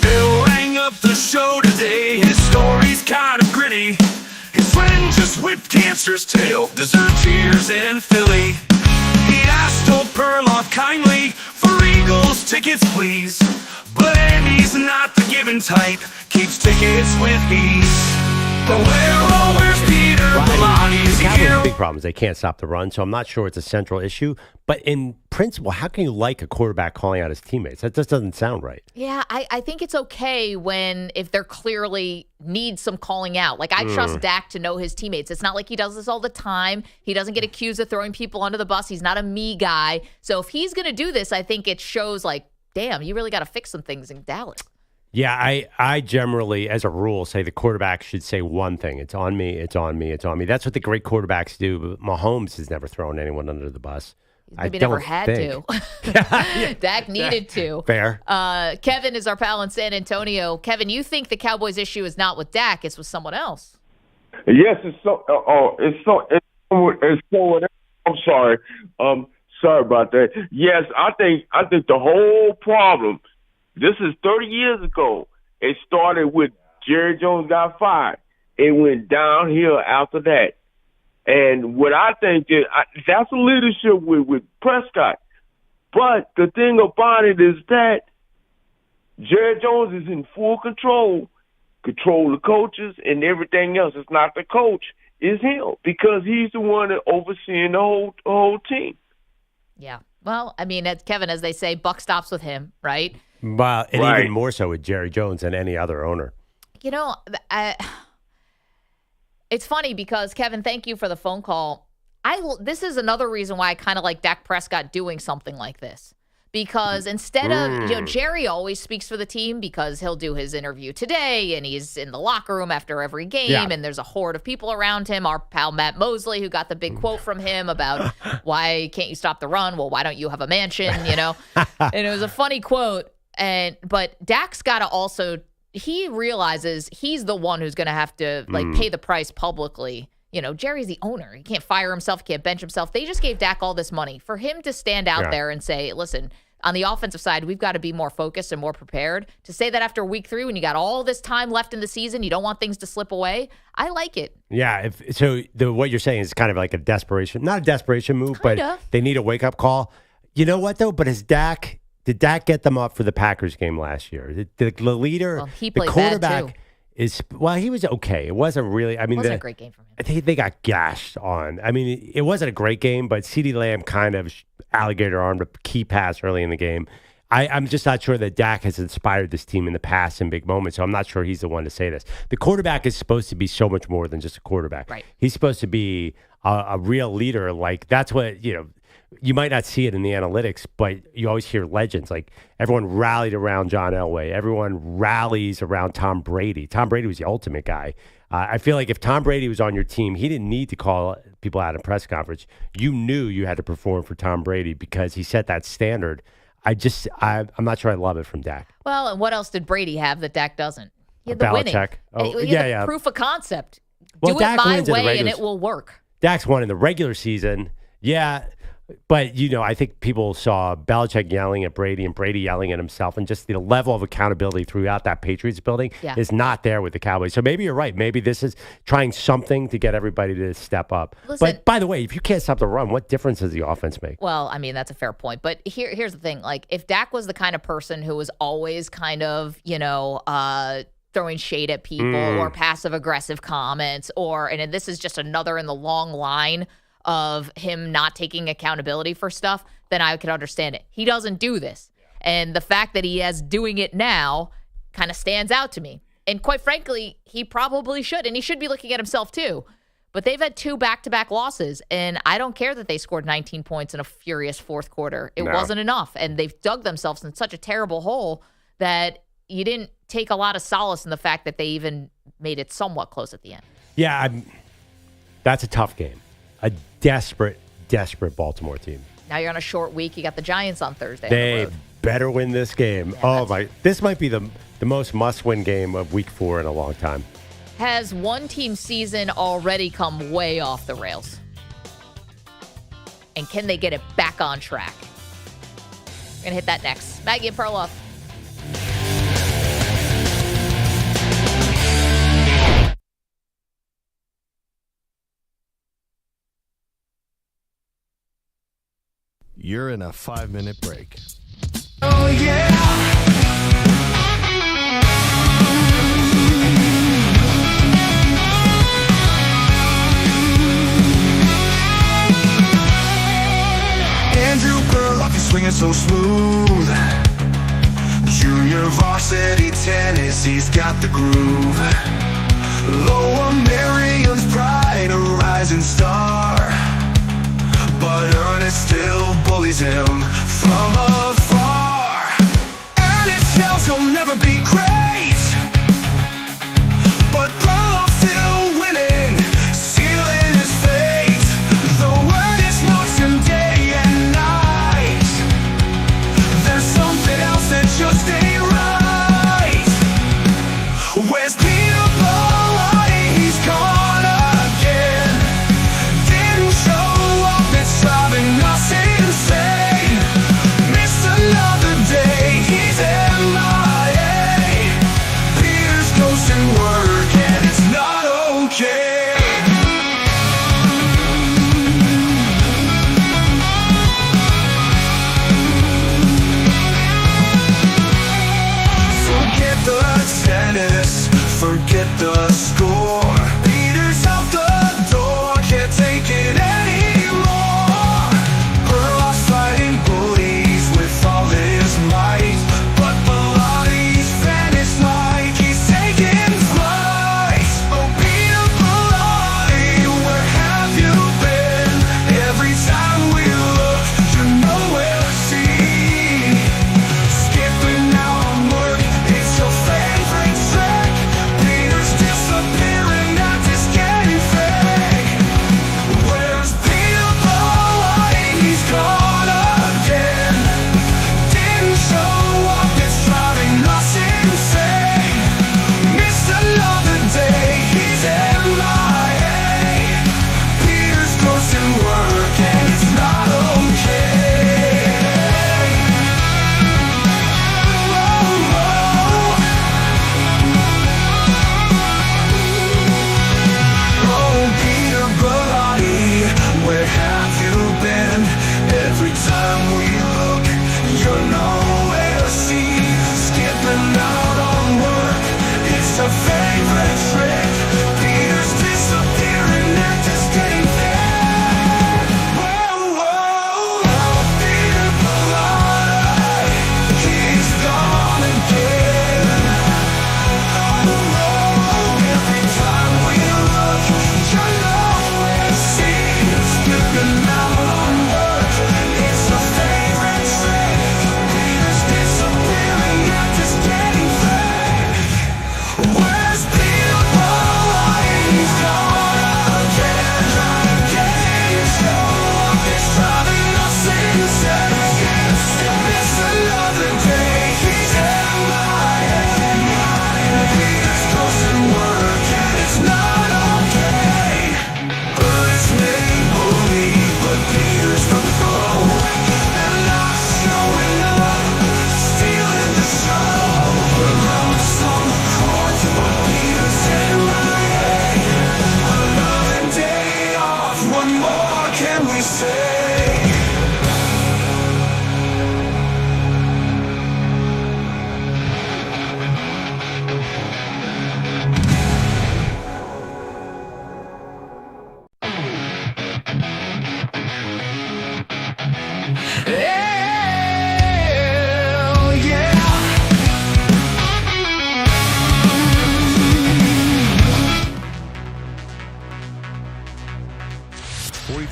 Bill rang up the show today. His story's kind of gritty. His friend just whipped cancer's tail. Dessert cheers in Philly. He asked old Perloff kindly for Eagles tickets, please. But Andy's not the giving type. Keeps tickets with ease. But where's Peter? Belongi's The here. Cowboys' big problem is they can't stop the run, so I'm not sure it's a central issue. But in principle, how can you like a quarterback calling out his teammates? That just doesn't sound right. Yeah, I think it's okay if they're clearly need some calling out. Like, I trust Dak to know his teammates. It's not like he does this all the time. He doesn't get accused of throwing people under the bus. He's not a me guy. So if he's going to do this, I think it shows like, damn, you really got to fix some things in Dallas. Yeah, I generally, as a rule, say the quarterback should say one thing. It's on me, it's on me, it's on me. That's what the great quarterbacks do. But Mahomes has never thrown anyone under the bus. Maybe never had to. Dak needed to. Fair. Kevin is our pal in San Antonio. Kevin, you think the Cowboys' issue is not with Dak, it's with someone else. Yes, it's so. I'm sorry. Sorry about that. Yes, I think the whole problem. This is 30 years ago. It started with Jerry Jones got fired. It went downhill after that. And what I think is that's a leadership with Prescott. But the thing about it is that Jerry Jones is in full control the coaches and everything else. It's not the coach, it's him because he's the one that overseeing the whole team. Yeah. Well, I mean, Kevin, as they say, buck stops with him, right? Well, and Right. even more so with Jerry Jones than any other owner. You know, it's funny because, Kevin, thank you for the phone call. This is another reason why I kind of like Dak Prescott doing something like this. Because instead of, Jerry always speaks for the team because he'll do his interview today and he's in the locker room after every game and there's a horde of people around him. Our pal Matt Mosley, who got the big quote from him about why can't you stop the run? Well, why don't you have a mansion, And it was a funny quote. But Dak's got to also, he realizes he's the one who's going to have to pay the price publicly. Jerry's the owner. He can't fire himself, can't bench himself. They just gave Dak all this money for him to stand out there and say, listen, on the offensive side, we've got to be more focused and more prepared. To say that after week 3, when you got all this time left in the season, you don't want things to slip away. I like it. Yeah. What you're saying is kind of like a desperation, not a desperation move, but they need a wake up call. You know what though? But did Dak get them up for the Packers game last year? The leader, he the played quarterback bad too. He was okay. It wasn't really. I mean, It wasn't a great game for him. I think they got gashed on. I mean, it wasn't a great game, but CeeDee Lamb kind of alligator armed a key pass early in the game. I'm just not sure that Dak has inspired this team in the past in big moments, so I'm not sure he's the one to say this. The quarterback is supposed to be so much more than just a quarterback. Right. He's supposed to be a real leader. Like, that's what, you might not see it in the analytics, but you always hear legends. Like, everyone rallied around John Elway. Everyone rallies around Tom Brady. Tom Brady was the ultimate guy. I feel like if Tom Brady was on your team, he didn't need to call people out in press conference. You knew you had to perform for Tom Brady because he set that standard. I'm not sure I love it from Dak. Well, and what else did Brady have that Dak doesn't? He had Belichick. the proof of concept. Well, Do Dak it my wins in the way and regular it will work. Dak's won in the regular season. Yeah. But, I think people saw Belichick yelling at Brady and Brady yelling at himself, and just the level of accountability throughout that Patriots building is not there with the Cowboys. So maybe you're right. Maybe this is trying something to get everybody to step up. Listen, but by the way, if you can't stop the run, what difference does the offense make? Well, I mean, that's a fair point. But here's the thing. Like, if Dak was the kind of person who was always kind of, throwing shade at people or passive-aggressive comments, and this is just another in the long line of him not taking accountability for stuff, then I could understand it. He doesn't do this. And the fact that he is doing it now kind of stands out to me. And quite frankly, he probably should. And he should be looking at himself too. But they've had 2 back-to-back losses. And I don't care that they scored 19 points in a furious fourth quarter. It wasn't enough. And they've dug themselves in such a terrible hole that you didn't take a lot of solace in the fact that they even made it somewhat close at the end. Yeah, that's a tough game. A desperate Baltimore team. Now you're on a short week. You got the Giants on Thursday. They better win this game. Yeah, this might be the most must-win game of Week 4 in a long time. Has one team's season already come way off the rails? And can they get it back on track? We're going to hit that next. Maggie and Perloff. You're in a 5-minute break. Oh, yeah. Andrew Perloff is swinging so smooth. Junior varsity tennis, he's got the groove. Lower Marion's pride, a rising star. But Ernest still bullies him from afar. Ernest tells he'll never be great, but Perloff's still winning, sealing his fate. The word is knocks him day and night. There's something else that just ain't right. Where's Peter Bellotti? He's gone again. Didn't show up, it's driving us insane. Missed another day, he's MIA. Peter's ghosting work and it's not okay. Forget the tennis, forget the score. Peter's out the door, can't take it anymore. Perloff's fighting bullies with all his might, but Bellotti's vanished like he's taking flight. Oh, Peter Bellotti, where have you been? Every time we look, you're nowhere to see. Skipping out on work, it's your favorite trick. Peter's disappearing.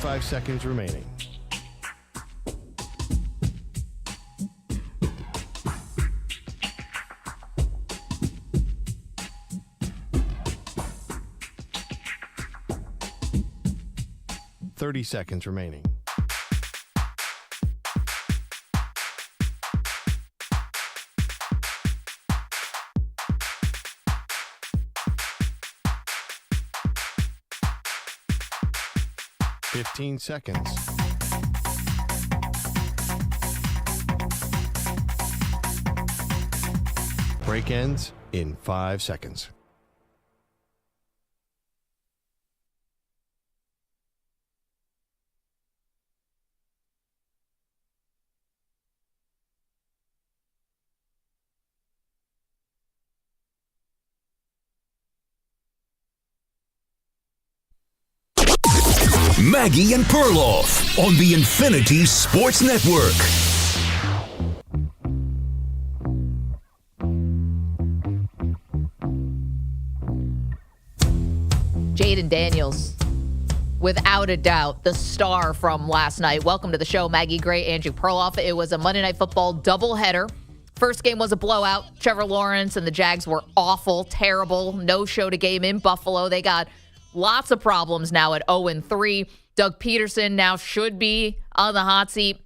45 seconds remaining. Seconds remaining. Fifteen seconds. Break ends in 5 seconds. Maggie and Perloff on the Infinity Sports Network. Jaden Daniels, without a doubt, the star from last night. Welcome to the show, Maggie Gray, Andrew Perloff. It was a Monday Night Football doubleheader. First game was a blowout. Trevor Lawrence and the Jags were awful, terrible. No show to game in Buffalo. They got lots of problems now at 0-3. Doug Peterson now should be on the hot seat.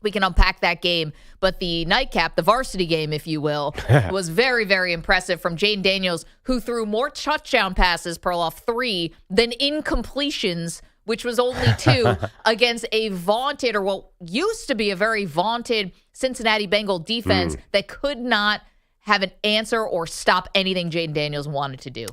We can unpack that game. But the nightcap, the varsity game, if you will, was very, very impressive from Jaden Daniels, who threw more touchdown passes, Perloff 3, than incompletions, which was only 2, against a vaunted, or what used to be a very vaunted Cincinnati Bengal defense that could not have an answer or stop anything Jaden Daniels wanted to do.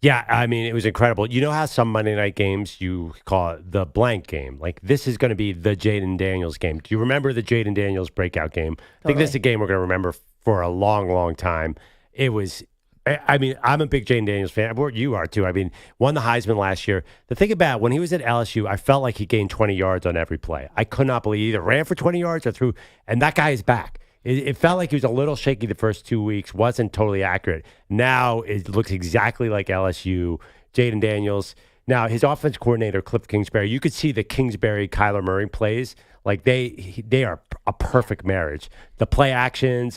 Yeah, I mean, it was incredible. You know how some Monday night games, you call it the blank game? Like, this is going to be the Jaden Daniels game. Do you remember the Jaden Daniels breakout game? I think this is a game we're going to remember for a long, long time. It was, I mean, I'm a big Jaden Daniels fan. You are, too. I mean, won the Heisman last year. The thing about when he was at LSU, I felt like he gained 20 yards on every play. I could not believe he either ran for 20 yards or threw, and that guy is back. It felt like he was a little shaky the first 2 weeks, wasn't totally accurate. Now it looks exactly like LSU. Jaden Daniels. Now, his offense coordinator, Cliff Kingsbury, you could see the Kingsbury-Kyler Murray plays. Like, they are a perfect marriage. The play actions,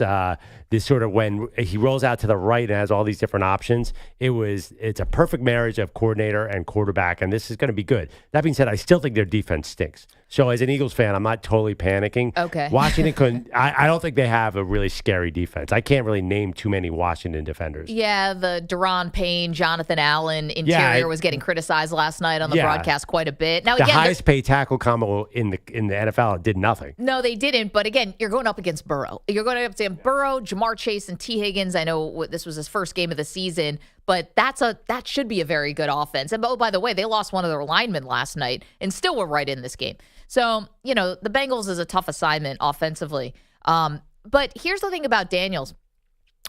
this sort of when he rolls out to the right and has all these different options, it's a perfect marriage of coordinator and quarterback, and this is going to be good. That being said, I still think their defense stinks. So as an Eagles fan, I'm not totally panicking. Okay. Washington couldn't. I don't think they have a really scary defense. I can't really name too many Washington defenders. Yeah, the Daron Payne, Jonathan Allen interior was getting criticized last night on the broadcast quite a bit. Now, the again, highest paid tackle combo in the NFL did nothing. No, they didn't. But again, you're going up against Burrow. You're going up against Burrow, Jamar Chase, and T. Higgins. I know this was his first game of the season, but that should be a very good offense. And by the way, they lost one of their linemen last night and still were right in this game. So, the Bengals is a tough assignment offensively. But here's the thing about Daniels.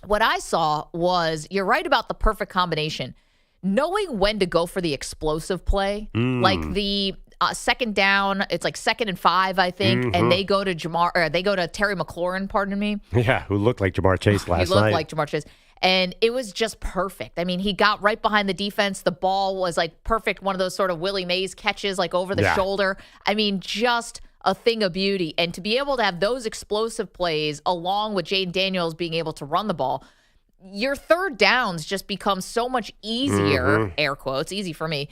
What I saw was, you're right about the perfect combination. Knowing when to go for the explosive play, like the second down, it's like 2nd and 5, I think, and they go to Terry McLaurin, pardon me. Yeah, who looked like Jamar Chase last night. He looked like Jamar Chase. And it was just perfect. I mean, he got right behind the defense. The ball was like perfect. One of those sort of Willie Mays catches, like over the shoulder. I mean, just a thing of beauty. And to be able to have those explosive plays along with Jaden Daniels being able to run the ball, your third downs just become so much easier, air quotes, easy for me.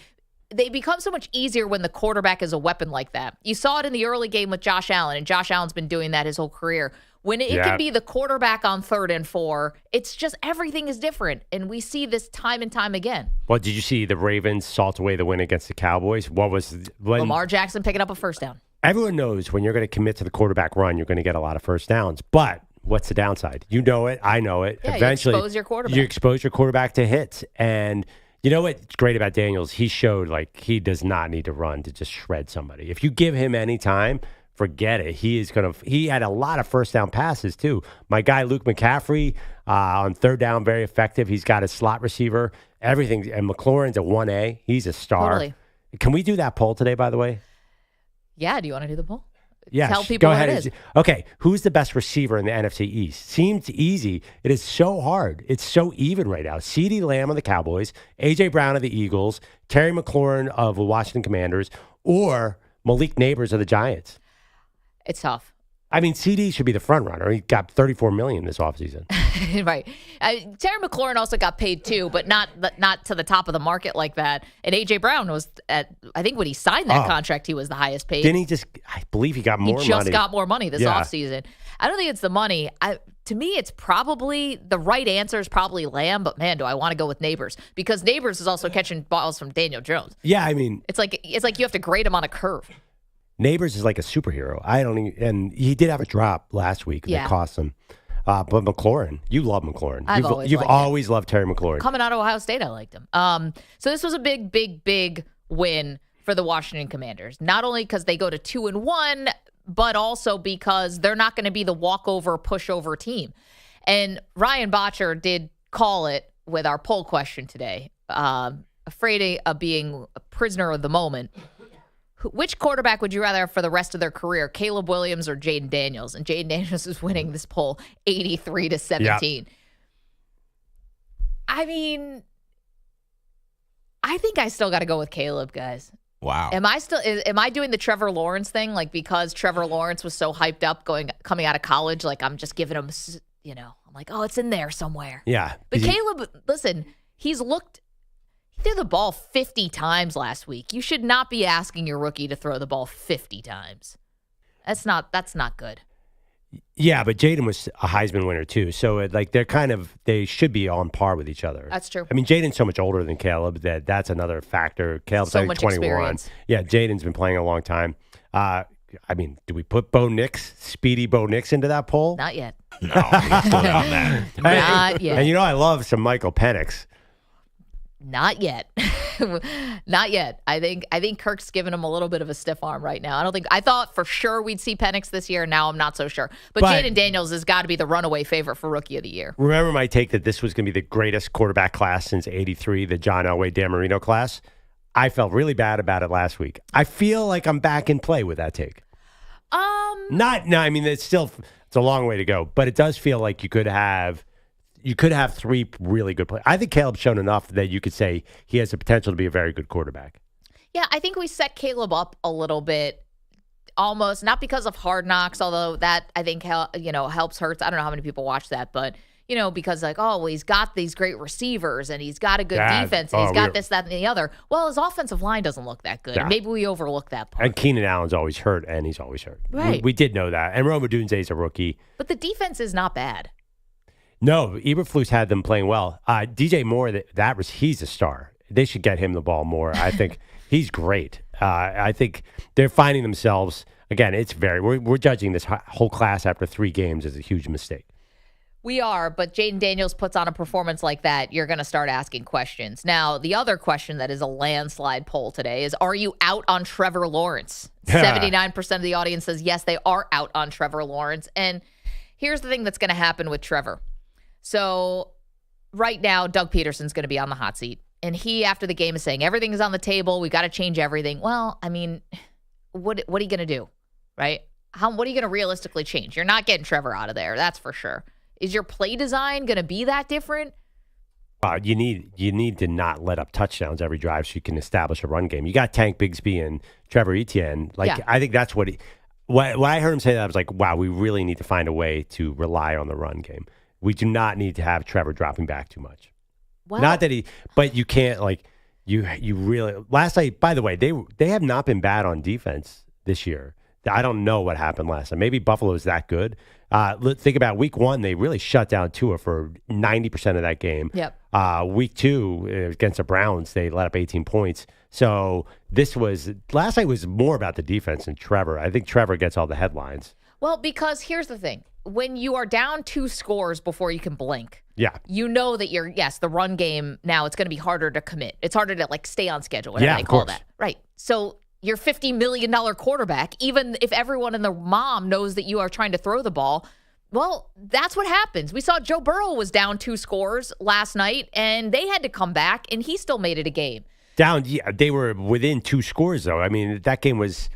They become so much easier when the quarterback is a weapon like that. You saw it in the early game with Josh Allen, and Josh Allen's been doing that his whole career. When it can be the quarterback on 3rd and 4, it's just everything is different. And we see this time and time again. Well, did you see the Ravens salt away the win against the Cowboys? Lamar Jackson picking up a first down. Everyone knows when you're going to commit to the quarterback run, you're going to get a lot of first downs. But what's the downside? You know it. I know it. Yeah, eventually, you expose your quarterback. You expose your quarterback to hits. And you know what's great about Daniels? He showed like he does not need to run to just shred somebody. If you give him any time, forget it. He had a lot of first down passes too. My guy Luke McCaffrey on 3rd down, very effective. He's got a slot receiver, everything. And McLaurin's a 1A. He's a star. Totally. Can we do that poll today, by the way? Yeah. Do you want to do the poll? Yeah. Tell people go what ahead. it is. Okay. Who's the best receiver in the NFC East? Seems easy. It is so hard. It's so even right now. CeeDee Lamb of the Cowboys, A.J. Brown of the Eagles, Terry McLaurin of the Washington Commanders, or Malik Neighbors of the Giants. It's tough. I mean, CD should be the front runner. He got $34 million this offseason. Right. Terry McLaurin also got paid too, but not to the top of the market like that. And A.J. Brown was I think when he signed that contract, he was the highest paid. Didn't he just, I believe he got more money. He just got more money this offseason. I don't think it's the money. To me, it's probably, the right answer is probably Lamb, but man, do I want to go with Neighbors. Because Neighbors is also catching balls from Daniel Jones. Yeah, I mean. It's like you have to grade him on a curve. Neighbors is like a superhero. And he did have a drop last week that cost him. But McLaurin, you love McLaurin. You've always loved Terry McLaurin. Coming out of Ohio State, I liked him. So this was a big, big, big win for the Washington Commanders. Not only because they go to 2-1, but also because they're not going to be the walkover, pushover team. And Ryan Botcher did call it with our poll question today. Afraid of being a prisoner of the moment. Which quarterback would you rather have for the rest of their career, Caleb Williams or Jaden Daniels? And Jaden Daniels is winning this poll 83-17. Yeah. I mean, I think I still got to go with Caleb, guys. Wow. Am I doing the Trevor Lawrence thing? Like, because Trevor Lawrence was so hyped up coming out of college, like I'm just giving him, I'm like, oh, it's in there somewhere. Yeah. But Caleb, listen, he threw the ball 50 times last week. You should not be asking your rookie to throw the ball 50 times. That's not good. Yeah, but Jaden was a Heisman winner too. So they should be on par with each other. That's true. I mean, Jaden's so much older than Caleb that's another factor. Caleb's so like much 21. Experience. Yeah, Jaden's been playing a long time. I mean, do we put Speedy Bo Nix into that poll? Not yet. No, we're still on that. Not yet. And I love some Michael Penix. Not yet. Not yet. I think Kirk's giving him a little bit of a stiff arm right now. I thought for sure we'd see Penix this year. Now I'm not so sure. But Jaden Daniels has got to be the runaway favorite for Rookie of the Year. Remember my take that this was going to be the greatest quarterback class since 83, the John Elway Dan Marino class? I felt really bad about it last week. I feel like I'm back in play with that take. I mean, it's a long way to go, but it does feel like you could have three really good players. I think Caleb's shown enough that you could say he has the potential to be a very good quarterback. Yeah, I think we set Caleb up a little bit, almost not because of Hard Knocks, although that I think helps Hurts. I don't know how many people watch that, but because he's got these great receivers and he's got a good defense and he's got this, that, and the other. Well, his offensive line doesn't look that good. Yeah. Maybe we overlook that part. And Keenan Allen's always hurt, and he's always hurt. Right. We did know that. And Rome Odunze's a rookie. But the defense is not bad. No, Eberflus had them playing well. DJ Moore, he's a star. They should get him the ball more. I think he's great. I think they're finding themselves again. We're judging this whole class after 3 games as a huge mistake. We are, but Jaden Daniels puts on a performance like that, you're going to start asking questions. Now, the other question that is a landslide poll today is: are you out on Trevor Lawrence? 79% of the audience says yes, they are out on Trevor Lawrence. And here's the thing that's going to happen with Trevor. So right now, Doug Peterson's going to be on the hot seat. And he, after the game, is saying everything is on the table. We got to change everything. Well, I mean, what are you going to do, right? What are you going to realistically change? You're not getting Trevor out of there. That's for sure. Is your play design going to be that different? You need to not let up touchdowns every drive so you can establish a run game. You got Tank Bigsby and Trevor Etienne. I think that's what I heard him say that, I was like, wow, we really need to find a way to rely on the run game. We do not need to have Trevor dropping back too much. Well, not that but you can't you really. Last night, by the way, they have not been bad on defense this year. I don't know what happened last night. Maybe Buffalo is that good. Think about week 1. They really shut down Tua for 90% of that game. Yep. Week 2 against the Browns, they let up 18 points. So last night was more about the defense than Trevor. I think Trevor gets all the headlines. Well, because here's the thing. When you are down 2 scores before you can blink, you know that the run game now, it's going to be harder to commit. It's harder to stay on schedule, whatever they call that. Right. So your $50 million quarterback, even if everyone in the mom knows that you are trying to throw the ball, well, that's what happens. We saw Joe Burrow was down 2 scores last night, and they had to come back, and he still made it a game. They were within 2 scores, though. I mean, that game was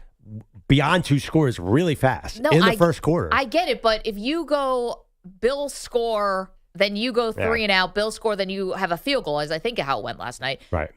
beyond 2 scores really fast in the first quarter. I get it, but if you go Bills score, then you go 3 and out, Bills score, then you have a field goal, as I think how it went last night. Right.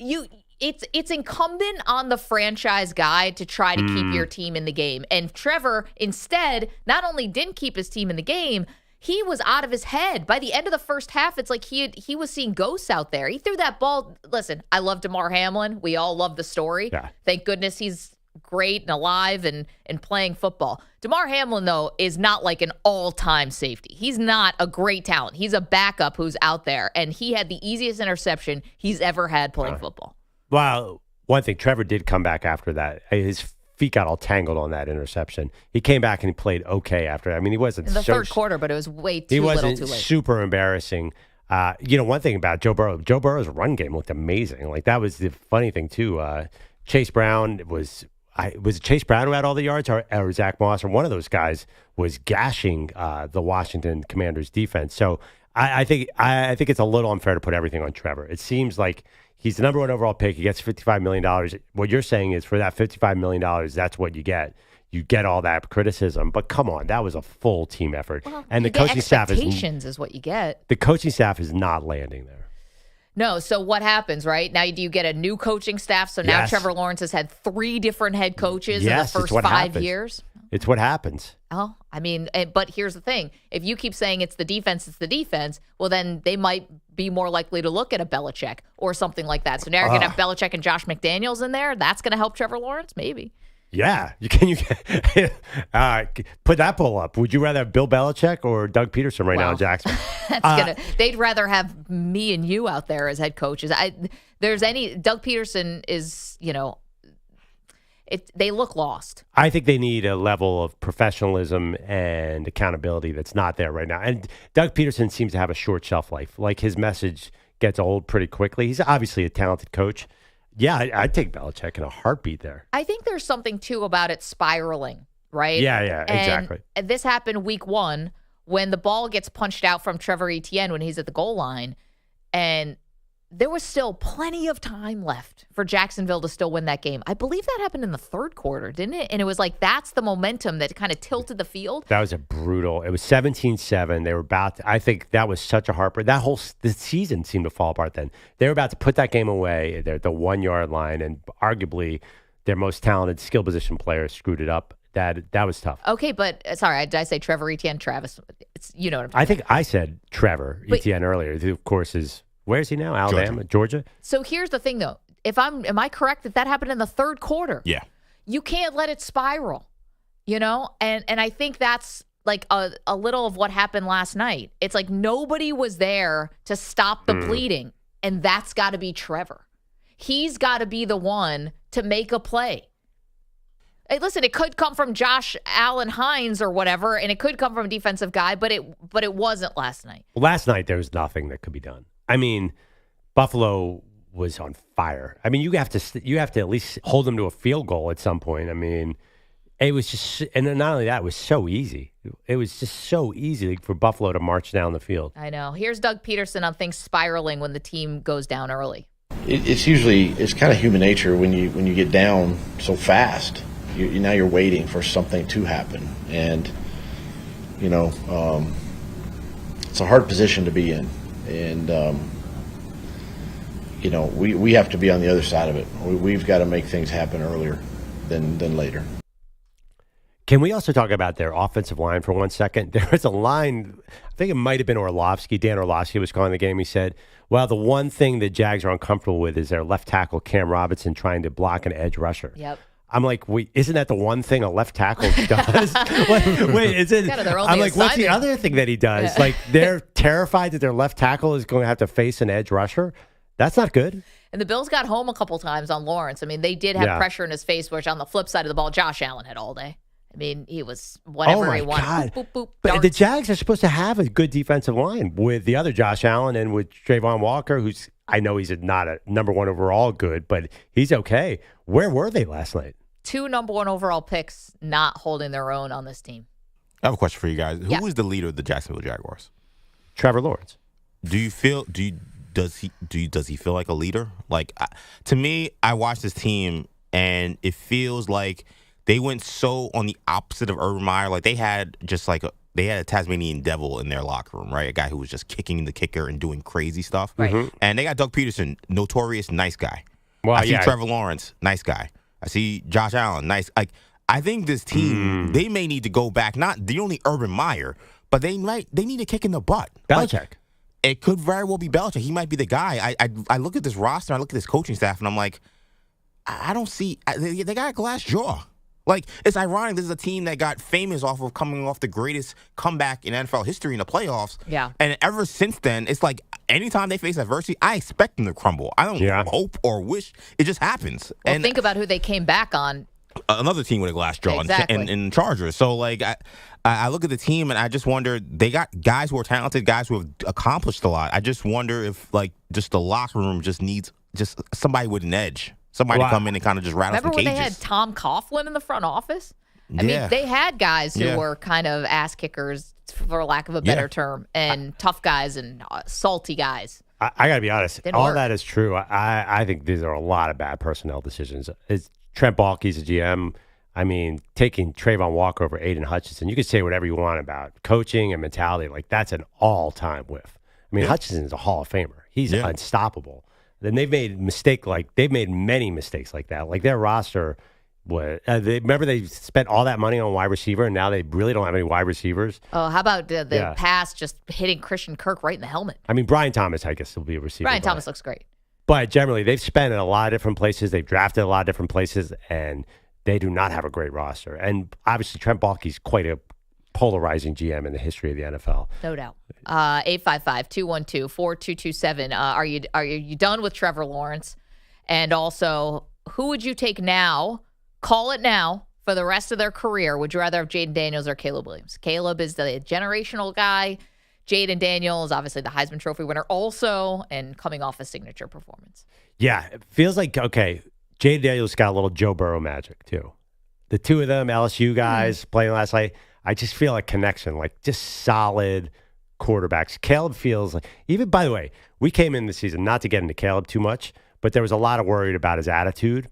it's incumbent on the franchise guy to try to keep your team in the game. And Trevor, instead, not only didn't keep his team in the game, he was out of his head. By the end of the first half, it's like he was seeing ghosts out there. He threw that ball. Listen, I love DeMar Hamlin. We all love the story. Yeah. Thank goodness he's great and alive and playing football. DeMar Hamlin, though, is not like an all-time safety. He's not a great talent. He's a backup who's out there, and he had the easiest interception he's ever had playing football. Well, one thing, Trevor did come back after that. His feet got all tangled on that interception. He came back and he played okay after that. I mean, he wasn't in the third quarter, but it was way too he little wasn't too late. super embarrassing. One thing about Joe Burrow's run game looked amazing. Like, that was the funny thing, too. Chase Brown was it Chase Brown who had all the yards or Zach Moss, or one of those guys was gashing the Washington Commanders defense. So I think it's a little unfair to put everything on Trevor. It seems like he's the number one overall pick. He gets $55 million. What you're saying is for that $55 million, that's what you get. You get all that criticism. But come on, that was a full team effort. Well, and the coaching staff is what you get. The coaching staff is not landing there. No, so what happens, right? Now, do you get a new coaching staff? So now Yes. Trevor Lawrence has had 3 different head coaches in the Yes, it's first what 5 happens. years. It's what happens. Oh, I mean, but here's the thing. If you keep saying it's the defense, well, then they might be more likely to look at a Belichick or something like that. So now you're going to have Belichick and Josh McDaniels in there. That's going to help Trevor Lawrence? Maybe. Yeah, you can put that poll up. Would you rather have Bill Belichick or Doug Peterson now in Jacksonville? They'd rather have me and you out there as head coaches. Doug Peterson is, they look lost. I think they need a level of professionalism and accountability that's not there right now. And Doug Peterson seems to have a short shelf life. Like, his message gets old pretty quickly. He's obviously a talented coach. Yeah, I'd take Belichick in a heartbeat there. I think there's something, too, about it spiraling, right? Yeah, exactly. And this happened week 1 when the ball gets punched out from Trevor Etienne when he's at the goal line. And there was still plenty of time left for Jacksonville to still win that game. I believe that happened in the third quarter, didn't it? And it was like, that's the momentum that kind of tilted the field. That was it was 17-7. They were about to, I think that was such a heartbreak. The season seemed to fall apart then. They were about to put that game away. They're at the 1-yard line, and arguably their most talented skill position player screwed it up. That was tough. Okay, but sorry, did I say Trevor Etienne, Travis? You know what I'm talking I think I said Trevor Etienne earlier, who, of course, is... Where's he now? Alabama? Georgia? So here's the thing, though. Am I correct that happened in the third quarter? Yeah. You can't let it spiral, And I think that's like a little of what happened last night. It's like nobody was there to stop the bleeding, and that's got to be Trevor. He's got to be the one to make a play. Hey, listen, it could come from Josh Allen Hines or whatever, and it could come from a defensive guy, but it wasn't last night. Well, last night there was nothing that could be done. I mean, Buffalo was on fire. I mean, you have to at least hold them to a field goal at some point. I mean, it was just, and not only that, it was so easy. It was just so easy for Buffalo to march down the field. I know. Here's Doug Peterson on things spiraling when the team goes down early. It's kind of human nature when you get down so fast. Now you're waiting for something to happen, and it's a hard position to be in. And, we have to be on the other side of it. We've got to make things happen earlier than later. Can we also talk about their offensive line for 1 second? There was a line, I think it might have been Orlovsky. Dan Orlovsky was calling the game. He said, well, the one thing the Jags are uncomfortable with is their left tackle, Cam Robinson, trying to block an edge rusher. Yep. I'm like, wait, isn't that the one thing a left tackle does? Wait, is it? I'm like, what's the other thing that he does? Like, they're terrified that their left tackle is going to have to face an edge rusher. That's not good. And the Bills got home a couple times on Lawrence. I mean, they did have pressure in his face, which on the flip side of the ball, Josh Allen had all day. I mean, he was whatever he wanted. God. Boop, boop, boop, but the Jags are supposed to have a good defensive line with the other Josh Allen and with Trayvon Walker, who's, I know he's not a number 1 overall good, but he's okay. Where were they last night? 2 number 1 overall picks not holding their own on this team. I have a question for you guys. Who is the leader of the Jacksonville Jaguars? Trevor Lawrence. Does he feel like a leader? Like, to me, I watched this team and it feels like they went so on the opposite of Urban Meyer. Like, they had a Tasmanian devil in their locker room, right? A guy who was just kicking the kicker and doing crazy stuff. Right. And they got Doug Peterson, notorious nice guy. Well, I see Trevor Lawrence, nice guy. I see Josh Allen, nice. Like, I think this team, they may need to go back. Not the only Urban Meyer, but they need a kick in the butt. Belichick. Like, it could very well be Belichick. He might be the guy. I look at this roster, I look at this coaching staff, and I'm like, I don't see. They got a glass jaw. Like, it's ironic. This is a team that got famous off of coming off the greatest comeback in NFL history in the playoffs. Yeah. And ever since then, it's like anytime they face adversity, I expect them to crumble. I don't hope or wish. It just happens. Well, and think about who they came back on. Another team with a glass jaw Exactly. in Chargers. So, like, I look at the team and I just wonder, they got guys who are talented, guys who have accomplished a lot. I just wonder if, like, just the locker room just needs just somebody with an edge. Somebody to come in and kind of just rattle Remember some when cages. they had Tom Coughlin in the front office? I Yeah. mean, they had guys who were kind of ass kickers, for lack of a better term, and tough guys and salty guys. I got to be honest. Didn't All work. that is true. I think these are a lot of bad personnel decisions. It's Trent Baalke's a GM. I mean, taking Trayvon Walker over Aiden Hutchinson, you can say whatever you want about coaching and mentality. Like, that's an all-time whiff. I mean, Hutchinson is a Hall of Famer. He's unstoppable. Then they've made many mistakes like that. Like, their roster was, remember they spent all that money on wide receiver, and now they really don't have any wide receivers. Oh, how about the pass just hitting Christian Kirk right in the helmet? I mean, Brian Thomas, I guess, will be a receiver. Brian Thomas looks great. But generally, they've spent in a lot of different places. They've drafted a lot of different places, and they do not have a great roster. And obviously, Trent Baalke's quite a polarizing GM in the history of the NFL. No doubt. 855-212-4227. Are you done with Trevor Lawrence? And also, who would you take now? Call it now for the rest of their career. Would you rather have Jaden Daniels or Caleb Williams? Caleb is the generational guy. Jaden Daniels, obviously the Heisman Trophy winner also, and coming off a signature performance. Yeah, it feels like, okay, Jaden Daniels got a little Joe Burrow magic, too. The two of them, LSU guys playing last night, I just feel a connection, like just solid quarterbacks. Caleb feels like, even, by the way, we came in the season, not to get into Caleb too much, but there was a lot of worried about his attitude.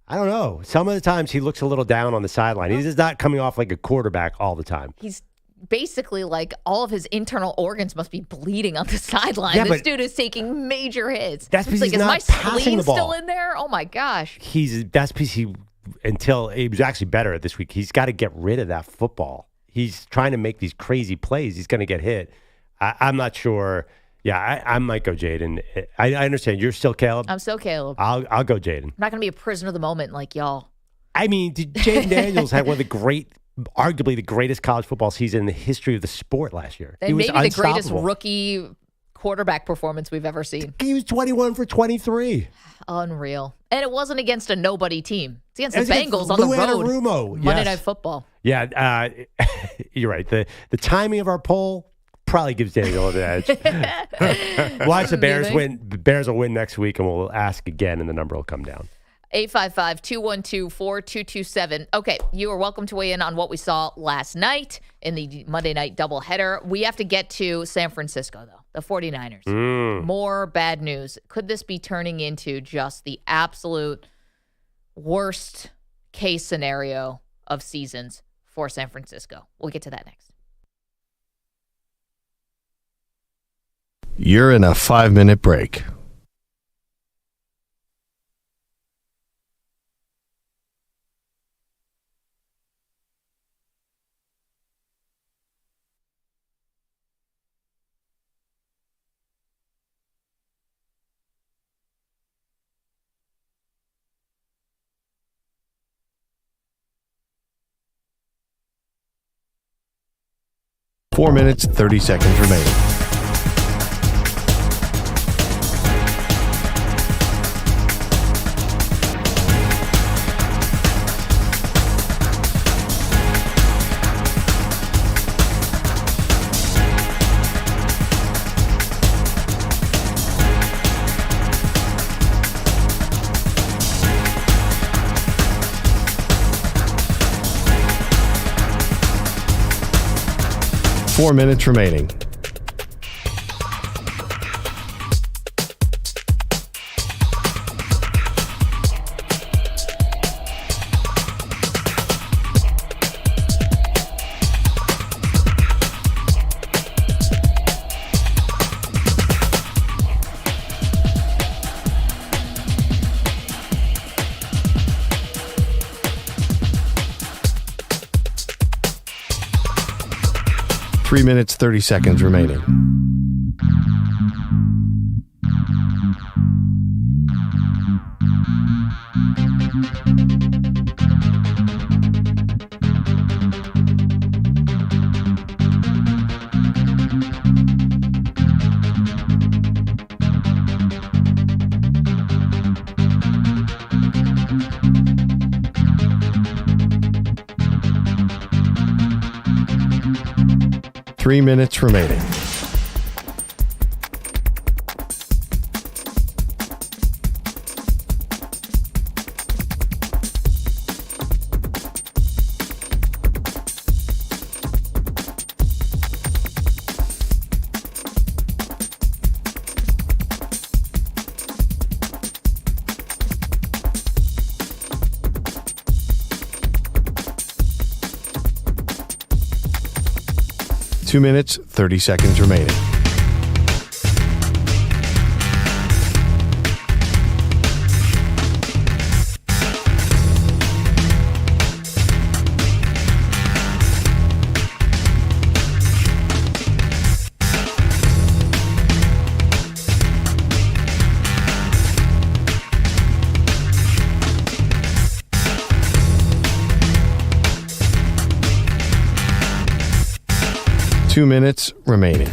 I don't know. Some of the times he looks a little down on the sideline. He's just not coming off like a quarterback all the time. He's basically like all of his internal organs must be bleeding on the sideline. Yeah, this but dude is taking major hits. That's because like, he's is not my passing spleen the ball. still in there? Oh my gosh. That's because until he was actually better at this week, he's got to get rid of that football. He's trying to make these crazy plays. He's going to get hit. I'm not sure. Yeah, I might go Jaden. I understand. You're still Caleb? I'm still Caleb. I'll go Jaden. I'm not going to be a prisoner of the moment like y'all. I mean, Jaden Daniels had one of the arguably the greatest college football season in the history of the sport last year. And he was maybe the greatest unstoppable. rookie quarterback performance we've ever seen. He was 21 for 23. Unreal. And it wasn't against a nobody team. It's against It was the against Bengals on the Lou road. Anarumo. Monday Yes. Night Football. Yeah, you're right. The timing of our poll probably gives Daniel an edge. Watch the Bears win. The Bears will win next week, and we'll ask again, and the number will come down. 855-212-4227. Okay, you are welcome to weigh in on what we saw last night in the Monday Night Doubleheader. We have to get to San Francisco, though, the 49ers. More bad news. Could this be turning into just the absolute worst case scenario of seasons for San Francisco? We'll get to that next. You're in a 5-minute break. Four minutes, 30 seconds remaining. Four minutes remaining. 3 minutes, 30 seconds remaining. Three minutes remaining. Two minutes, 30 seconds remaining. Two minutes remaining.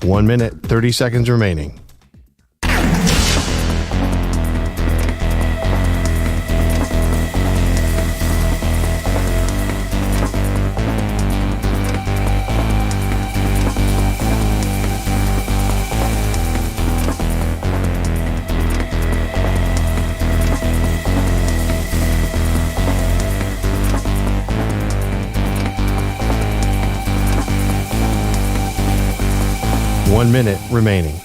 One minute, 30 seconds remaining. One minute remaining.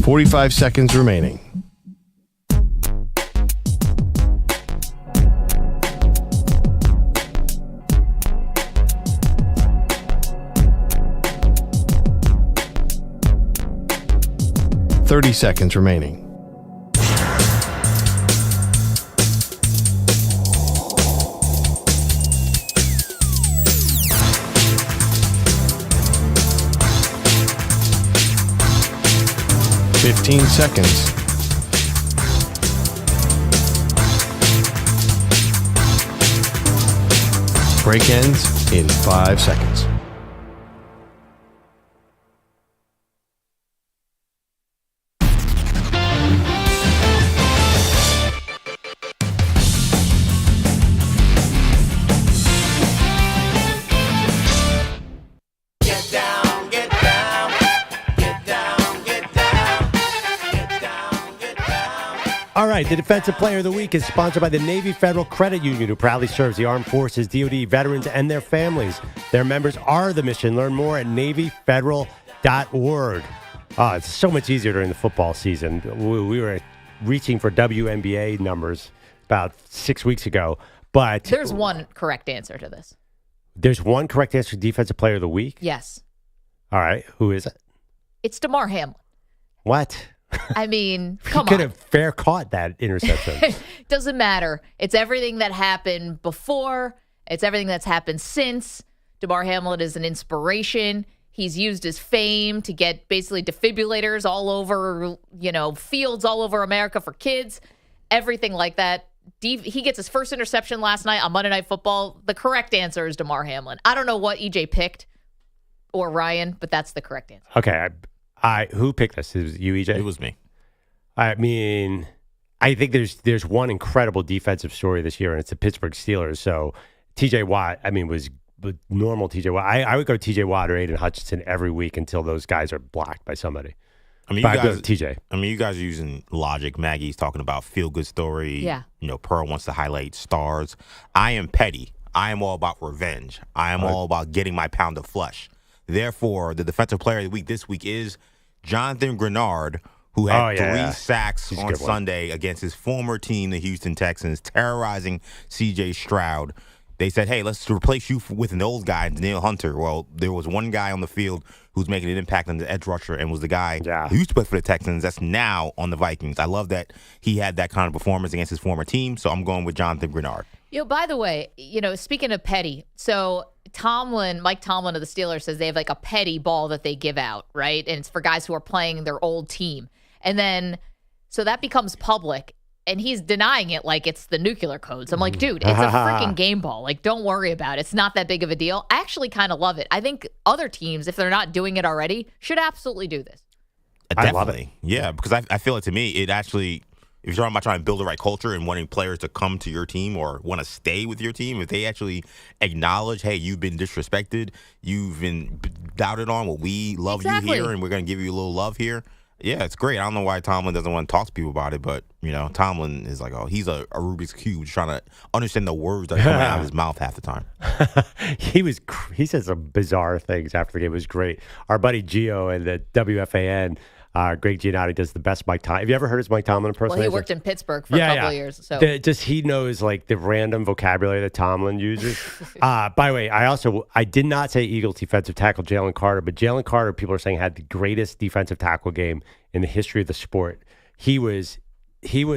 .45 seconds remaining. .30 seconds remaining. .15 seconds. Break ends in 5 seconds. All right, the Defensive Player of the Week is sponsored by the Navy Federal Credit Union, who proudly serves the Armed Forces, DoD, veterans, and their families. Their members are the mission. Learn more at NavyFederal.org. It's so much easier during the football season. We were reaching for WNBA numbers about 6 weeks ago, but There's one correct answer to this. There's one correct answer, Defensive Player of the Week? Yes. All right, who is it? It's DeMar Hamlin. What? I mean, He come could on. have fair caught that interception. Doesn't matter. It's everything that happened before. It's everything that's happened since. DeMar Hamlin is an inspiration. He's used his fame to get basically defibrillators all over, fields all over America for kids, everything like that. He gets his first interception last night on Monday Night Football. The correct answer is DeMar Hamlin. I don't know what EJ picked or Ryan, but that's the correct answer. Okay, who picked this? It was you, EJ? It was me. I mean, I think there's one incredible defensive story this year, and it's the Pittsburgh Steelers. So TJ Watt, was normal TJ Watt. I would go TJ Watt or Aiden Hutchinson every week until those guys are blocked by somebody. I mean, TJ. I mean, you guys are using logic. Maggie's talking about feel-good story. Yeah. Pearl wants to highlight stars. I am petty. I am all about revenge. I am all about getting my pound of flesh. Therefore, the defensive player of the week this week is Jonathan Grenard, who had 3 sacks on Sunday against his former team, the Houston Texans, terrorizing C.J. Stroud. They said, hey, let's replace you with an old guy, Danielle Hunter. Well, there was one guy on the field who's making an impact on the edge rusher and was the guy who used to play for the Texans that's now on the Vikings. I love that he had that kind of performance against his former team, so I'm going with Jonathan Grenard. By the way, speaking of petty, so Mike Tomlin of the Steelers says they have like a petty ball that they give out, right? And it's for guys who are playing their old team. And then, so that becomes public. And he's denying it like it's the nuclear codes. I'm like, dude, it's a freaking game ball. Like, don't worry about it. It's not that big of a deal. I actually kind of love it. I think other teams, if they're not doing it already, should absolutely do this. Definitely. I love it. Yeah, because I feel like to me, it actually, if you're talking about trying to build the right culture and wanting players to come to your team or want to stay with your team, if they actually acknowledge, hey, you've been disrespected, you've been doubted on, well, we love you here and we're going to give you a little love here. Yeah, it's great. I don't know why Tomlin doesn't want to talk to people about it, but, Tomlin is like, he's a Rubik's Cube trying to understand the words that are coming out of his mouth half the time. He said some bizarre things after the game. It was great. Our buddy Gio and the WFAN, Greg Giannotti, does the best Mike Tomlin. Have you ever heard his Mike Tomlin impersonation? Well, he worked in Pittsburgh for a couple of years. So he knows like the random vocabulary that Tomlin uses. By the way, I did not say Eagles defensive tackle Jalen Carter, but Jalen Carter, people are saying, had the greatest defensive tackle game in the history of the sport. He was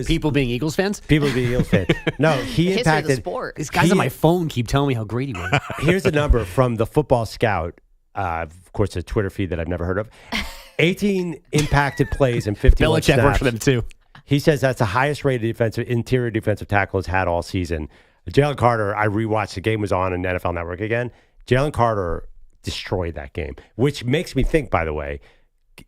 people being Eagles fans. People being Eagles fans. No, he impacted. The sport. These guys on my phone keep telling me how great he was. Here's a number from the Football Scout. Of course, a Twitter feed that I've never heard of. 18 impacted plays and 51 snaps. Belichick worked for them too. He says that's the highest rated interior defensive tackle has had all season. Jalen Carter, I rewatched, the game was on NFL Network again. Jalen Carter destroyed that game, which makes me think, by the way,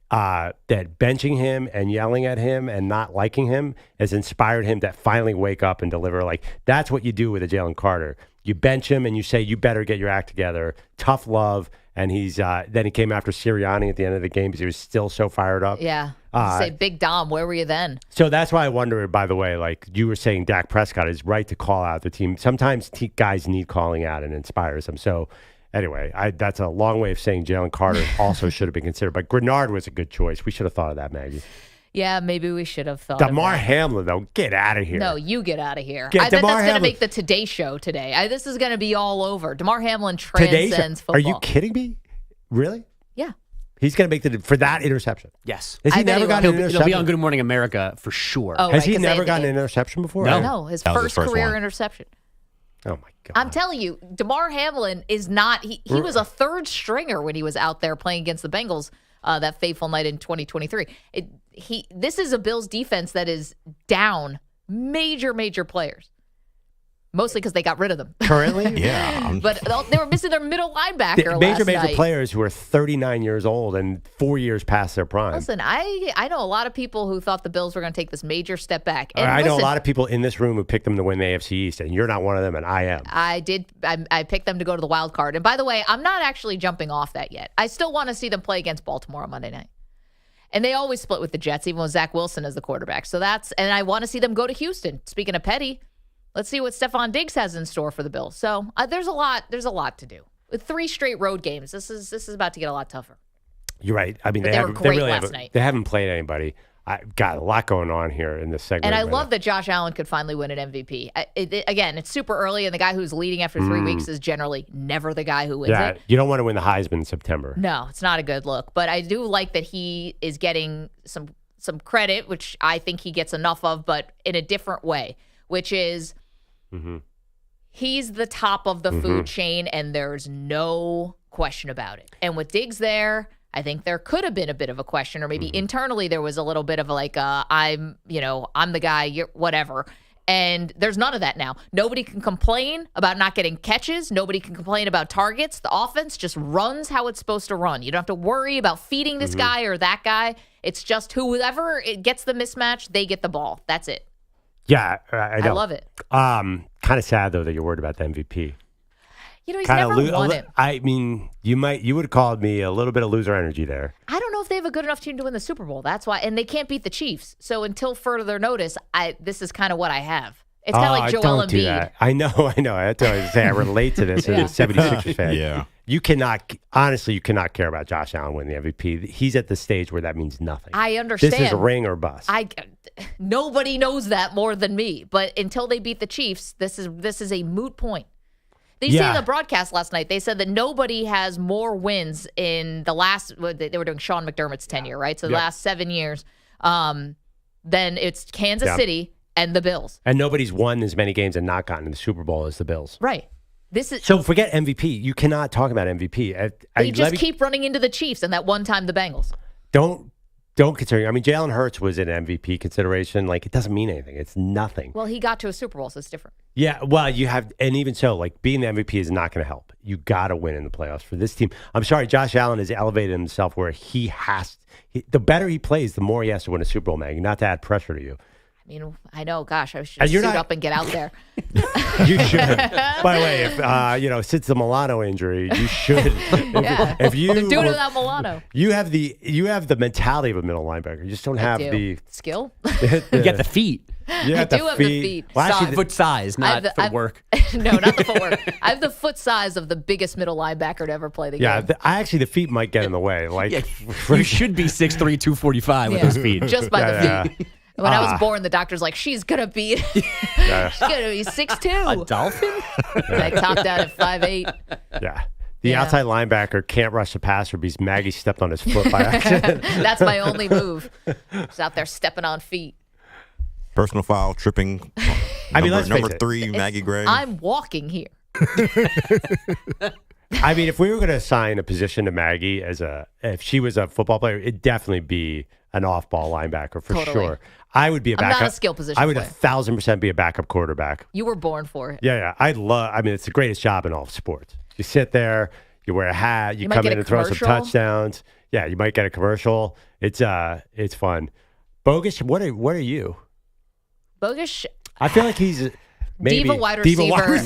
that benching him and yelling at him and not liking him has inspired him to finally wake up and deliver. Like, that's what you do with a Jalen Carter. You bench him and you say, you better get your act together. Tough love. And then he came after Sirianni at the end of the game because he was still so fired up. Yeah. Say, Big Dom, where were you then? So that's why I wonder, by the way, like you were saying, Dak Prescott is right to call out the team. Sometimes guys need calling out and inspires them. So anyway, that's a long way of saying Jalen Carter also should have been considered. But Grenard was a good choice. We should have thought of that, Maggie. Yeah, maybe we should have thought Damar of that. Hamlin, though, get out of here. No, you get out of here. Damar I bet that's going to Hamlin. make the Today Show today. This is going to be all over. Damar Hamlin transcends football. Are you kidding me? Really? Yeah. He's going to make for that interception. Yes. Has he never gotten an interception? He'll be on Good Morning America for sure. Oh, Has he never gotten an interception before? No, his first career interception. Oh, my God. I'm telling you, Damar Hamlin is not, he was a third stringer when he was out there playing against the Bengals that fateful night in 2023. This is a Bills defense that is down major players. Mostly because they got rid of them. Currently? Yeah. But they were missing their middle linebacker last major night. players who are 39 years old and 4 years past their prime. Listen, I know a lot of people who thought the Bills were going to take this major step back. And I know a lot of people in this room who picked them to win the AFC East, and you're not one of them, and I am. I did. I picked them to go to the wild card. And by the way, I'm not actually jumping off that yet. I still want to see them play against Baltimore on Monday night. And they always split with the Jets, even with Zach Wilson as the quarterback. And I want to see them go to Houston. Speaking of petty, let's see what Stephon Diggs has in store for the Bills. So there's a lot to do. With 3 straight road games, this is about to get a lot tougher. You're right. I mean, they were great last night. They haven't played anybody. I got a lot going on here in this segment. And I love that Josh Allen could finally win an MVP. Again, it's super early, and the guy who's leading after 3 weeks is generally never the guy who wins it. You don't want to win the Heisman in September. No, it's not a good look. But I do like that he is getting some credit, which I think he gets enough of, but in a different way, which is he's the top of the food chain, and there's no question about it. And with Diggs there, I think there could have been a bit of a question, or maybe internally there was a little bit of I'm the guy, you're whatever. And there's none of that now. Nobody can complain about not getting catches. Nobody can complain about targets. The offense just runs how it's supposed to run. You don't have to worry about feeding this guy or that guy. It's just whoever it gets the mismatch, they get the ball. That's it. Yeah, I know. I love it. Kind of sad, though, that you're worried about the MVP. He's never won it. I mean, you would have called me a little bit of loser energy there. I don't know if they have a good enough team to win the Super Bowl. That's why. And they can't beat the Chiefs. So until further notice, this is kind of what I have. It's kind of like Joel Embiid. That. I know. I have to say I relate to this as a 76ers fan. Yeah. You cannot care about Josh Allen winning the MVP. He's at the stage where that means nothing. I understand. This is ring or bust. Nobody knows that more than me. But until they beat the Chiefs, this is a moot point. They said in the broadcast last night, they said that nobody has more wins in the last, they were doing Sean McDermott's tenure, right? So the last 7 years, then it's Kansas City and the Bills. And nobody's won as many games and not gotten in the Super Bowl as the Bills. Right. So forget MVP. You cannot talk about MVP. They just keep running into the Chiefs and that one time the Bengals. Don't consider. I mean, Jalen Hurts was an MVP consideration. Like, it doesn't mean anything. It's nothing. Well, he got to a Super Bowl, so it's different. Yeah, well, you have, and even so, like, being the MVP is not going to help. You got to win in the playoffs for this team. I'm sorry, Josh Allen has elevated himself where the better he plays, the more he has to win a Super Bowl, Maggie, not to add pressure to you. I mean, I know, gosh, I should suit up and get out there. You should. By the way, if since the Milano injury, you should. If you they're doing it without Milano. You have the mentality of a middle linebacker. You just don't have the skill. You get the feet. I do have the feet. Well, foot size, not footwork. No, not the footwork. I have the foot size of the biggest middle linebacker to ever play the game. Yeah, the feet might get in the way. Like you should be 6'3", 245 with those feet. Just by the feet. When I was born, the doctor's like, she's going to be 6'2". A dolphin? I topped out at 5'8". Yeah. The outside linebacker can't rush the passer because Maggie stepped on his foot by accident. That's my only move. Just out there stepping on feet. Personal foul, tripping. Number 3, Maggie Gray. I'm walking here. I mean, if we were going to assign a position to Maggie if she was a football player, it'd definitely be an off-ball linebacker for sure. I would be a backup. I'm not a skill position I would player. 1,000% be a backup quarterback. You were born for it. Yeah. It's the greatest job in all of sports. You sit there, you wear a hat, you come in and throw some touchdowns. Yeah, you might get a commercial. It's fun. Bogus, what are you? Bogus. I feel like he's maybe Diva wide receiver.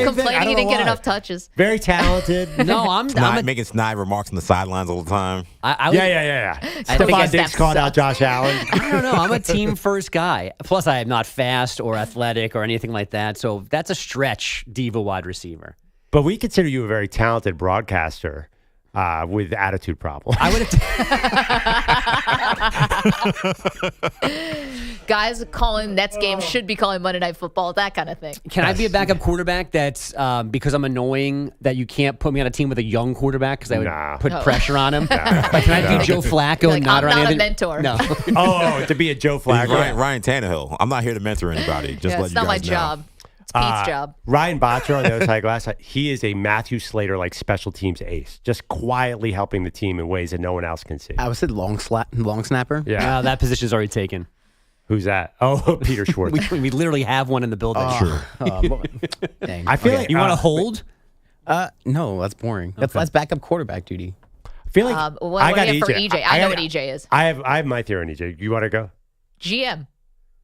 Complaining he didn't get enough touches. Very talented. No, I'm making snide remarks on the sidelines all the time. Yeah. Stephon Diggs called out Josh Allen. I don't know. I'm a team first guy. Plus, I am not fast or athletic or anything like that. So that's a stretch, diva wide receiver. But we consider you a very talented broadcaster. With attitude problems. I would have guys calling Nets games should be calling Monday Night Football, that kind of thing. Can I be a backup quarterback that's because I'm annoying that you can't put me on a team with a young quarterback because I would put pressure on him? Like, can I be Joe Flacco and not I'm around not anything? a mentor. No. To be a Joe Flacco. Ryan Tannehill. I'm not here to mentor anybody. Just let it's you not guys my know. job. It's Pete's job. Ryan Botcher on the other side of the glass, he is a Matthew Slater like special teams ace, just quietly helping the team in ways that no one else can see. I would say long snapper. Yeah, that position's already taken. Who's that? Oh, Peter Schwartz. we literally have one in the building. Dang. I feel like you want to hold? No, that's boring. That's backup quarterback duty. I feel like what I got do you have EJ. for EJ? I know what EJ is. I have my theory on EJ. You want to go? GM.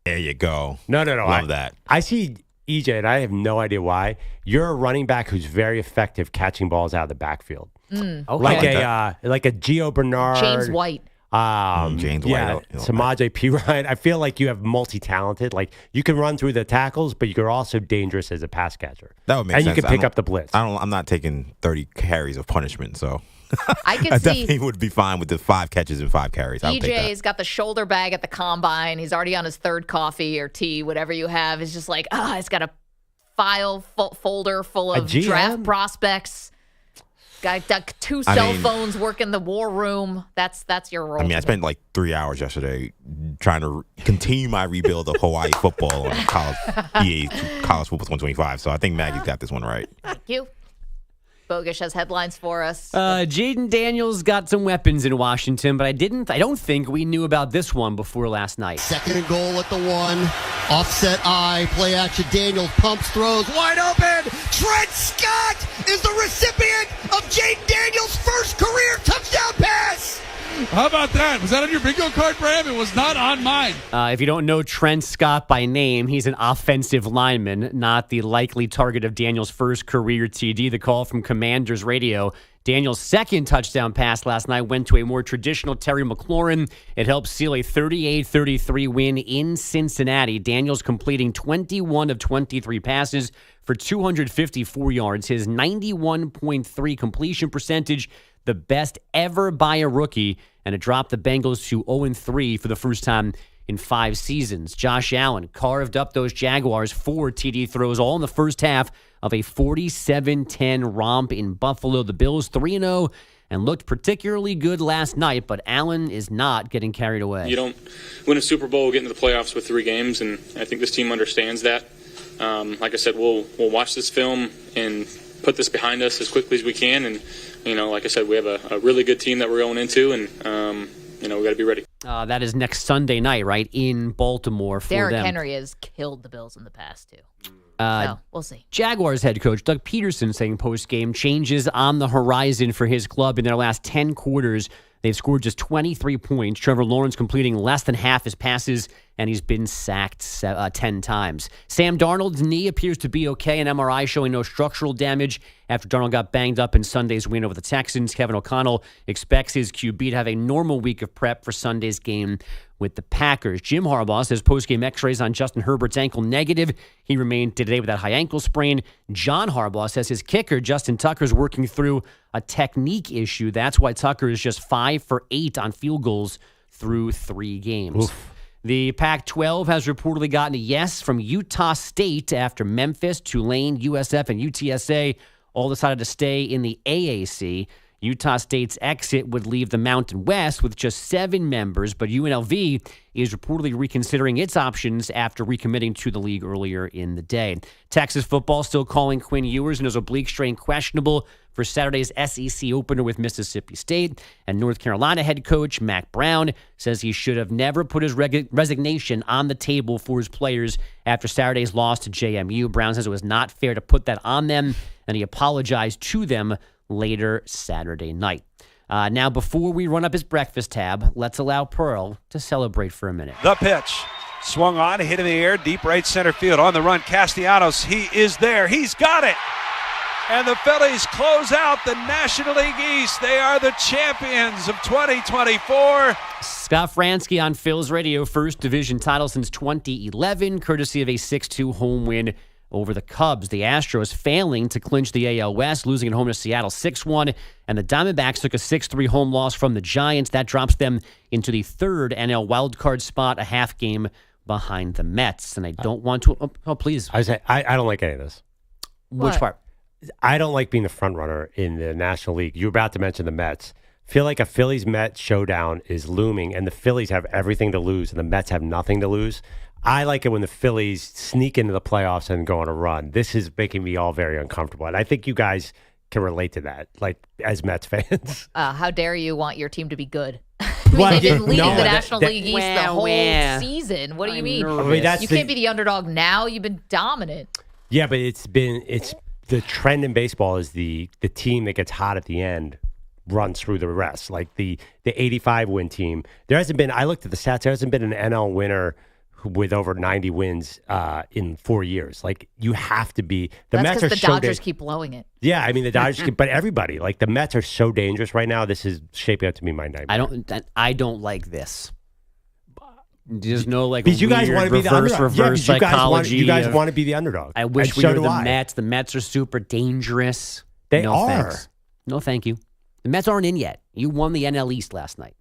There you go. No. Love that. I see EJ, and I have no idea why. You're a running back who's very effective catching balls out of the backfield. Okay. Like a Gio Bernard. James White. James White. Samaje Perine. I feel like you have multi-talented. Like, you can run through the tackles, but you're also dangerous as a pass catcher. That would make sense. And you can pick up the blitz. I'm not taking 30 carries of punishment, so I can I see definitely would be fine with the 5 catches and 5 carries. I would take that. EJ's got the shoulder bag at the combine. He's already on his 3rd coffee or tea, whatever you have. It's just like, he's got a folder full of draft prospects. Got 2 cell phones working the war room. That's your role. I spent like 3 hours yesterday trying to continue my rebuild of Hawaii football on college football 2025. So I think Maggie's got this one right. Thank you. Bogish has headlines for us. Jaden Daniels got some weapons in Washington, but I don't think we knew about this one before last night. 2nd and goal at the 1. Offset eye. Play action. Daniels pumps, throws. Wide open. Trent Scott is the recipient of Jaden Daniels' first career touchdown pass. How about that? Was that on your bingo card, Bram? It was not on mine. If you don't know Trent Scott by name, he's an offensive lineman, not the likely target of Daniel's first career TD. The call from Commanders Radio. Daniel's second touchdown pass last night went to a more traditional Terry McLaurin. It helped seal a 38-33 win in Cincinnati. Daniel's completing 21 of 23 passes for 254 yards. His 91.3 completion percentage, the best ever by a rookie, and it dropped the Bengals to 0-3 for the first time in 5 seasons. Josh Allen carved up those Jaguars 4 TD throws all in the first half of a 47-10 romp in Buffalo. The Bills 3-0 and looked particularly good last night, but Allen is not getting carried away. You don't win a Super Bowl, get into the playoffs with 3 games, and I think this team understands that. Like I said, we'll watch this film and put this behind us as quickly as we can. And, like I said, we have a really good team that we're going into, and, we got to be ready. That is next Sunday night, right, in Baltimore for Derrick them. Henry has killed the Bills in the past, too. So, we'll see. Jaguars head coach Doug Peterson saying post-game changes on the horizon for his club. In their last 10 quarters, they've scored just 23 points. Trevor Lawrence completing less than half his passes, and he's been sacked 10 times. Sam Darnold's knee appears to be okay, an MRI showing no structural damage after Darnold got banged up in Sunday's win over the Texans. Kevin O'Connell expects his QB to have a normal week of prep for Sunday's game with the Packers. Jim Harbaugh says post-game x-rays on Justin Herbert's ankle negative. He remained today with that high ankle sprain. John Harbaugh says his kicker, Justin Tucker, is working through a technique issue. That's why Tucker is just 5 for 8 on field goals through 3 games. Oof. The Pac-12 has reportedly gotten a yes from Utah State after Memphis, Tulane, USF, and UTSA all decided to stay in the AAC. Utah State's exit would leave the Mountain West with just 7 members, but UNLV is reportedly reconsidering its options after recommitting to the league earlier in the day. Texas football still calling Quinn Ewers and his oblique strain questionable for Saturday's SEC opener with Mississippi State. And North Carolina head coach Mack Brown says he should have never put his resignation on the table for his players after Saturday's loss to JMU. Brown says it was not fair to put that on them, and he apologized to them later Saturday night. Now, before we run up his breakfast tab, let's allow Pearl to celebrate for a minute. The pitch. Swung on, hit in the air, deep right center field. On the run, Castellanos. He is there. He's got it. And the Phillies close out the National League East. They are the champions of 2024. Scott Fransky on Phil's Radio, first division title since 2011, courtesy of a 6-2 home win over the Cubs. The Astros failing to clinch the AL West, losing at home to Seattle 6-1, and the Diamondbacks took a 6-3 home loss from the Giants. That drops them into the 3rd NL wildcard spot, a half game behind the Mets. And I don't want to... Oh, please. I don't like any of this. Which part? I don't like being the front runner in the National League. You were about to mention the Mets. Feel like a Phillies-Mets showdown is looming, and the Phillies have everything to lose, and the Mets have nothing to lose. I like it when the Phillies sneak into the playoffs and go on a run. This is making me all very uncomfortable, and I think you guys can relate to that, like as Mets fans. How dare you want your team to be good? They didn't lead the National League East the whole season. What do you mean? You can't be the underdog now. You've been dominant. Yeah, but it's the trend in baseball is the team that gets hot at the end runs through the rest. Like the 85 win team. There hasn't been, I looked at the stats, there hasn't been an NL winner with over 90 wins in 4 years. Like you have to be. That's Mets are the Dodgers keep blowing it. Yeah, I mean the Dodgers keep, but everybody, like the Mets are so dangerous right now. This is shaping up to be my nightmare. I don't like this. There's no because you guys want to be the underdog. Reverse psychology. You guys want to be the underdog. I wish we were the Mets. The Mets are super dangerous. They are. Thanks. No, thank you. The Mets aren't in yet. You won the NL East last night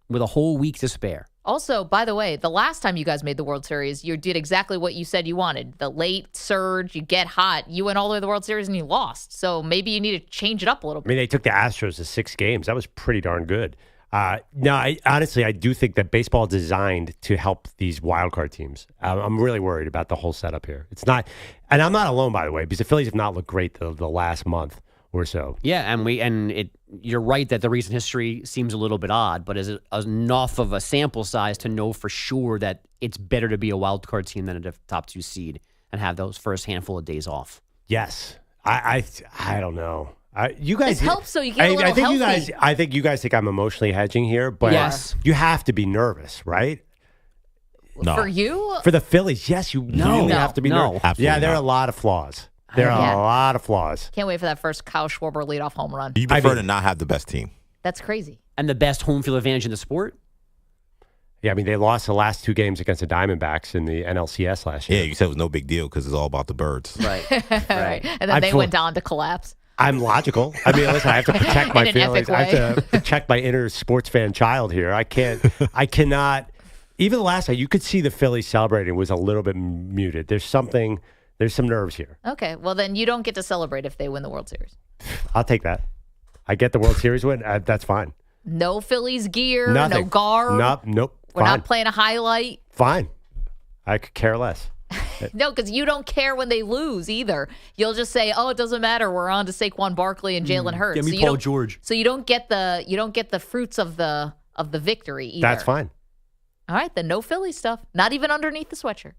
with a whole week to spare. Also, by the way, the last time you guys made the World Series, you did exactly what you said you wanted. The late surge, you get hot. You went all the way to the World Series and you lost. So maybe you need to change it up a little bit. I mean, they took the Astros to 6 games. That was pretty darn good. Honestly, I do think that baseball is designed to help these wildcard teams. I'm really worried about the whole setup here. It's not, and I'm not alone, by the way, because the Phillies have not looked great the last month or so. Yeah, you're right that the recent history seems a little bit odd, but is it enough of a sample size to know for sure that it's better to be a wild card team than a top 2 seed and have those first handful of days off? Yes. I don't know. You guys This helps so you get a little healthy. I think you guys think I'm emotionally hedging here, but Yes. you have to be nervous, right? No. For you? For the Phillies, yes, you really have to be nervous. Absolutely Yeah, there are not. a lot of flaws. There are a lot of flaws. Can't wait for that first Kyle Schwarber leadoff home run. You prefer to not have the best team. That's crazy. And the best home field advantage in the sport? Yeah, I mean, they lost the last 2 games against the Diamondbacks in the NLCS last year. Yeah, you said it was no big deal because it's all about the birds. Right. Right. And then they went on to collapse. I'm logical. I mean, listen, I have to protect my In an epic feelings. I have to protect my inner sports fan child here. I cannot. Even the last night, you could see the Phillies celebrating was a little bit muted. There's some nerves here. Okay. Well, then you don't get to celebrate if they win the World Series. I'll take that. I get the World Series win. That's fine. No Phillies gear, Nothing. no garb. Nope. We're Fine. not playing a highlight. Fine. I could care less. No, because you don't care when they lose either. You'll just say, "Oh, it doesn't matter. We're on to Saquon Barkley and Jalen Hurts." Give me you Paul don't- George. So you don't get the fruits of the victory either. That's fine. All right, then no Philly stuff. Not even underneath the sweatshirt.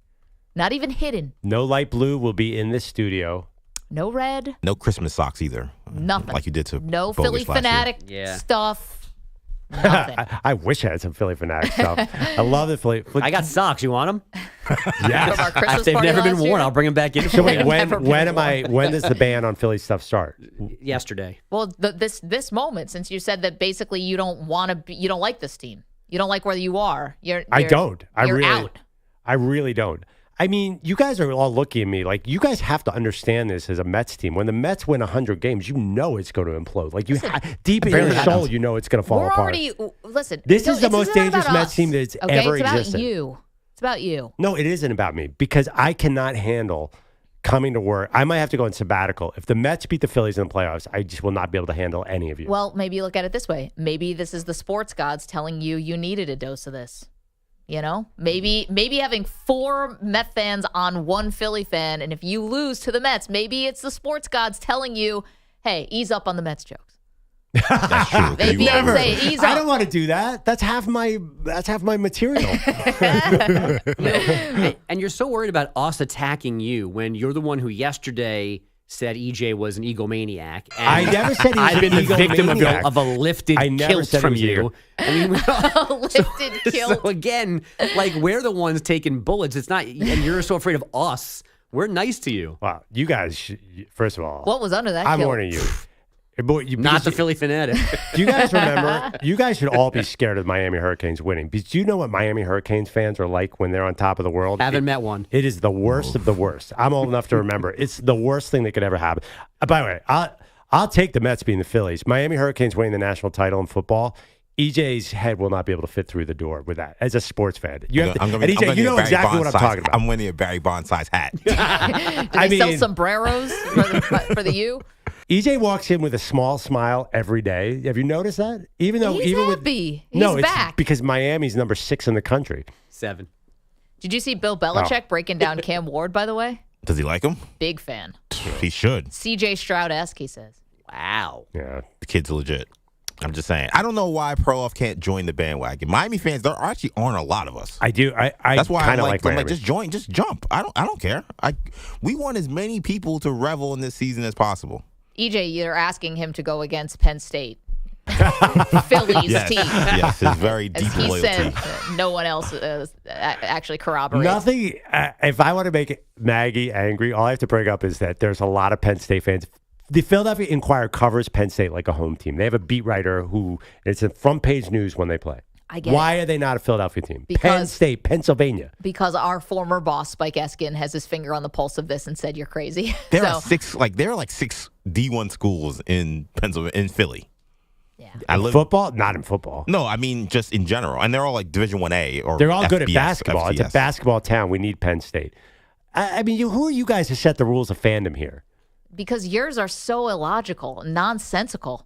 Not even hidden. No light blue will be in this studio. No red. No Christmas socks either. Nothing. Like you did to No Bogus Philly last year. fanatic stuff. Nothing. I wish I had some Philly fanatic stuff. I love the Philly. I got socks. You want them? Yes. From our Christmas If they've party never been last worn, year? I'll bring them back in. So wait, Never been when does the ban on Philly stuff start? Yesterday. Well, this moment, since you said that basically you don't like this team. You don't like where you are. I don't. You're out. I really don't. I mean, you guys are all looking at me like you guys have to understand this as a Mets team. When the Mets win 100 games, you know it's going to implode. Like deep in your soul, you know it's going to fall We're apart. already listen. This is the it's most not dangerous about Mets us, team that's okay? ever It's about existed. you. It's about you. No, it isn't about me because I cannot handle coming to work. I might have to go on sabbatical. If the Mets beat the Phillies in the playoffs, I just will not be able to handle any of you. Well, maybe you look at it this way. Maybe this is the sports gods telling you needed a dose of this. You know, maybe having 4 Met fans on 1 Philly fan, and if you lose to the Mets, maybe it's the sports gods telling you, "Hey, ease up on the Mets jokes." That's true. Maybe I'd say ease up. I don't want to do that. That's half my material. And you're so worried about us attacking you when you're the one who yesterday said EJ was an egomaniac. And I never said he was I've been an the victim egomaniac. of a lifted I never kilt said he from was you. I mean, lifted kilt. so again, like we're the ones taking bullets. It's not, and you're so afraid of us. We're nice to you. Wow, you guys. First of all, What was under that I'm kilt? warning you. Not the Philly fanatic. Do you guys remember? You guys should all be scared of the Miami Hurricanes winning. Because do you know what Miami Hurricanes fans are like when they're on top of the world? Haven't met one. It is the worst of the worst. I'm old enough to remember. It's the worst thing that could ever happen. By the way, I'll take the Mets beating the Phillies. Miami Hurricanes winning the national title in football. EJ's head will not be able to fit through the door with that as a sports fan. You know exactly what I'm talking about. I'm winning a Barry Bonds size hat. Do they sell sombreros for the U? EJ walks in with a small smile every day. Have you noticed that? Even though He's happy. He's no, back. it's because Miami's number 6 in the country. 7. Did you see Bill Belichick breaking down Cam Ward, by the way? Does he like him? Big fan. He should. CJ Stroud-esque, he says. Wow. Yeah. The kid's legit. I'm just saying. I don't know why Perloff can't join the bandwagon. Miami fans, there actually aren't a lot of us. I do. That's why I'm like Miami. just join, just jump. I don't care. We want as many people to revel in this season as possible. EJ, you're asking him to go against Penn State. Philly's team. Yes, his very deep As he loyalty. said, no one else actually corroborates. Nothing. If I want to make Maggie angry, all I have to bring up is that there's a lot of Penn State fans. The Philadelphia Inquirer covers Penn State like a home team. They have a beat writer who it's a front page news when they play. I get Why it. are they not a Philadelphia team? Because- Penn State, Pennsylvania. Because our former boss, Spike Eskin, has his finger on the pulse of this and said, you're crazy. There are six D1 schools in Pennsylvania, in Philly. Yeah. Football? Not in football. No, I mean just in general, and they're all like Division 1A or They're all good at FBS, basketball. It's a FCS. basketball town. We need Penn State. I mean, who are you guys to set the rules of fandom here? Because yours are so illogical, nonsensical.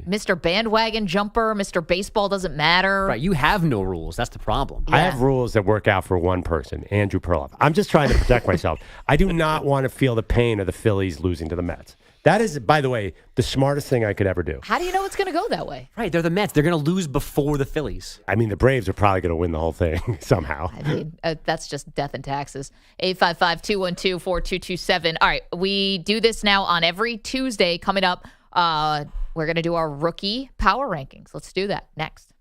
Mr. Bandwagon Jumper, Mr. Baseball doesn't matter. Right, you have no rules. That's the problem. I have rules that work out for one person, Andrew Perloff. I'm just trying to protect myself. I do not want to feel the pain of the Phillies losing to the Mets. That is, by the way, the smartest thing I could ever do. How do you know it's going to go that way? Right, they're the Mets. They're going to lose before the Phillies. I mean, the Braves are probably going to win the whole thing somehow. I mean, that's just death and taxes. 855-212-4227. All right, we do this now on every Tuesday. Coming up, We're going to do our rookie power rankings. Let's do that next.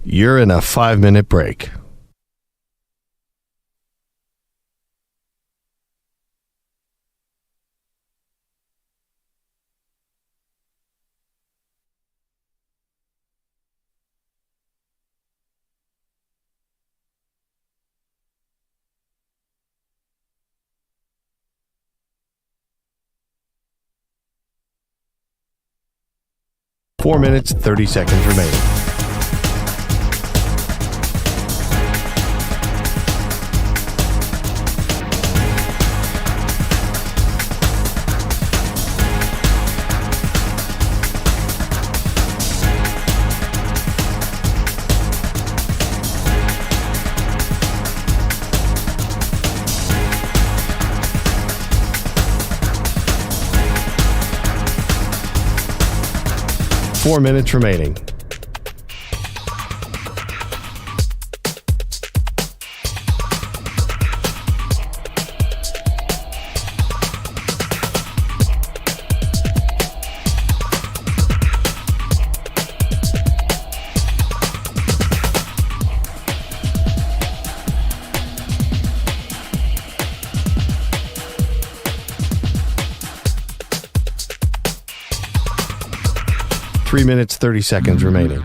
You're in a 5-minute break. Four minutes, 30 seconds remaining. Four minutes remaining. Three minutes, 30 seconds remaining.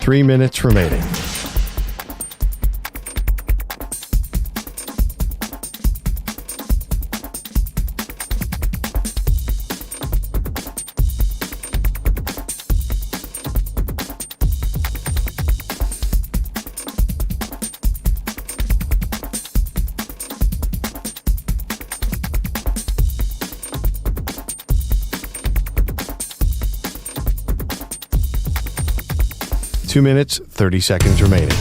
Three minutes remaining. Two minutes, 30 seconds remaining.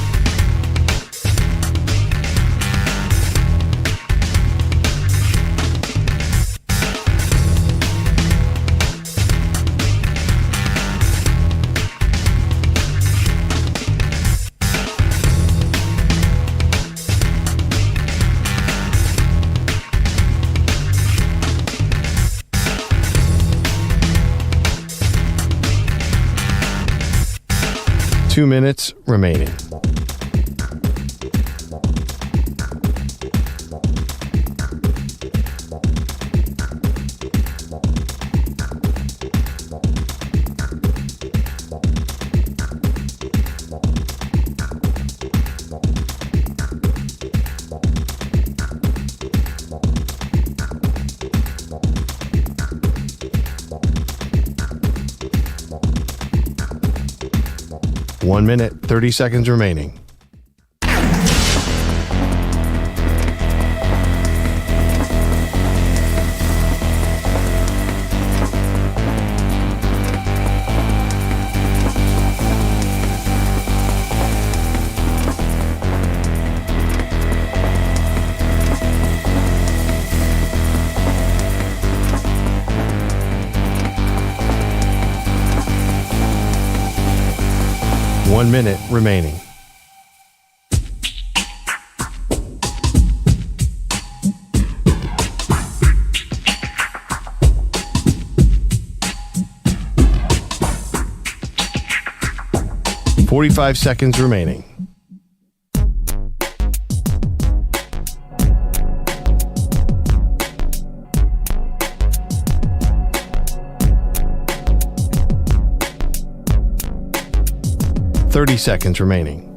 Two minutes remaining. One minute, 30 seconds remaining. One minute remaining. Forty-five seconds remaining. Thirty seconds remaining.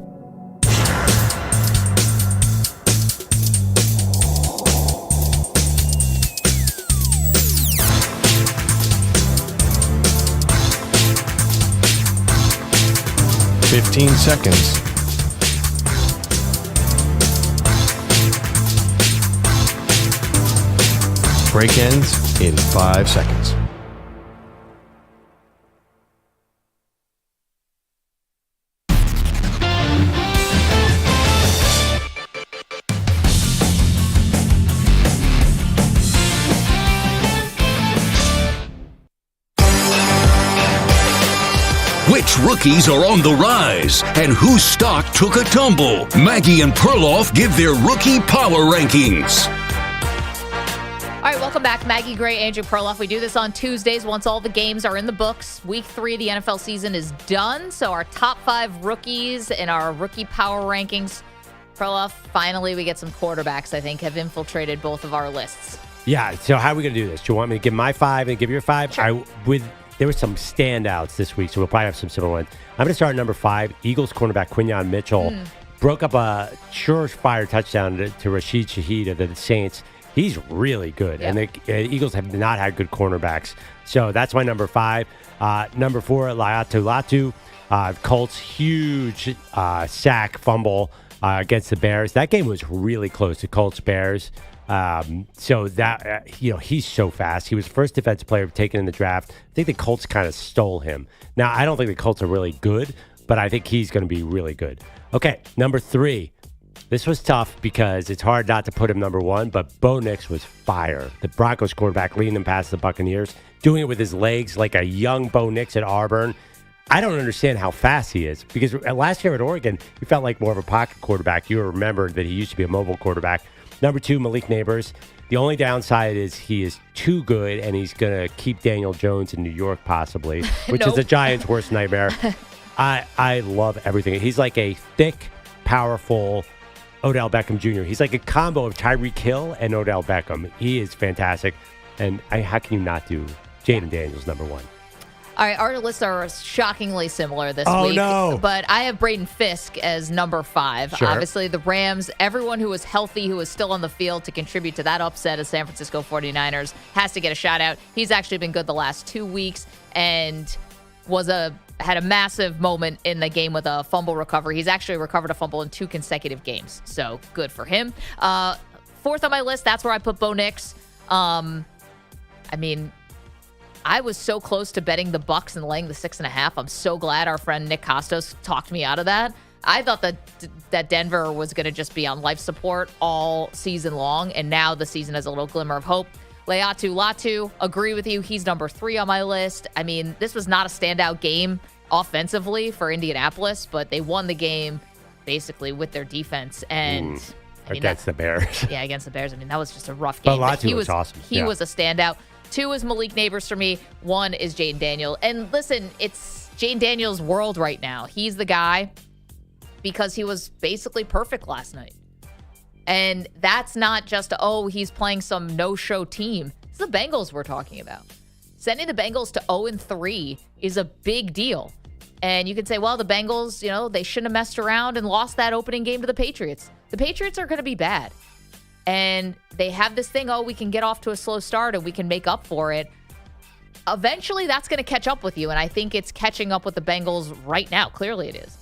Fifteen seconds. Break ends in 5 seconds. Which rookies are on the rise and whose stock took a tumble? Maggie and Perloff give their rookie power rankings. All right, welcome back. Maggie Gray, Andrew Perloff. We do this on Tuesdays once all the games are in the books. Week 3 of the NFL season is done. So our top 5 rookies and our rookie power rankings. Perloff, finally we get some quarterbacks, I think, have infiltrated both of our lists. Yeah, so how are we going to do this? Do you want me to give my 5 and give your 5? Sure. There were some standouts this week, so we'll probably have some similar ones. I'm going to start at number 5. Eagles cornerback Quinyon Mitchell broke up a surefire touchdown to Rashid Shaheed of the Saints. He's really good, and the Eagles have not had good cornerbacks. So that's my number 5. Number 4, Latu. Colts, huge sack fumble against the Bears. That game was really close to Colts-Bears. So that, he's so fast. He was the first defensive player taken in the draft. I think the Colts kind of stole him. Now, I don't think the Colts are really good, but I think he's going to be really good. Okay, number 3. This was tough because it's hard not to put him number 1, but Bo Nix was fire. The Broncos quarterback leading them past the Buccaneers, doing it with his legs like a young Bo Nix at Auburn. I don't understand how fast he is because last year at Oregon, he felt like more of a pocket quarterback. You remember that he used to be a mobile quarterback. Number 2, Malik Neighbors. The only downside is he is too good, and he's going to keep Daniel Jones in New York possibly, which is the Giants' worst nightmare. I love everything. He's like a thick, powerful Odell Beckham Jr. He's like a combo of Tyreek Hill and Odell Beckham. He is fantastic. And how can you not do Jaden Daniels number 1? All right, our lists are shockingly similar this week. Oh, no. But I have Braden Fisk as number 5. Sure. Obviously, the Rams, everyone who was healthy, who was still on the field to contribute to that upset of San Francisco 49ers has to get a shout out. He's actually been good the last 2 weeks and had a massive moment in the game with a fumble recovery. He's actually recovered a fumble in 2 consecutive games, so good for him. 4th on my list, that's where I put Bo Nix. I was so close to betting the Bucs and laying the 6.5. I'm so glad our friend Nick Costos talked me out of that. I thought that Denver was going to just be on life support all season long, and now the season has a little glimmer of hope. Latu, agree with you. He's number 3 on my list. I mean, this was not a standout game offensively for Indianapolis, but they won the game basically with their defense. And against the Bears. Yeah, against the Bears. I mean, that was just a rough game. But Latu was awesome. He was a standout. 2 is Malik Neighbors for me. 1 is Jaden Daniels. And listen, it's Jaden Daniels' world right now. He's the guy because he was basically perfect last night. And that's not just, he's playing some no-show team. It's the Bengals we're talking about. Sending the Bengals to 0-3 is a big deal. And you could say, well, the Bengals, they shouldn't have messed around and lost that opening game to the Patriots. The Patriots are going to be bad. And they have this thing, we can get off to a slow start and we can make up for it. Eventually, that's going to catch up with you. And I think it's catching up with the Bengals right now. Clearly it is.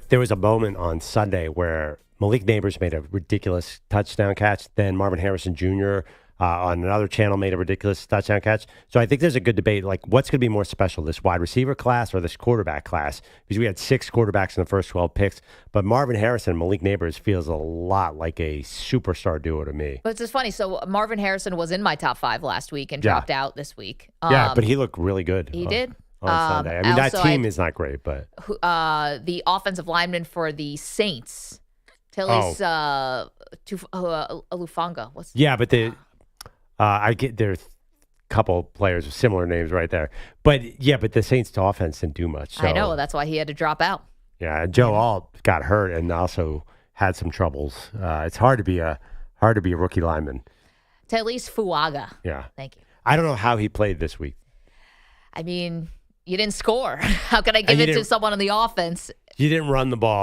There was a moment on Sunday where Malik Neighbors made a ridiculous touchdown catch. Then Marvin Harrison Jr. On another channel made a ridiculous touchdown catch. So I think there's a good debate, like what's going to be more special, this wide receiver class or this quarterback class? Because we had 6 quarterbacks in the first 12 picks. But Marvin Harrison and Malik Neighbors feels a lot like a superstar duo to me. But it's just funny. So Marvin Harrison was in my top 5 last week and dropped out this week. But he looked really good. He did. On Sunday. I mean, that team is not great, but. The offensive lineman for the Saints, Tilly's Alufanga. But there's a couple players with similar names right there. But the Saints' offense didn't do much. So. I know. That's why he had to drop out. Yeah, Joe Alt got hurt and also had some troubles. It's hard to be a rookie lineman. Telis Fuaga. Yeah. Thank you. I don't know how he played this week. I mean, you didn't score. How can I give it to someone on the offense? You didn't run the ball.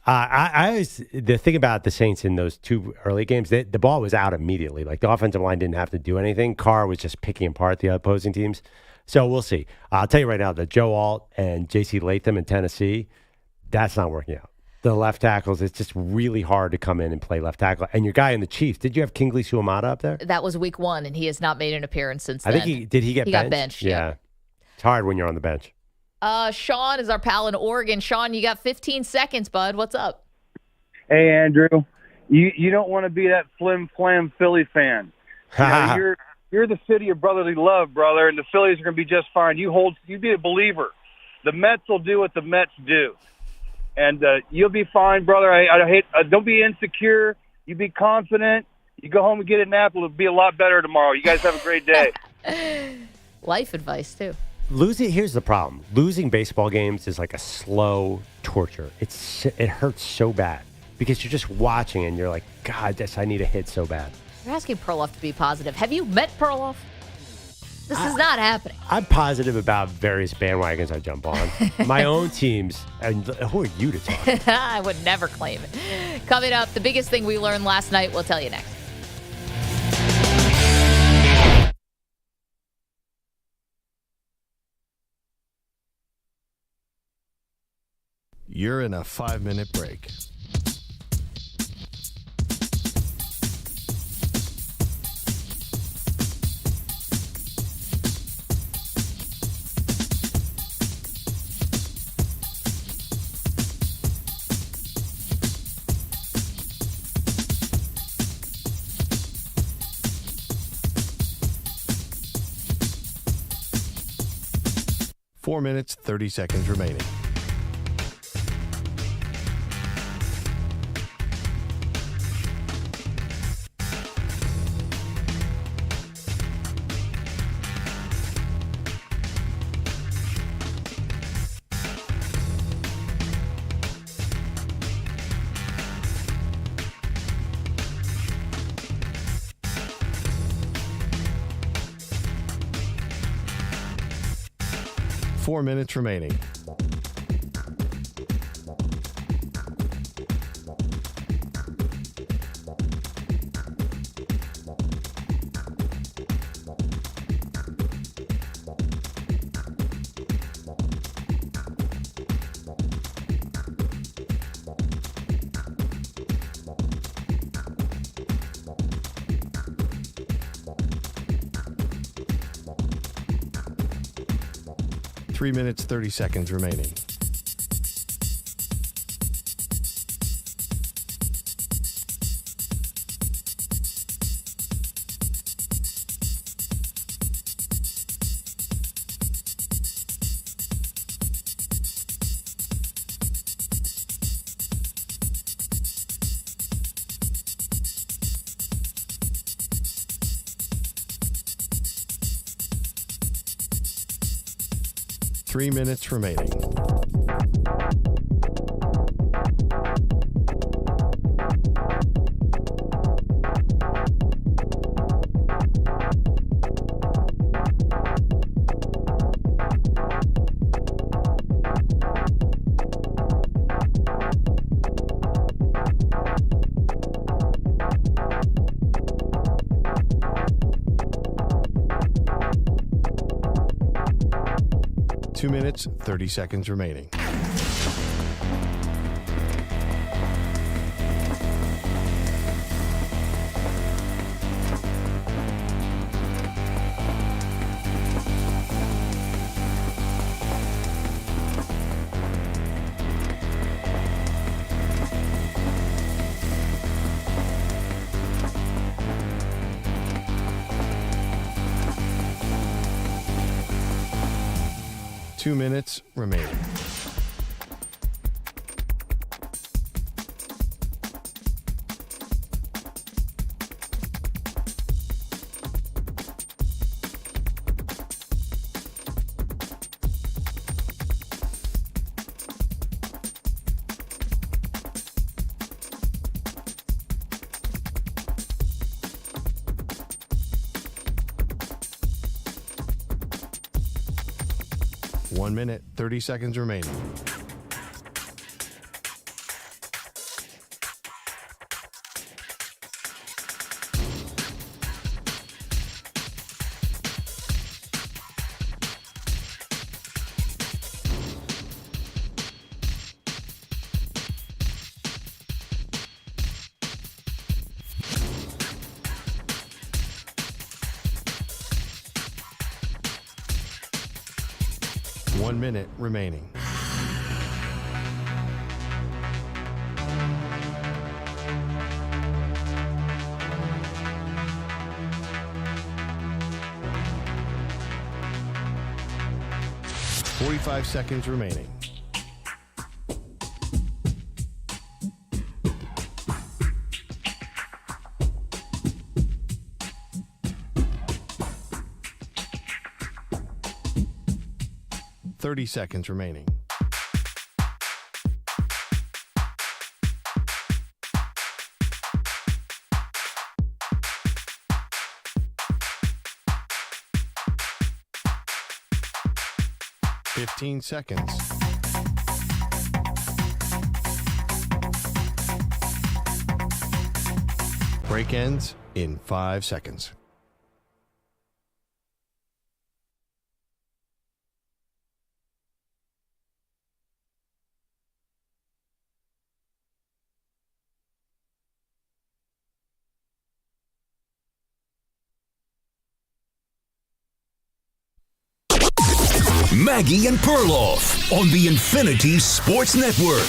The thing about the Saints in those 2 early games, the ball was out immediately. Like the offensive line didn't have to do anything. Carr was just picking apart the opposing teams. So we'll see. I'll tell you right now that Joe Alt and J.C. Latham in Tennessee, that's not working out. The left tackles, it's just really hard to come in and play left tackle. And your guy in the Chiefs, did you have Kingsley Suamata up there? That was week 1, and he has not made an appearance since then. I think he got benched. Yeah. It's hard when you're on the bench. Sean is our pal in Oregon. Sean, you got 15 seconds, bud. What's up? Hey, Andrew. You don't want to be that flim-flam Philly fan. You're the city of brotherly love, brother, and the Phillies are going to be just fine. You be a believer. the Mets will do what the Mets do. And you'll be fine, brother. I don't be insecure. You be confident. You go home and get a nap. It'll be a lot better tomorrow. You guys have a great day. Life advice, too. Here's the problem. Losing baseball games is like a slow torture. It hurts so bad because you're just watching and you're like, God, I need a hit so bad. You're asking Perloff to be positive. Have you met Perloff? This is not happening. I'm positive about various bandwagons I jump on. My own teams. And who are you to talk? I would never claim it. Coming up, the biggest thing we learned last night. We'll tell you next. You're in a 5-minute break. Four minutes, 30 seconds remaining. Four minutes remaining. Three minutes, 30 seconds remaining. Three minutes remaining. Two minutes, 30 seconds remaining. Two minutes remaining. One minute, 30 seconds remaining. One minute remaining. 45 seconds remaining. Seconds remaining. Fifteen seconds. Break ends in 5 seconds. Maggie and Perloff on the Infinity Sports Network.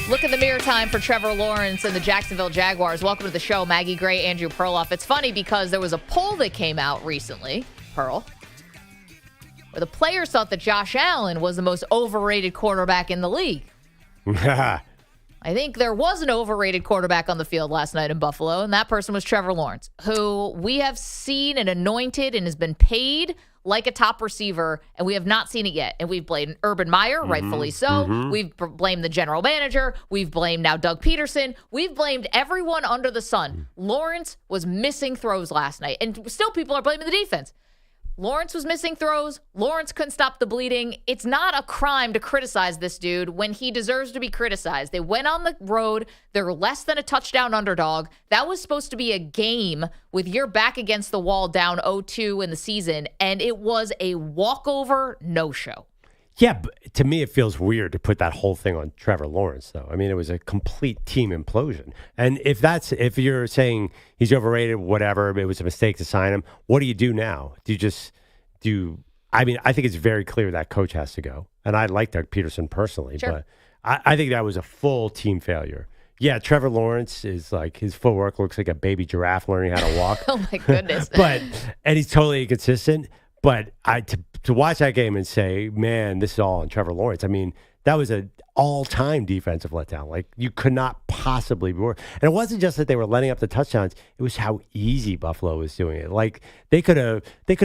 Look in the mirror time for Trevor Lawrence and the Jacksonville Jaguars. Welcome to the show, Maggie Gray, Andrew Perloff. It's funny because there was a poll that came out recently, Pearl, where the players thought that Josh Allen was the most overrated quarterback in the league. I think there was an overrated quarterback on the field last night in Buffalo, and that person was Trevor Lawrence, who we have seen and anointed and has been paid like a top receiver, and we have not seen it yet. And we've blamed Urban Meyer, rightfully so. We've blamed the general manager. We've blamed now Doug Peterson. We've blamed everyone under the sun. Lawrence was missing throws last night, and still people are blaming the defense. Lawrence was missing throws. Lawrence couldn't stop the bleeding. It's not a crime to criticize this dude when he deserves to be criticized. They went on the road. They're less than a touchdown underdog. That was supposed to be a game with your back against the wall down 0-2 in the season, and it was a walkover no-show. Yeah, but to me, it feels weird to put that whole thing on Trevor Lawrence, though. I mean, it was a complete team implosion. And if you're saying he's overrated, whatever, it was a mistake to sign him, what do you do now? I think it's very clear that coach has to go. And I like Doug Peterson personally, but I think that was a full team failure. Yeah, Trevor Lawrence is like, his footwork looks like a baby giraffe learning how to walk. Oh, my goodness. And he's totally inconsistent. But to watch that game and say, man, this is all on Trevor Lawrence. I mean, that was an all-time defensive letdown. Like, you could not possibly be worse. And it wasn't just that they were letting up the touchdowns. It was how easy Buffalo was doing it. Like, they could have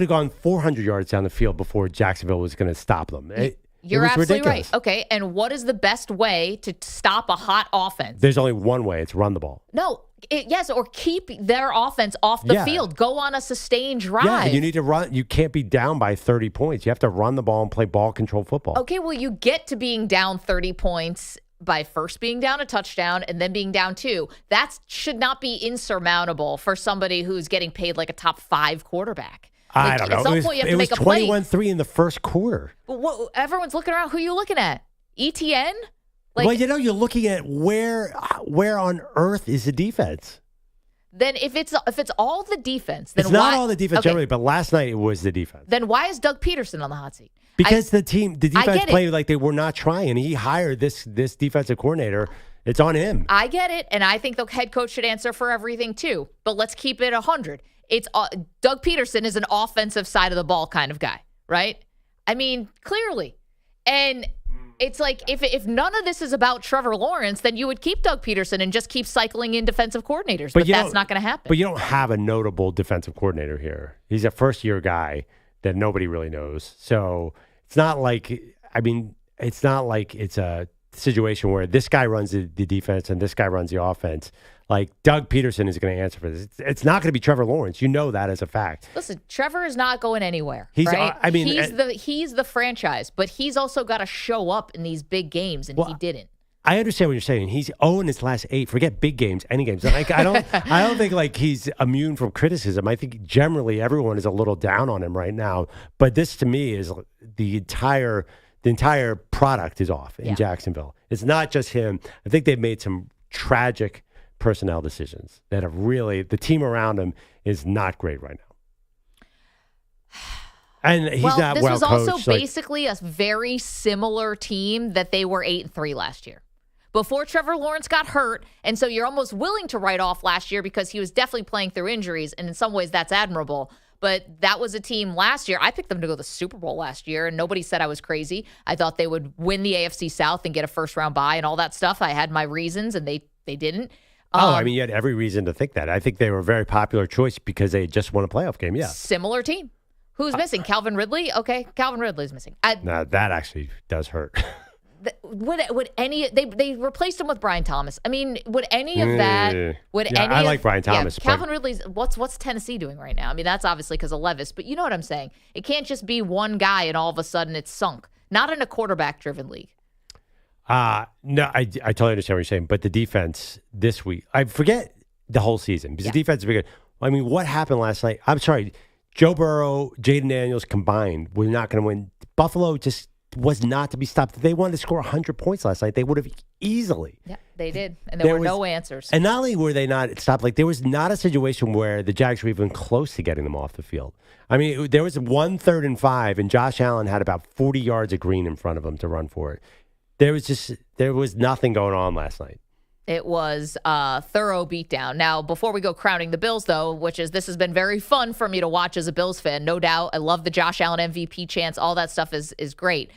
gone 400 yards down the field before Jacksonville was going to stop them. You're absolutely ridiculous. right. Okay, and what is the best way to stop a hot offense? There's only one way. It's run the ball. No. Yes, or keep their offense off the field. Go on a sustained drive. Yeah, you need to run. You can't be down by 30 points. You have to run the ball and play ball control football. Okay, well, you get to being down 30 points by first being down a touchdown and then being down 2. That should not be insurmountable for somebody who's getting paid like a top 5 quarterback. I don't know. At some point, you have to make a play. It was 21-3 in the first quarter. But everyone's looking around. Who are you looking at? ETN? Well, you're looking at where on earth is the defense? Then if it's all the defense, then it's not all the defense generally, but last night it was the defense. Then why is Doug Peterson on the hot seat? Because the defense played like they were not trying. He hired this defensive coordinator. It's on him. I get it, and I think the head coach should answer for everything too. But let's keep it 100. It's Doug Peterson is an offensive side of the ball kind of guy, right? I mean, clearly, and. It's like if none of this is about Trevor Lawrence, then you would keep Doug Peterson and just keep cycling in defensive coordinators. But that's not going to happen. But you don't have a notable defensive coordinator here. He's a first-year guy that nobody really knows. So it's not like it's a situation where this guy runs the defense and this guy runs the offense. Like, Doug Peterson is going to answer for this. It's not going to be Trevor Lawrence. You know that as a fact. Listen, Trevor is not going anywhere. He's the franchise, but he's also got to show up in these big games, and he didn't. I understand what you're saying. He's 0 in his last 8. Forget big games, any games. Like, I don't think like he's immune from criticism. I think generally everyone is a little down on him right now. But this to me is the entire product is off in Jacksonville. It's not just him. I think they've made some tragic personnel decisions that have really, the team around him is not great right now. And he's not well coached. This was also basically a very similar team that they were 8-3 last year. Before Trevor Lawrence got hurt, and so you're almost willing to write off last year because he was definitely playing through injuries, and in some ways that's admirable. but that was a team last year. I picked them to go to the Super Bowl last year, and nobody said I was crazy. I thought they would win the AFC South and get a first-round bye and all that stuff. I had my reasons, and they didn't. I mean, you had every reason to think that. I think they were a very popular choice because they just won a playoff game, yeah. Similar team. Who's missing? Calvin Ridley? Okay, Calvin Ridley's missing. No, that actually does hurt. Would any they replaced him with Brian Thomas? I mean, would any of that? I like Brian Thomas. Yeah, Calvin Ridley's what's Tennessee doing right now? I mean, that's obviously because of Levis, but you know what I'm saying. It can't just be one guy and all of a sudden it's sunk. Not in a quarterback-driven league. No, I totally understand what you're saying. But the defense this week, I forget the whole season because the defense is good. I mean, what happened last night? I'm sorry, Joe Burrow, Jaden Daniels combined, we're not going to win. Buffalo just was not to be stopped. If they wanted to score 100 points last night, they would have easily. Yeah, they did. And there were no answers. And not only were they not stopped, like there was not a situation where the Jags were even close to getting them off the field. I mean, there was 1 3rd and 5, and Josh Allen had about 40 yards of green in front of him to run for it. There was nothing going on last night. It was a thorough beatdown. Now, before we go crowning the Bills, though, this has been very fun for me to watch as a Bills fan, no doubt. I love the Josh Allen MVP chants. All that stuff is great.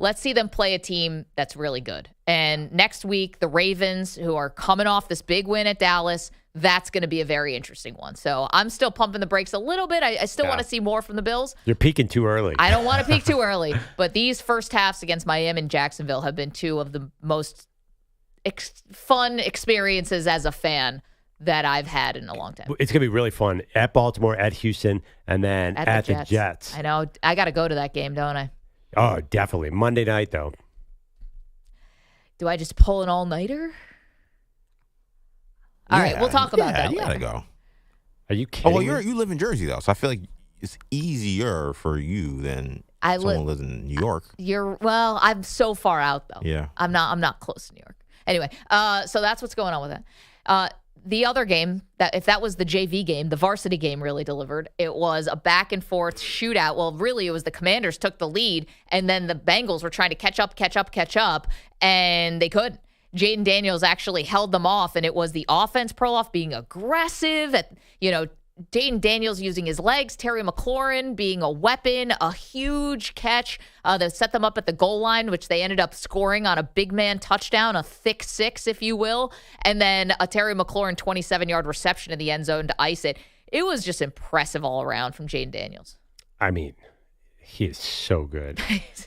Let's see them play a team that's really good. And next week, the Ravens, who are coming off this big win at Dallas, that's going to be a very interesting one. So I'm still pumping the brakes a little bit. I still want to see more from the Bills. You're peaking too early. I don't want to peak too early. But these first halves against Miami and Jacksonville have been two of the most fun experiences as a fan that I've had in a long time. It's going to be really fun at Baltimore, at Houston, and then at the Jets. I know. I got to go to that game, don't I? Oh, definitely. Monday night, though. Do I just pull an all-nighter? All right, we'll talk about that you later. gotta go. Are you kidding me? You live in Jersey, though, so I feel like it's easier for you than someone who lives in New York. I'm so far out, though. Yeah. I'm not close to New York. Anyway, so that's what's going on with that. The other game, if that was the JV game, the varsity game really delivered. It was a back-and-forth shootout. Well, really, it was the Commanders took the lead, and then the Bengals were trying to catch up, and they couldn't. Jaden Daniels actually held them off, and it was the offense, Perloff, being aggressive. Jaden Daniels using his legs, Terry McLaurin being a weapon, a huge catch that set them up at the goal line, which they ended up scoring on a big man touchdown, a thick 6, if you will, and then a Terry McLaurin 27-yard reception in the end zone to ice it. It was just impressive all around from Jaden Daniels. I mean, he is so good.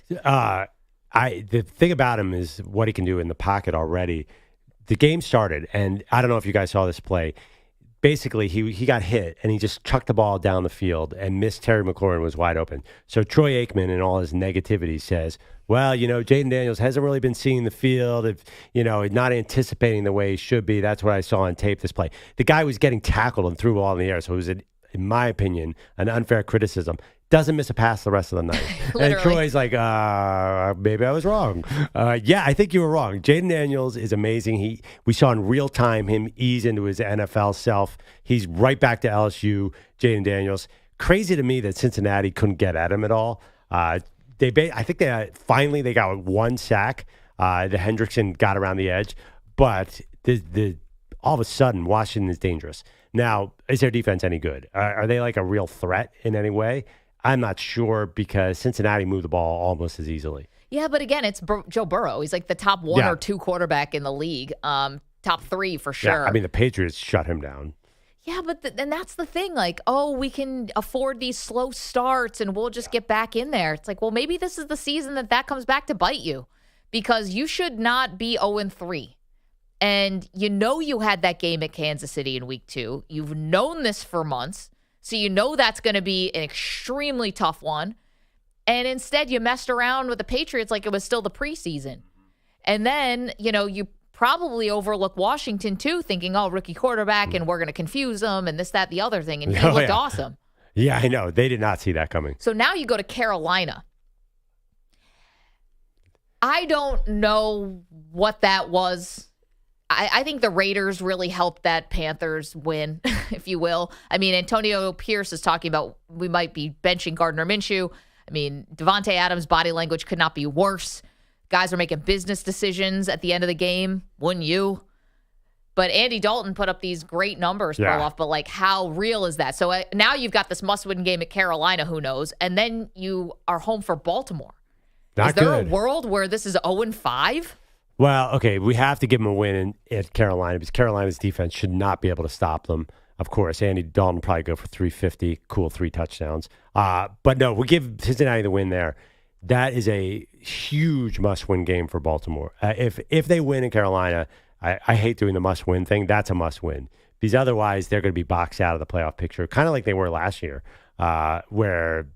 The thing about him is what he can do in the pocket already. The game started, and I don't know if you guys saw this play. Basically, he got hit, and he just chucked the ball down the field and missed Terry McLaurin, was wide open. So Troy Aikman, in all his negativity, says, well, Jaden Daniels hasn't really been seeing the field, not anticipating the way he should be. That's what I saw on tape this play. The guy was getting tackled and threw the ball in the air, so it was, in my opinion, an unfair criticism. Doesn't miss a pass the rest of the night. And Troy's like, maybe I was wrong. Yeah, I think you were wrong. Jaden Daniels is amazing. We saw in real time him ease into his NFL self. He's right back to LSU, Jaden Daniels. Crazy to me that Cincinnati couldn't get at him at all. I think they finally got 1 sack. The Hendrickson got around the edge. But all of a sudden, Washington is dangerous. Now, is their defense any good? Are they like a real threat in any way? I'm not sure because Cincinnati moved the ball almost as easily. Yeah, but again, it's Joe Burrow. He's like the top 1 or 2 quarterback in the league. Top 3 for sure. Yeah, I mean, the Patriots shut him down. Yeah, but and that's the thing. Like, we can afford these slow starts and we'll just get back in there. It's like, well, maybe this is the season that comes back to bite you because you should not be 0-3. And you had that game at Kansas City in week 2. You've known this for months. So that's going to be an extremely tough one. And instead, you messed around with the Patriots like it was still the preseason. And then, you probably overlook Washington, too, thinking, rookie quarterback, and we're going to confuse them, and this, that, the other thing. And he looked awesome. Yeah, I know. They did not see that coming. So now you go to Carolina. I don't know what that was. I think the Raiders really helped that Panthers win, if you will. I mean, Antonio Pierce is talking about we might be benching Gardner Minshew. I mean, Davante Adams' body language could not be worse. Guys are making business decisions at the end of the game. Wouldn't you? But Andy Dalton put up these great numbers, Perloff, but like how real is that? So now you've got this must-win game at Carolina, who knows, and then you are home for Baltimore. Is there a world where this is 0-5? Well, okay, we have to give them a win at Carolina because Carolina's defense should not be able to stop them. Of course, Andy Dalton will probably go for 350, cool 3 touchdowns. But no, we give Cincinnati the win there. That is a huge must-win game for Baltimore. If they win in Carolina, I hate doing the must-win thing. That's a must-win. Because otherwise, they're going to be boxed out of the playoff picture, kind of like they were last year, where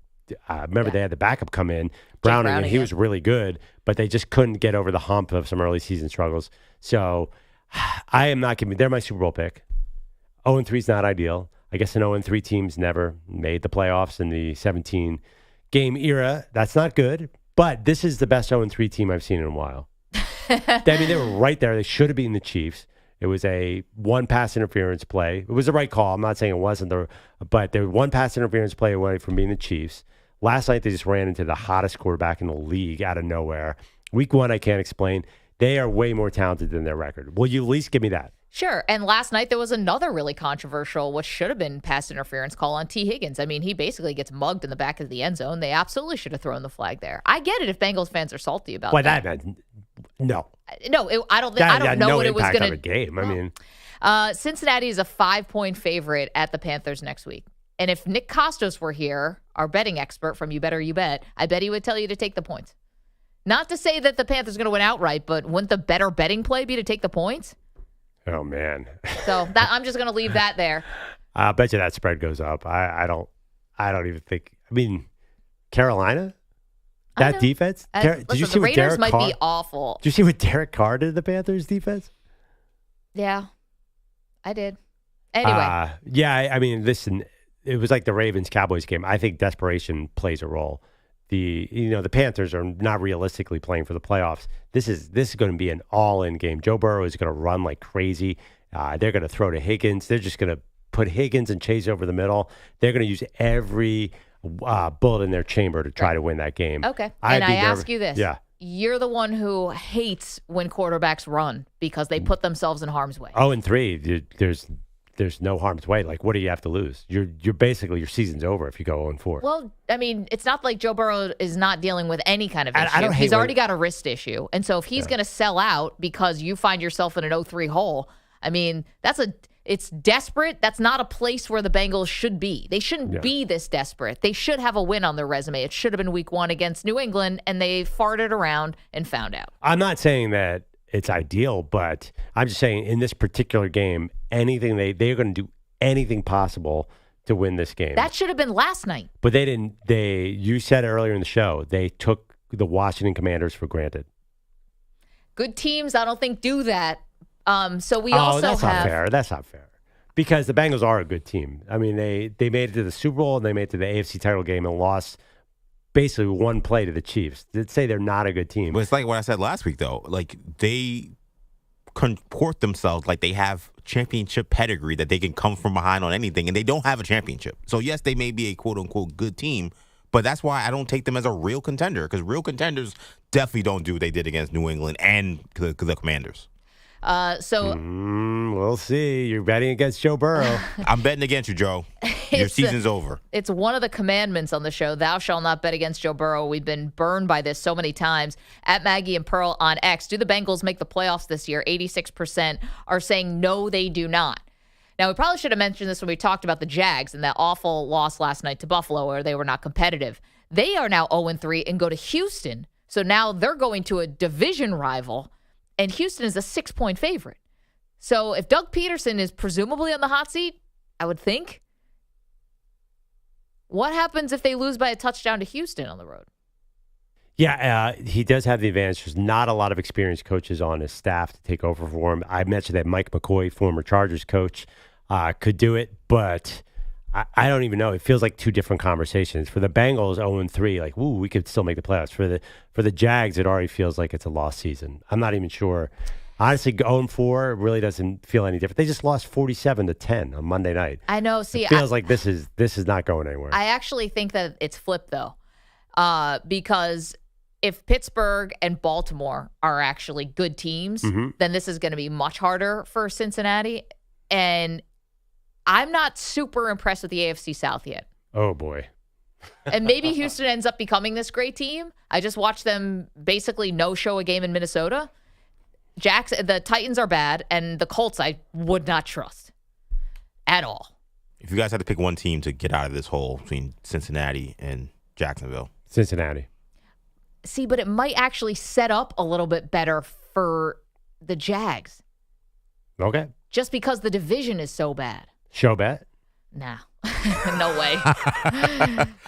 remember they had the backup come in, Browning, and he was really good, but they just couldn't get over the hump of some early season struggles. So I am not giving – they're my Super Bowl pick. 0-3 is not ideal. I guess an 0-3 team's never made the playoffs in the 17-game era. That's not good, but this is the best 0-3 team I've seen in a while. I mean, they were right there. They should have beaten the Chiefs. It was a one pass interference play. It was the right call. I'm not saying it wasn't, but they were one pass interference play away from being the Chiefs. Last night, they just ran into the hottest quarterback in the league out of nowhere. Week 1, I can't explain. They are way more talented than their record. Will you at least give me that? Sure. And last night, there was another really controversial, what should have been pass interference call on T. Higgins. I mean, he basically gets mugged in the back of the end zone. They absolutely should have thrown the flag there. I get it if Bengals fans are salty about that. No. No, I don't know what it was going to. On the game. I mean, Cincinnati is a 5-point favorite at the Panthers next week. And if Nick Costos were here, our betting expert from You Better You Bet, I bet he would tell you to take the points. Not to say that the Panthers are going to win outright, but wouldn't the better betting play be to take the points? Oh man. So I'm just going to leave that there. I bet you that spread goes up. I don't even think. I mean, Carolina. That defense? Did you see the Raiders might be awful. Did you see what Derek Carr did to the Panthers defense? Yeah, I did. Anyway. I mean, listen, it was like the Ravens-Cowboys game. I think desperation plays a role. The Panthers are not realistically playing for the playoffs. This is going to be an all-in game. Joe Burrow is going to run like crazy. They're going to throw to Higgins. They're just going to put Higgins and Chase over the middle. They're going to use every bullet in their chamber to try to win that game. Okay. And I ask you this. Yeah. You're the one who hates when quarterbacks run because they put themselves in harm's way. 0-3, there's no harm's way. Like, what do you have to lose? You're basically, your season's over if you go 0-4. Well, I mean, it's not like Joe Burrow is not dealing with any kind of issue. He's already got a wrist issue. And so if he's going to sell out because you find yourself in an 0-3 hole, I mean, it's desperate. That's not a place where the Bengals should be. They shouldn't be this desperate. They should have a win on their resume. It should have been week 1 against New England, and they farted around and found out. I'm not saying that it's ideal, but I'm just saying in this particular game, anything they're going to do anything possible to win this game. That should have been last night. But they didn't. You said earlier in the show, they took the Washington Commanders for granted. Good teams, I don't think, do that. So we also that's not fair. That's not fair. Because the Bengals are a good team. I mean, they made it to the Super Bowl and they made it to the AFC title game and lost basically one play to the Chiefs. They'd say they're not a good team. But it's like what I said last week, though. Like, they comport themselves like they have championship pedigree, that they can come from behind on anything, and they don't have a championship. So, yes, they may be a quote-unquote good team, but that's why I don't take them as a real contender, because real contenders definitely don't do what they did against New England and the Commanders. We'll see. You're betting against Joe Burrow. I'm betting against you, Joe. Your season's over. It's one of the commandments on the show. Thou shalt not bet against Joe Burrow. We've been burned by this so many times. At Maggie and Pearl on X, do the Bengals make the playoffs this year? 86% are saying no, they do not. Now, we probably should have mentioned this when we talked about the Jags and that awful loss last night to Buffalo where they were not competitive. They are now 0-3 and go to Houston. So now they're going to a division rival. And Houston is a 6-point favorite. So if Doug Peterson is presumably on the hot seat, I would think, what happens if they lose by a touchdown to Houston on the road? Yeah, he does have the advantage. There's not a lot of experienced coaches on his staff to take over for him. I mentioned that Mike McCoy, former Chargers coach, could do it, but I don't even know. It feels like two different conversations. For the Bengals, 0-3, like, woo, we could still make the playoffs. For the Jags, it already feels like it's a lost season. I'm not even sure. Honestly, 0-4 really doesn't feel any different. They just lost 47-10 on Monday night. I know. See, it feels like this is not going anywhere. I actually think that it's flipped, though, because if Pittsburgh and Baltimore are actually good teams, then this is going to be much harder for Cincinnati. And I'm not super impressed with the AFC South yet. Oh, boy. And maybe Houston ends up becoming this great team. I just watched them basically no-show a game in Minnesota. The Titans are bad, and the Colts I would not trust at all. If you guys had to pick one team to get out of this hole between Cincinnati and Jacksonville. Cincinnati. See, but it might actually set up a little bit better for the Jags. Okay. Just because the division is so bad. Show bet? Nah. No way.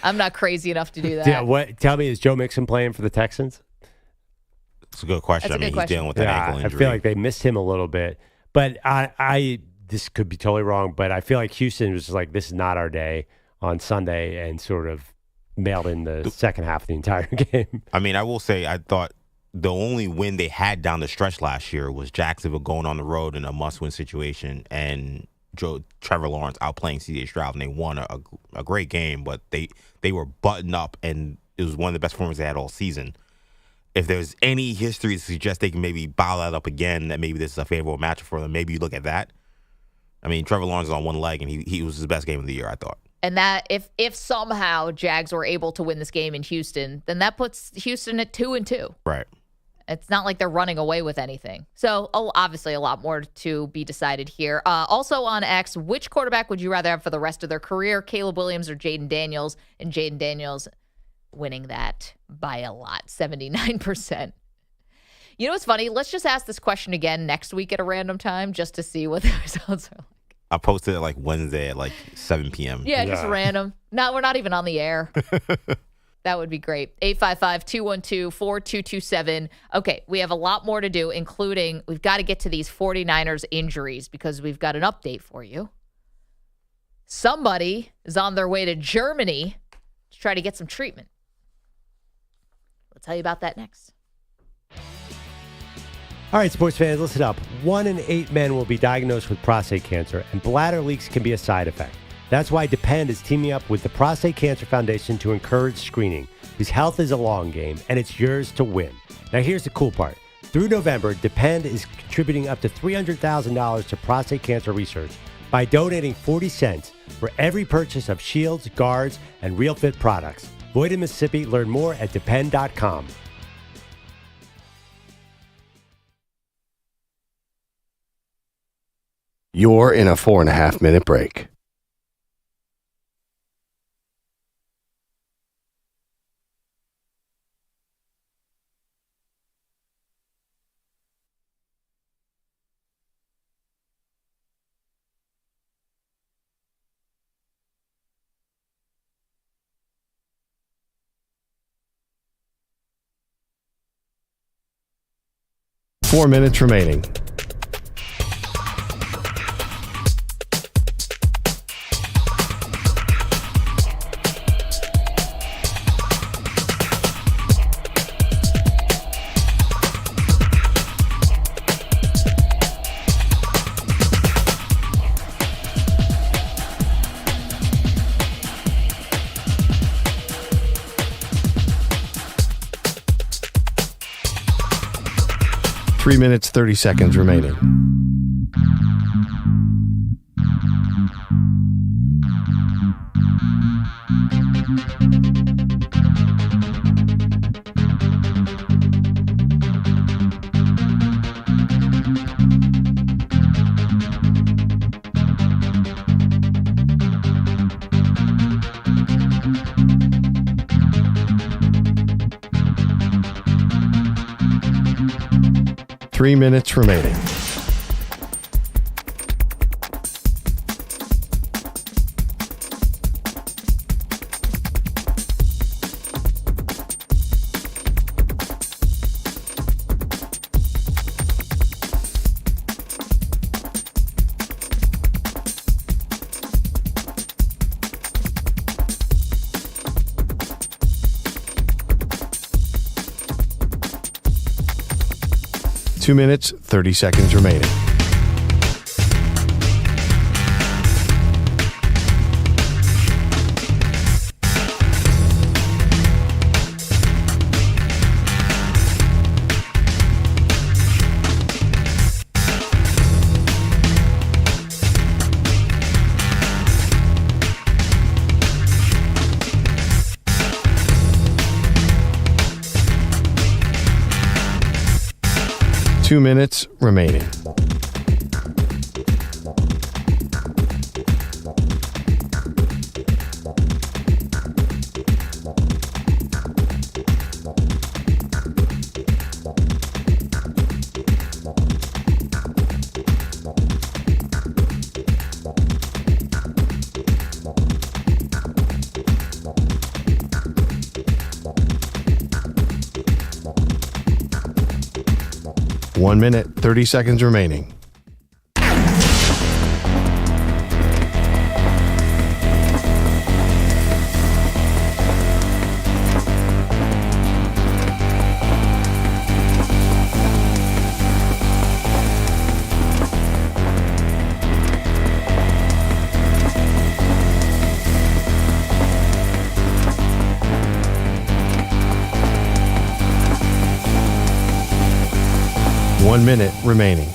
I'm not crazy enough to do that. Yeah, tell me, is Joe Mixon playing for the Texans? It's a good question. He's dealing with that ankle injury. I feel like they missed him a little bit. But this could be totally wrong, but I feel like Houston was just like, this is not our day on Sunday, and sort of mailed in the second half of the entire game. I mean, I will say, I thought the only win they had down the stretch last year was Jacksonville going on the road in a must-win situation, and Trevor Lawrence outplaying C.J. Stroud, and they won a great game, but they were buttoned up, and it was one of the best performances they had all season. If there's any history to suggest they can maybe bow that up again, that maybe this is a favorable matchup for them, maybe you look at that. I mean, Trevor Lawrence is on one leg, and he was his best game of the year, I thought. And that if somehow Jags were able to win this game in Houston, then that puts Houston at 2-2. Right. It's not like they're running away with anything. So, obviously, a lot more to be decided here. Also on X, which quarterback would you rather have for the rest of their career, Caleb Williams or Jaden Daniels? And Jaden Daniels winning that by a lot, 79%. You know what's funny? Let's just ask this question again next week at a random time just to see what the results are like. I posted it like Wednesday at like 7 p.m. Yeah, just random. No, we're not even on the air. That would be great. 855-212-4227. Okay, we have a lot more to do, including we've got to get to these 49ers injuries because we've got an update for you. Somebody is on their way to Germany to try to get some treatment. We'll tell you about that next. All right, sports fans, listen up. 1 in 8 men will be diagnosed with prostate cancer, and bladder leaks can be a side effect. That's why Depend is teaming up with the Prostate Cancer Foundation to encourage screening, because health is a long game, and it's yours to win. Now, here's the cool part. Through November, Depend is contributing up to $300,000 to prostate cancer research by donating 40 cents for every purchase of shields, guards, and Real Fit products. Void in Mississippi. Learn more at depend.com. You're in a 4.5-minute break. Four minutes remaining. Three minutes, 30 seconds remaining. Three minutes remaining. Two minutes, 30 seconds remaining. 2 minutes remaining. One minute, 30 seconds remaining. One minute remaining.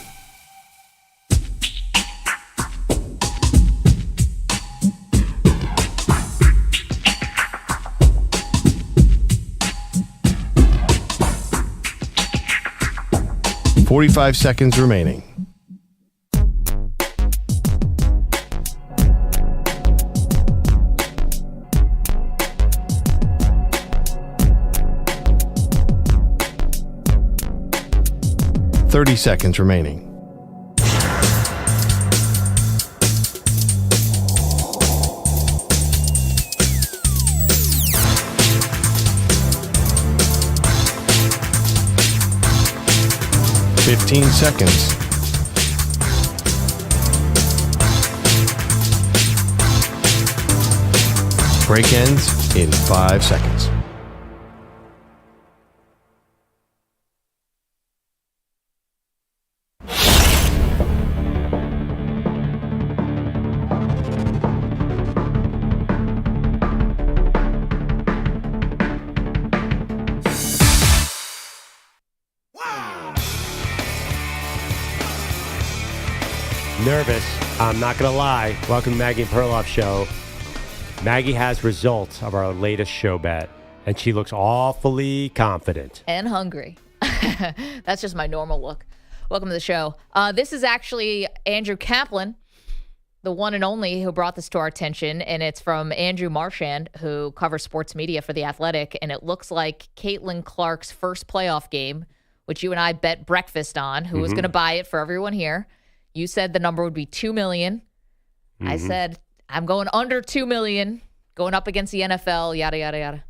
.45 seconds remaining. .30 seconds remaining. .15 seconds. Break ends in 5 seconds. Nervous. I'm not going to lie. Welcome to Maggie and Perloff show. Maggie has results of our latest show bet, and she looks awfully confident. And hungry. That's just my normal look. Welcome to the show. This is actually Andrew Kaplan, the one and only who brought this to our attention, and it's from Andrew Marchand, who covers sports media for The Athletic, and it looks like Caitlin Clark's first playoff game, which you and I bet breakfast on, who was going to buy it for everyone here. You said the number would be $2 million. I said, I'm going under $2 million, going up against the NFL, yada, yada, yada.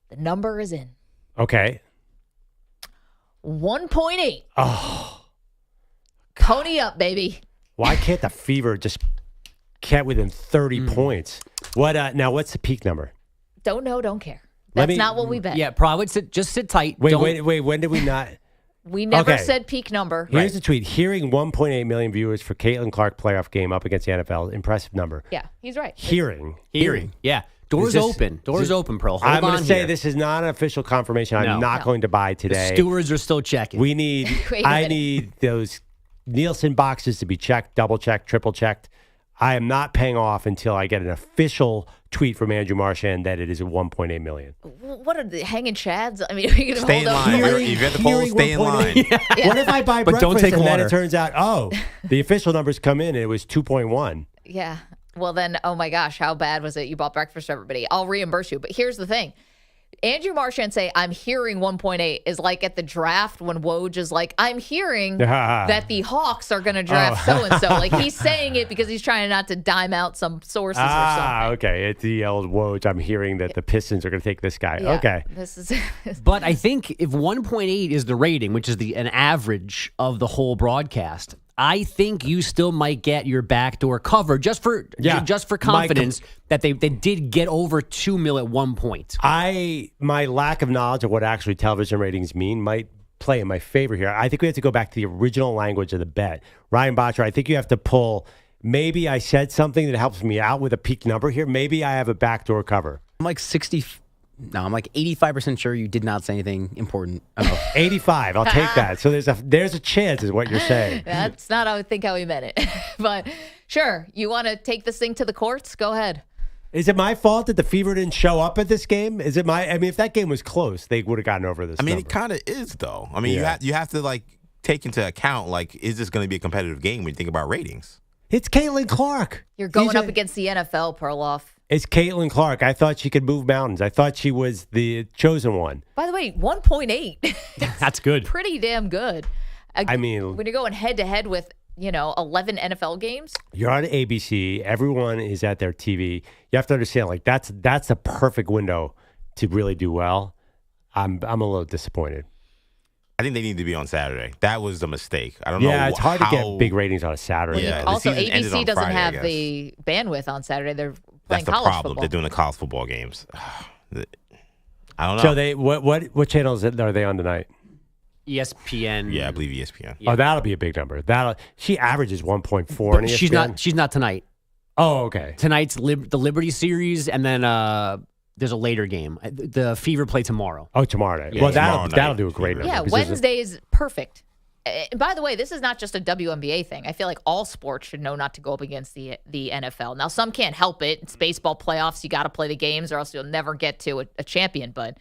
The number is in. Okay. 1.8. Oh. Pony up, baby. Why can't the Fever just get within 30 points? What? Now, what's the peak number? Don't know, don't care. That's not what we bet. Yeah, probably just sit tight. Wait. When did we not? We never said peak number. Here's the tweet. Hearing 1.8 million viewers for Caitlin Clark playoff game up against the NFL. Impressive number. Yeah, he's right. Hearing. Yeah. Doors open, Pearl. I'm going to say this is not an official confirmation. I'm not going to buy today. The stewards are still checking. We need, I need those Nielsen boxes to be checked, double checked, triple checked. I am not paying off until I get an official tweet from Andrew Marchand that it is at 1.8 million. What are the hanging chads? I mean, are you going to stay in line. If you're at the poll, stay in line. Yeah. What if I buy but breakfast don't take and water. then it turns out, the official numbers come in and it was 2.1. Yeah. Well, then, oh my gosh, how bad was it? You bought breakfast for everybody. I'll reimburse you. But here's the thing. Andrew Marchand say, I'm hearing 1.8 is like at the draft when Woj is like, I'm hearing that the Hawks are going to draft so-and-so. Like he's saying it because he's trying not to dime out some sources or something. Okay. It's the old Woj. I'm hearing that the Pistons are going to take this guy. Yeah, okay. This is. But I think if 1.8 is the rating, which is an average of the whole broadcast, I think you still might get your backdoor cover just for confidence that they did get over 2 mil at one point. My lack of knowledge of what actually television ratings mean might play in my favor here. I think we have to go back to the original language of the bet. Ryan Botcher, I think you have to pull, maybe I said something that helps me out with a peak number here. Maybe I have a backdoor cover. I'm like 85% sure you did not say anything important enough. 85, I'll take that. So there's a chance is what you're saying. That's not how we meant it. But sure, you want to take this thing to the courts? Go ahead. Is it my fault that the Fever didn't show up at this game? Is it if that game was close, they would have gotten over this. I mean, number. it kind of is though. I mean, you have to like take into account, like, is this going to be a competitive game when you think about ratings? It's Caitlin Clark. You're going up against the NFL, Perloff. It's Caitlin Clark. I thought she could move mountains. I thought she was the chosen one. By the way, 1.8. That's good. Pretty damn good. I mean, when you're going head-to-head with, 11 NFL games. You're on ABC. Everyone is at their TV. You have to understand, like, that's a perfect window to really do well. I'm a little disappointed. I think they need to be on Saturday. That was the mistake. I don't know. Yeah, it's hard to get big ratings on a Saturday. Yeah, also, ABC doesn't have the bandwidth on Saturday. They're playing That's the college problem. football. They're doing the college football games. I don't know. So what channels are they on tonight? ESPN. Yeah, I believe ESPN. Oh, that'll be a big number. She averages 1.4. But she's not tonight. Oh, okay. Tonight's the Liberty series, and then there's a later game. The Fever play tomorrow. Oh, tomorrow night. Yeah, well, tomorrow that'll do a great number. Yeah, Wednesday is perfect. And by the way, this is not just a WNBA thing. I feel like all sports should know not to go up against the NFL. Now, some can't help it. It's baseball playoffs. You got to play the games or else you'll never get to a champion. But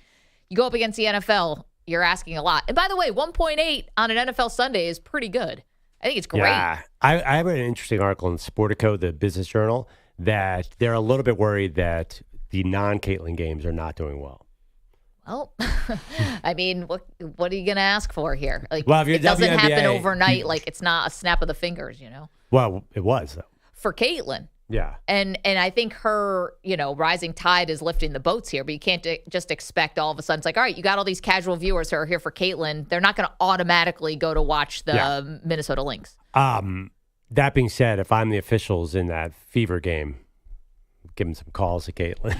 you go up against the NFL, you're asking a lot. And by the way, 1.8 on an NFL Sunday is pretty good. I think it's great. Yeah. I read an interesting article in Sportico, the business journal, that they're a little bit worried that the non-Caitlin games are not doing well. Well, I mean, what are you going to ask for here? Like, well, if you're it doesn't WNBA, happen overnight. Like, it's not a snap of the fingers, Well, it was, though. For Caitlin. Yeah. And I think her, rising tide is lifting the boats here, but you can't just expect all of a sudden. It's like, all right, you got all these casual viewers who are here for Caitlin. They're not going to automatically go to watch the Minnesota Lynx. That being said, if I'm the officials in that Fever game, give them some calls to Caitlin.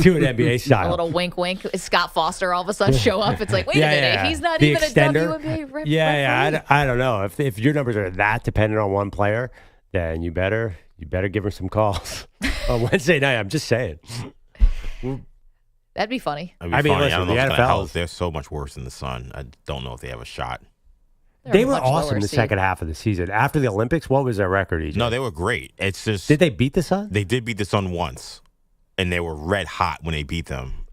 Do an NBA style. A little wink, wink. Is Scott Foster all of a sudden show up? It's like, wait a minute, he's not the even extender. a WNBA referee. Yeah. I don't know. If your numbers are that dependent on one player, then you better give her some calls on Wednesday night. I'm just saying. That'd be funny. I mean, listen, I don't know the if it's gonna help. NFL They're so much worse than the Sun. I don't know if they have a shot. They were awesome the second half of the season. After the Olympics, what was their record, EJ? No, they were great. It's just Did they beat the Sun? They did beat the Sun once, and they were red hot when they beat them.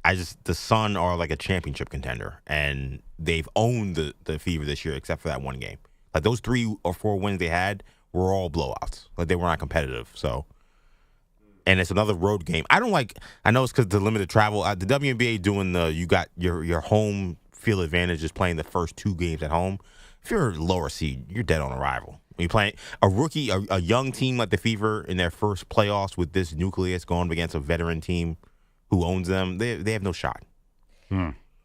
The Sun are like a championship contender, and they've owned the Fever this year, except for that one game. Like those 3 or 4 wins they had were all blowouts. Like they were not competitive. So, and it's another road game. I know it's because the limited travel. The WNBA doing you got your home field advantage is playing the first 2 games at home. If you're a lower seed, you're dead on arrival. When you're playing a rookie, a young team like the Fever in their first playoffs with this nucleus going against a veteran team who owns them, they have no shot.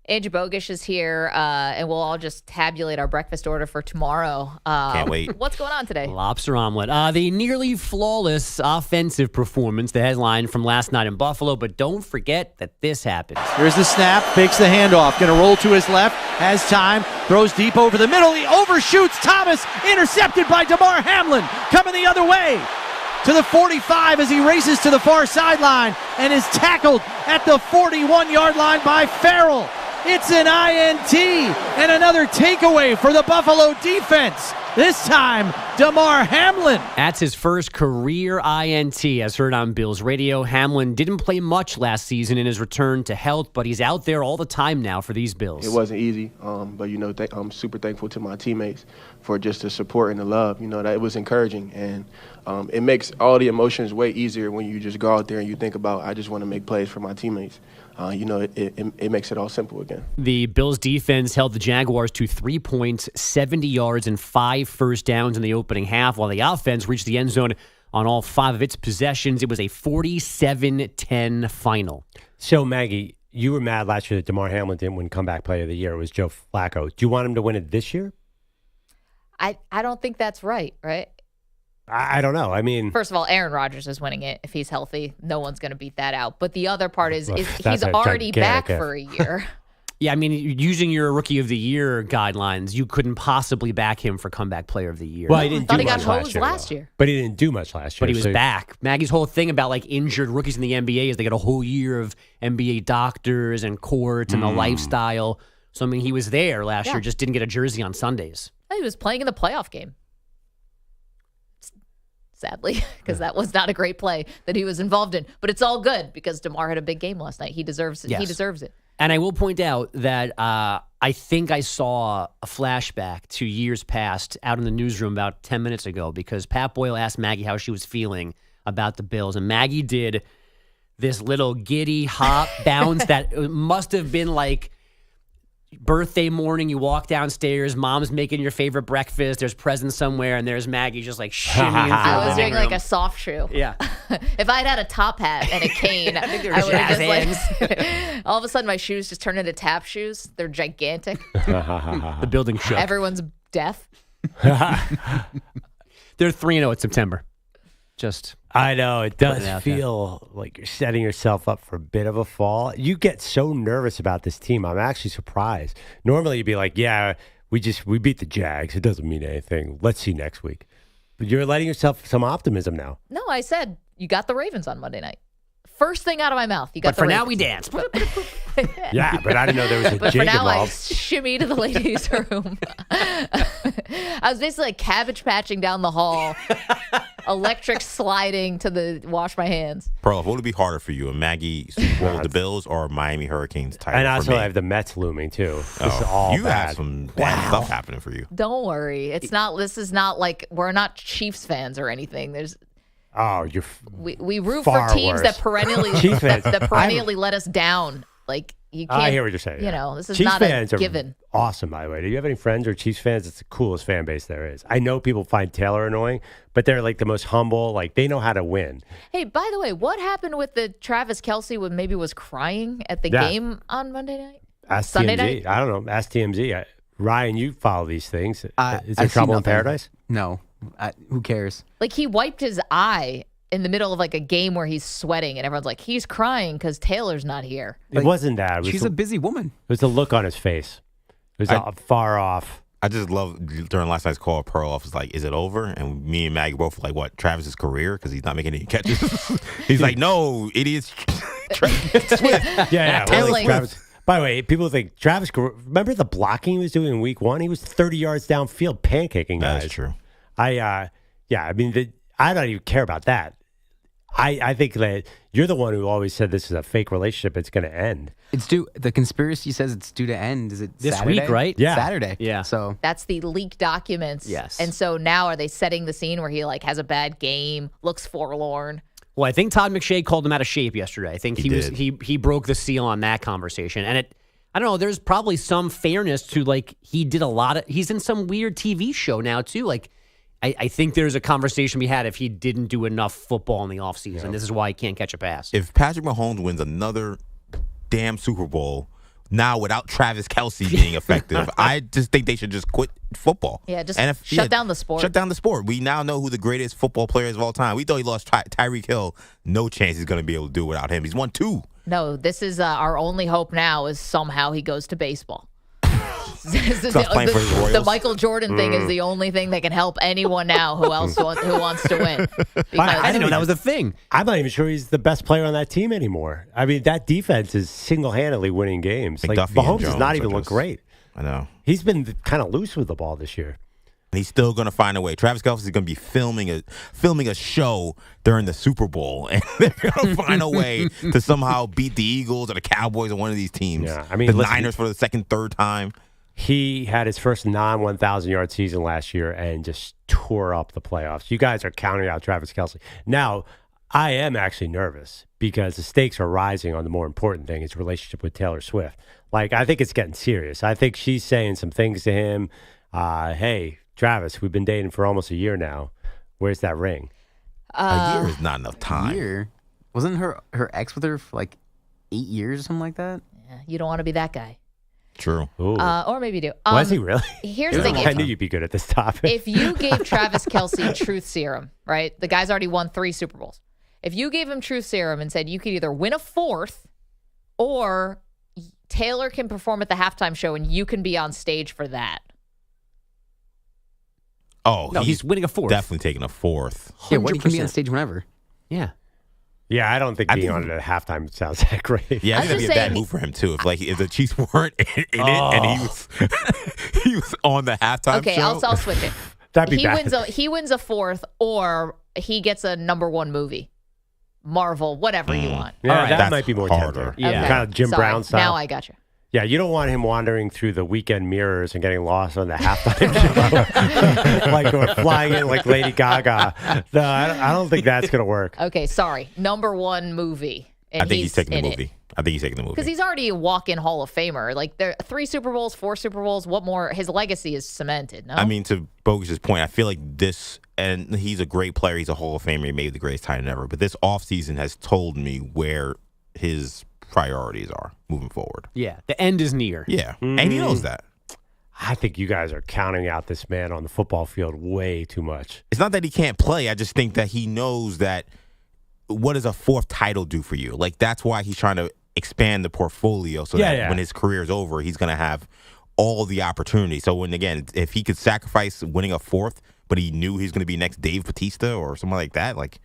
Andrew Bogish is here, and we'll all just tabulate our breakfast order for tomorrow. Can't wait. What's going on today? Lobster omelet. The nearly flawless offensive performance, the headline from last night in Buffalo, but don't forget that this happens. Here's the snap, fakes the handoff, going to roll to his left, has time, throws deep over the middle, he overshoots Thomas, intercepted by DeMar Hamlin, coming the other way to the 45 as he races to the far sideline and is tackled at the 41-yard line by Farrell. It's an INT and another takeaway for the Buffalo defense. This time, DeMar Hamlin. That's his first career INT, as heard on Bills radio. Hamlin didn't play much last season in his return to health, but he's out there all the time now for these Bills. It wasn't easy, but I'm super thankful to my teammates for just the support and the love. That it was encouraging, and it makes all the emotions way easier when you just go out there and you think about, I just want to make plays for my teammates. It makes it all simple again. The Bills defense held the Jaguars to 3 points, 70 yards, and 5 first downs in the opening half, while the offense reached the end zone on all 5 of its possessions. It was a 47-10 final. So, Maggie, you were mad last year that DeMar Hamlin didn't win Comeback Player of the Year. It was Joe Flacco. Do you want him to win it this year? I don't think that's right? I don't know. I mean, first of all, Aaron Rodgers is winning it. If he's healthy, no one's going to beat that out. But the other part is he's already back for a year. Yeah, I mean, using your Rookie of the Year guidelines, you couldn't possibly back him for Comeback Player of the Year. Well, he didn't do he much got hosed last year. But he didn't do much last year. But he was back. Maggie's whole thing about injured rookies in the NBA is they get a whole year of NBA doctors and courts and the lifestyle. So, I mean, he was there last year, just didn't get a jersey on Sundays. He was playing in the playoff game. Sadly, because that was not a great play that he was involved in. But it's all good because DeMar had a big game last night. He deserves it. Yes. He deserves it. And I will point out that I think I saw a flashback to years past out in the newsroom about 10 minutes ago because Pat Boyle asked Maggie how she was feeling about the Bills. And Maggie did this little giddy hop bounce that must have been like birthday morning. You walk downstairs, mom's making your favorite breakfast, there's presents somewhere, and there's Maggie just like shimmying through I was the doing living room. like a soft shoe. Yeah. If I'd had a top hat and a cane, I would have just like, all of a sudden my shoes just turn into tap shoes. They're gigantic. The building shook. Everyone's deaf. They're 3-0 in September. I know it does feel like you're setting yourself up for a bit of a fall. You get so nervous about this team. I'm actually surprised. Normally you'd be like, yeah, we beat the Jags. It doesn't mean anything. Let's see next week. But you're letting yourself some optimism now. No, I said you got the Ravens on Monday night. First thing out of my mouth, you got but for the now Ravens. we dance. Yeah, but I didn't know there was a But jig for now, involved. I shimmy to the ladies' room. I was basically like cabbage patching down the hall, electric sliding to the wash my hands. Perloff, what would it be harder for you, a Maggie Super Bowl with the Bills or Miami Hurricanes title? And for also me? I have the Mets looming too. This is all you bad. have some bad stuff happening for you. Don't worry. It's not. This is not like we're not Chiefs fans or anything. There's. Oh, you're We root far for teams worse. that perennially Chiefs fans. that perennially let us down. Like you can't. I hear what you're saying. You yeah. know, this is Chiefs not fans a are given. awesome, by the way. Do you have any friends or Chiefs fans? It's the coolest fan base there is. I know people find Taylor annoying, but they're like the most humble. Like they know how to win. Hey, by the way, what happened with the Travis Kelce when maybe was crying at the Yeah. game on Monday night? Ask Sunday TMZ. night? I don't know. Ask TMZ. Ryan, you follow these things. Is there I've trouble seen in nothing. paradise? No. Who cares? Like he wiped his eye in the middle of like a game where he's sweating and everyone's like, he's crying because Taylor's not here. It wasn't that. It was She's a busy woman. It was the look on his face. It was far off. I just love during last night's call, Perloff was like, "Is it over?" And me and Maggie both were like, "What? Travis's career? Because he's not making any catches." He's like, "No, idiots." Yeah. I was like- Travis. By the way, people think Travis. Remember the blocking he was doing in Week 1? He was 30 yards downfield, pancaking guys. That's true. I mean, I don't even care about that. I think that you're the one who always said this is a fake relationship. It's going to end. It's due. The conspiracy says it's due to end. Is it This Saturday? week, right? Yeah. Saturday. Yeah. So That's the leaked documents. Yes. And so now are they setting the scene where he like has a bad game, looks forlorn? Well, I think Todd McShay called him out of shape yesterday. I think He he broke the seal on that conversation. And I don't know, there's probably some fairness to like he did a lot of he's in some weird TV show now too. Like I think there's a conversation we had if he didn't do enough football in the offseason. This is why he can't catch a pass. If Patrick Mahomes wins another damn Super Bowl now without Travis Kelce being effective, I just think they should just quit football. Yeah, just shut down the sport. Shut down the sport. We now know who the greatest football players of all time. We thought he lost Tyreek Hill. No chance he's going to be able to do it without him. He's won 2. No, this is our only hope now is somehow he goes to baseball. Starts playing for his The Royals. Michael Jordan thing is the only thing that can help anyone now who wants to win. I didn't know that was a thing. I'm not even sure he's the best player on that team anymore. I mean, that defense is single-handedly winning games. Like McDuffie and Mahomes does Jones not are even look just- great. I know. He's been kind of loose with the ball this year. And he's still going to find a way. Travis Kelce is going to be filming a show during the Super Bowl, and they're going to find a way to somehow beat the Eagles or the Cowboys or one of these teams. Yeah, I mean, the listen, Niners for the second, third time. He had his first non-1,000-yard season last year and just tore up the playoffs. You guys are counting out Travis Kelce. Now, I am actually nervous because the stakes are rising on the more important thing, his relationship with Taylor Swift. Like, I think it's getting serious. I think she's saying some things to him. Hey, Travis, we've been dating for almost a year now. Where's that ring? A year is not enough time. year. Wasn't her ex with her for like 8 years or something like that? Yeah, you don't want to be that guy. True. Or maybe you do. Was he really? Here's the thing. I knew you'd be good at this topic. If you gave Travis Kelce truth serum, right? The guy's already won 3 Super Bowls. If you gave him truth serum and said you could either win a 4th or Taylor can perform at the halftime show and you can be on stage for that. Oh, No, he's winning a 4th. Definitely taking a 4th. Yeah, what, he can be on 100%. stage whenever. Yeah. Yeah, I don't think being on it at halftime sounds that great. Yeah, I I'm think that'd be just a bad saying- move for him too. If the Chiefs weren't in it and he was on the halftime Okay, show. I'll switch it. That'd be bad. He wins a 4th or he gets a number 1 movie. Marvel, whatever you want. Yeah, right. that That's might be more harder. tempting. Yeah. Kind of Jim Sorry. Brown style. Now I got you. Yeah, you don't want him wandering through the weekend mirrors and getting lost on the halftime show, like or flying in like Lady Gaga. No, I don't think that's gonna work. Okay, sorry. Number one movie. And I think he's taking the in movie. I think he's taking the movie. Because he's already a walk-in Hall of Famer. Like, there 3 Super Bowls, 4 Super Bowls. What more? His legacy is cemented, no? I mean, to Bogus's point, I feel like this, and he's a great player. He's a Hall of Famer. He may be the greatest tight end ever. But this offseason has told me where his priorities are moving forward. Yeah, the end is near. Yeah, and he knows that. I think you guys are counting out this man on the football field way too much. It's not that he can't play. I just think that he knows that what does a 4th title do for you? Like, that's why he's trying to expand the portfolio so that when his career is over, he's going to have all the opportunity. So, when again, if he could sacrifice winning a 4th, but he knew he's going to be next Dave Bautista or something like that, like,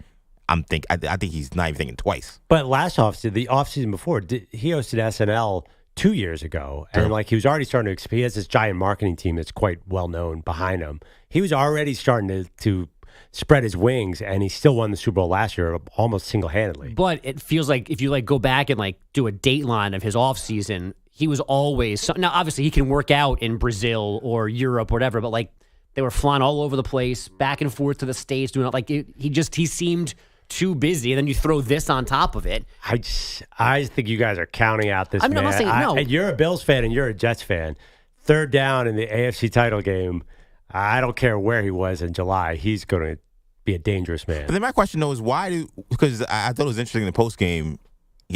I think he's not even thinking twice. But last offseason, the offseason before, he hosted SNL 2 years ago, and like he was already starting to expand. He has this giant marketing team that's quite well known behind him. He was already starting to spread his wings, and he still won the Super Bowl last year almost single-handedly. But it feels like if you like go back and like do a dateline of his offseason, he was always now obviously he can work out in Brazil or Europe or whatever, but like they were flying all over the place, back and forth to the States, doing it like he seemed too busy, and then you throw this on top of it. I think you guys are counting out this man. I'm not saying no. And you're a Bills fan and you're a Jets fan. 3rd down in the AFC title game, I don't care where he was in July. He's going to be a dangerous man. But then my question, though, is because I thought it was interesting in the postgame,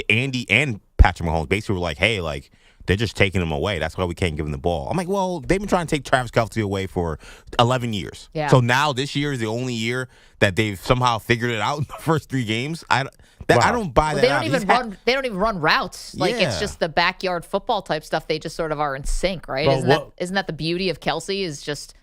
Andy and Patrick Mahomes basically were like, hey, like, they're just taking him away. That's why we can't give him the ball. I'm like, well, they've been trying to take Travis Kelce away for 11 years. Yeah. So now this year is the only year that they've somehow figured it out in the first 3 games. I don't buy that. They don't even run routes. Like, it's just the backyard football type stuff. They just sort of are in sync, right? Well, Isn't that the beauty of Kelce? Is just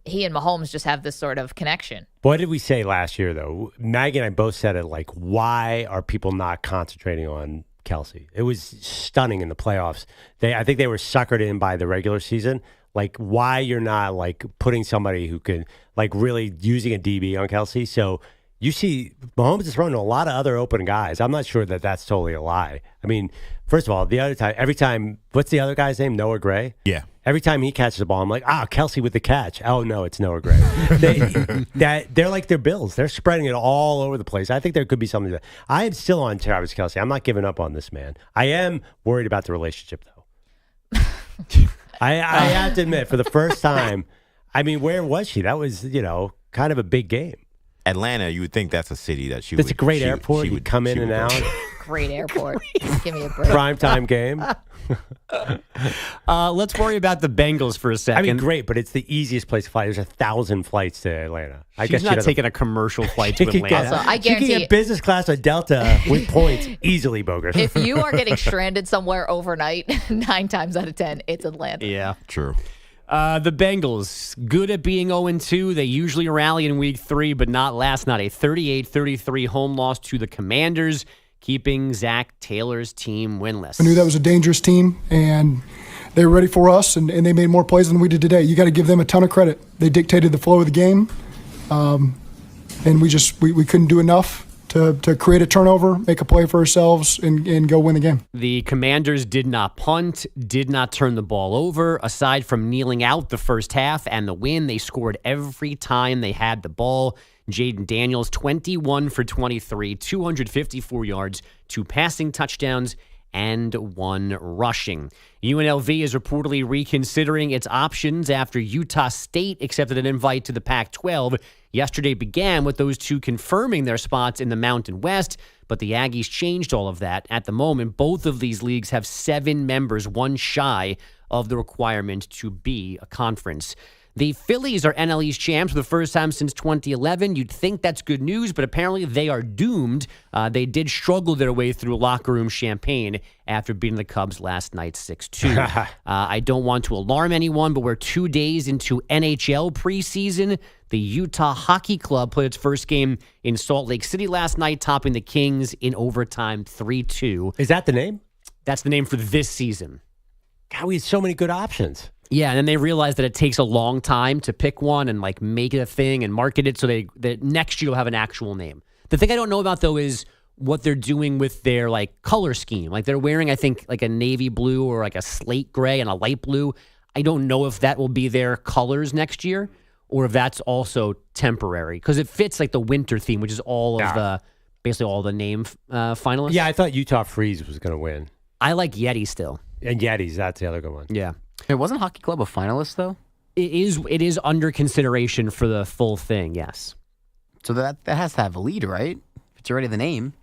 he and Mahomes just have this sort of connection. What did we say last year, though? Maggie and I both said it, like, why are people not concentrating on Kelce? It was stunning in the playoffs. I think they were suckered in by the regular season. Like, why you're not, like, putting somebody who could, like, really using a DB on Kelce. So you see Mahomes is throwing to a lot of other open guys. I'm not sure that that's totally a lie. I mean, first of all, every time, what's the other guy's name? Noah Gray? Yeah. Every time he catches the ball, I'm like, Kelce with the catch. Oh, no, it's Noah Gray. They're like their Bills. They're spreading it all over the place. I think there could be something that I am still on Travis Kelce. I'm not giving up on this man. I am worried about the relationship, though. I have to admit, for the first time, I mean, where was she? That was, kind of a big game. Atlanta, you would think that's a city that she It's would. a great airport. You come in and out. Great airport. Give me a break. Primetime game. Let's worry about the Bengals for a second. I mean, great, but it's the easiest place to fly. There's 1,000 flights to Atlanta. I She's guess not taking a commercial flight to Atlanta. Also, I guarantee she can get business class or Delta with points easily, Bogus. if you are getting stranded somewhere overnight, 9 times out of 10, it's Atlanta. Yeah. True. The Bengals, good at being 0-2. They usually rally in week 3, but not last night. A 38-33 home loss to the Commanders, keeping Zach Taylor's team winless. I knew that was a dangerous team, and they were ready for us, and they made more plays than we did today. You got to give them a ton of credit. They dictated the flow of the game, and we couldn't do enough to create a turnover, make a play for ourselves, and go win the game. The Commanders did not punt, did not turn the ball over. Aside from kneeling out the first half and the win, they scored every time they had the ball. Jaden Daniels, 21 for 23, 254 yards, 2 passing touchdowns, and 1 rushing. UNLV is reportedly reconsidering its options after Utah State accepted an invite to the Pac-12. Yesterday began with those two confirming their spots in the Mountain West, but the Aggies changed all of that. At the moment, both of these leagues have 7 members, 1 shy of the requirement to be a conference. The Phillies are NL East champs for the first time since 2011. You'd think that's good news, but apparently they are doomed. They did struggle their way through locker room champagne after beating the Cubs last night 6-2. I don't want to alarm anyone, but we're 2 days into NHL preseason. The Utah Hockey Club played its first game in Salt Lake City last night, topping the Kings in overtime 3-2. Is that the name? That's the name for this season. God, we had so many good options. Yeah, and then they realized that it takes a long time to pick one and like make it a thing and market it, so that next year will have an actual name. The thing I don't know about, though, is what they're doing with their, like, color scheme. Like, they're wearing, I think, like a navy blue or like a slate gray and a light blue. I don't know if that will be their colors next year or if that's also temporary because it fits, like, the winter theme, which is all of basically all the name finalists. Yeah, I thought Utah Freeze was going to win. I like Yeti still. And Yetis, that's the other good one. Yeah. It wasn't Hockey Club a finalist, though? It is under consideration for the full thing, yes. So that has to have a lead, right? If it's already the name.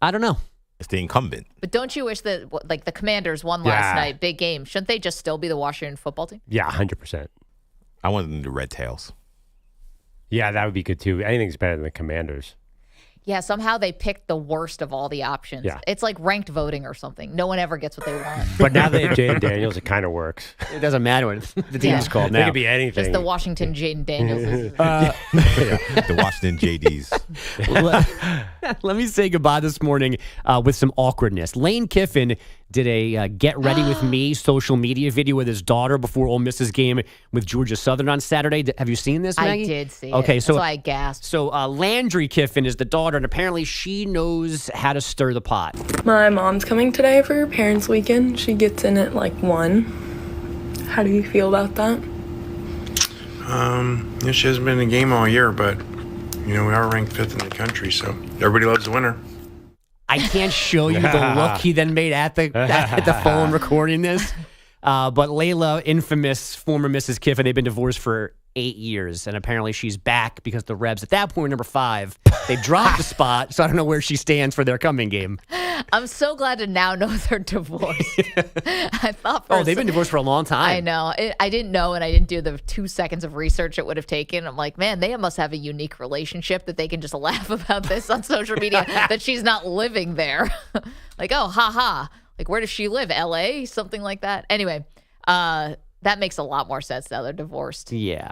I don't know. It's the incumbent. But don't you wish that, like, the Commanders won last night, big game? Shouldn't they just still be the Washington football team? Yeah, 100%. I wanted them to Red Tails. Yeah, that would be good, too. Anything's better than the Commanders. Yeah, somehow they picked the worst of all the options. Yeah. It's like ranked voting or something. No one ever gets what they want. But now they have Jaden Daniels, it kind of works. It doesn't matter what the team is called now. It could be anything. Just the Washington Jaden Daniels. The Washington JDs. Let me say goodbye this morning with some awkwardness. Lane Kiffin did a Get Ready With Me social media video with his daughter before Ole Miss's game with Georgia Southern on Saturday. Have you seen this, Maggie? I did see it. Okay, so that's why I gasped. So Landry Kiffin is the daughter, and apparently she knows how to stir the pot. My mom's coming today for her parents' weekend. She gets in at like 1. How do you feel about that? She hasn't been in a game all year, but we are ranked 5th in the country, so everybody loves the winner. I can't show you the look he then made at the phone recording this. But Layla, infamous former Mrs. Kiffin, they've been divorced for 8 years, and apparently she's back because the Rebs, at that point, number 5, they dropped the spot, so I don't know where she stands for their coming game. I'm so glad to now know they're divorced. I thought they've been divorced for a long time. I know. I didn't know, and I didn't do the 2 seconds of research it would have taken. I'm like, man, they must have a unique relationship that they can just laugh about this on social media, that she's not living there. Like, oh, ha. Like, where does she live? L.A.? Something like that. Anyway, that makes a lot more sense now they're divorced. Yeah.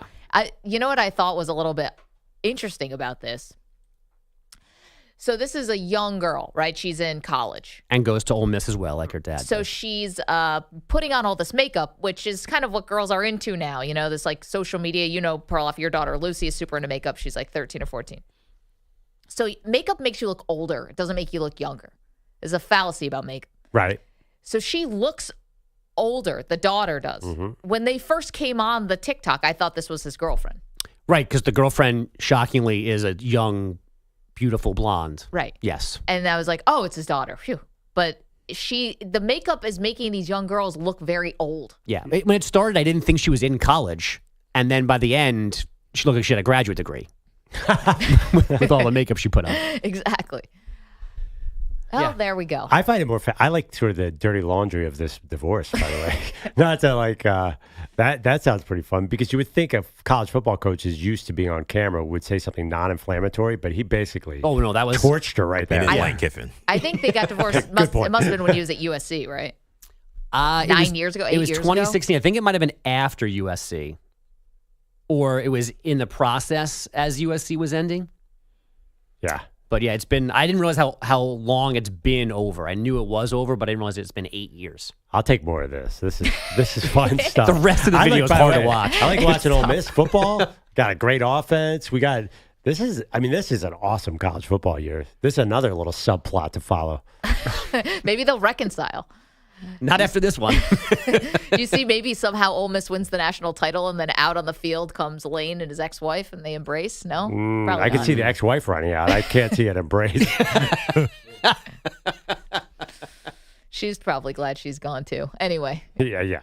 You know what I thought was a little bit interesting about this? So this is a young girl, right? She's in college. And goes to Ole Miss as well, like her dad. So she's putting on all this makeup, which is kind of what girls are into now. This like social media. Perloff, your daughter Lucy is super into makeup. She's like 13 or 14. So makeup makes you look older. It doesn't make you look younger. There's a fallacy about makeup. Right. So she looks older. The daughter does. Mm-hmm. When they first came on the TikTok, I thought this was his girlfriend. Right, because the girlfriend, shockingly, is a young, beautiful blonde. Right. Yes. And I was like, oh, it's his daughter. Phew. But the makeup is making these young girls look very old. Yeah. When it started, I didn't think she was in college. And then by the end, she looked like she had a graduate degree with all the makeup she put on. Exactly. Well, there we go. I find it more I like sort of the dirty laundry of this divorce, by the way. Not to like, that sounds pretty fun because you would think a college football coach is used to being on camera would say something non-inflammatory, but he basically that was torched her right there. Lane Kiffin. I think they got divorced. It must have been when he was at USC, right? 9 years ago, 8 years ago? It was 2016. I think it might have been after USC. Or it was in the process as USC was ending. Yeah. But yeah, I didn't realize how long it's been over. I knew it was over, but I didn't realize it's been 8 years. I'll take more of this. This is fun stuff. The rest of the video is hard to watch. I like watching Ole Miss football. Got a great offense. This is an awesome college football year. This is another little subplot to follow. Maybe they'll reconcile. Not after this one. You see, maybe somehow Ole Miss wins the national title, and then out on the field comes Lane and his ex-wife, and they embrace. No, I can see the ex-wife running out. I can't see an embrace. She's probably glad she's gone too. Anyway. Yeah.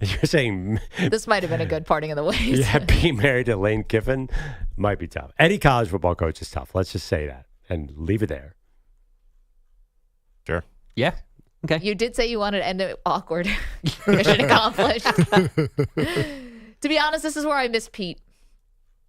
You're saying this might have been a good parting of the ways. Yeah, being married to Lane Kiffin might be tough. Any college football coach is tough. Let's just say that and leave it there. Sure. Yeah. Okay. You did say you wanted to end it awkward. Mission accomplished. To be honest, this is where I miss Pete.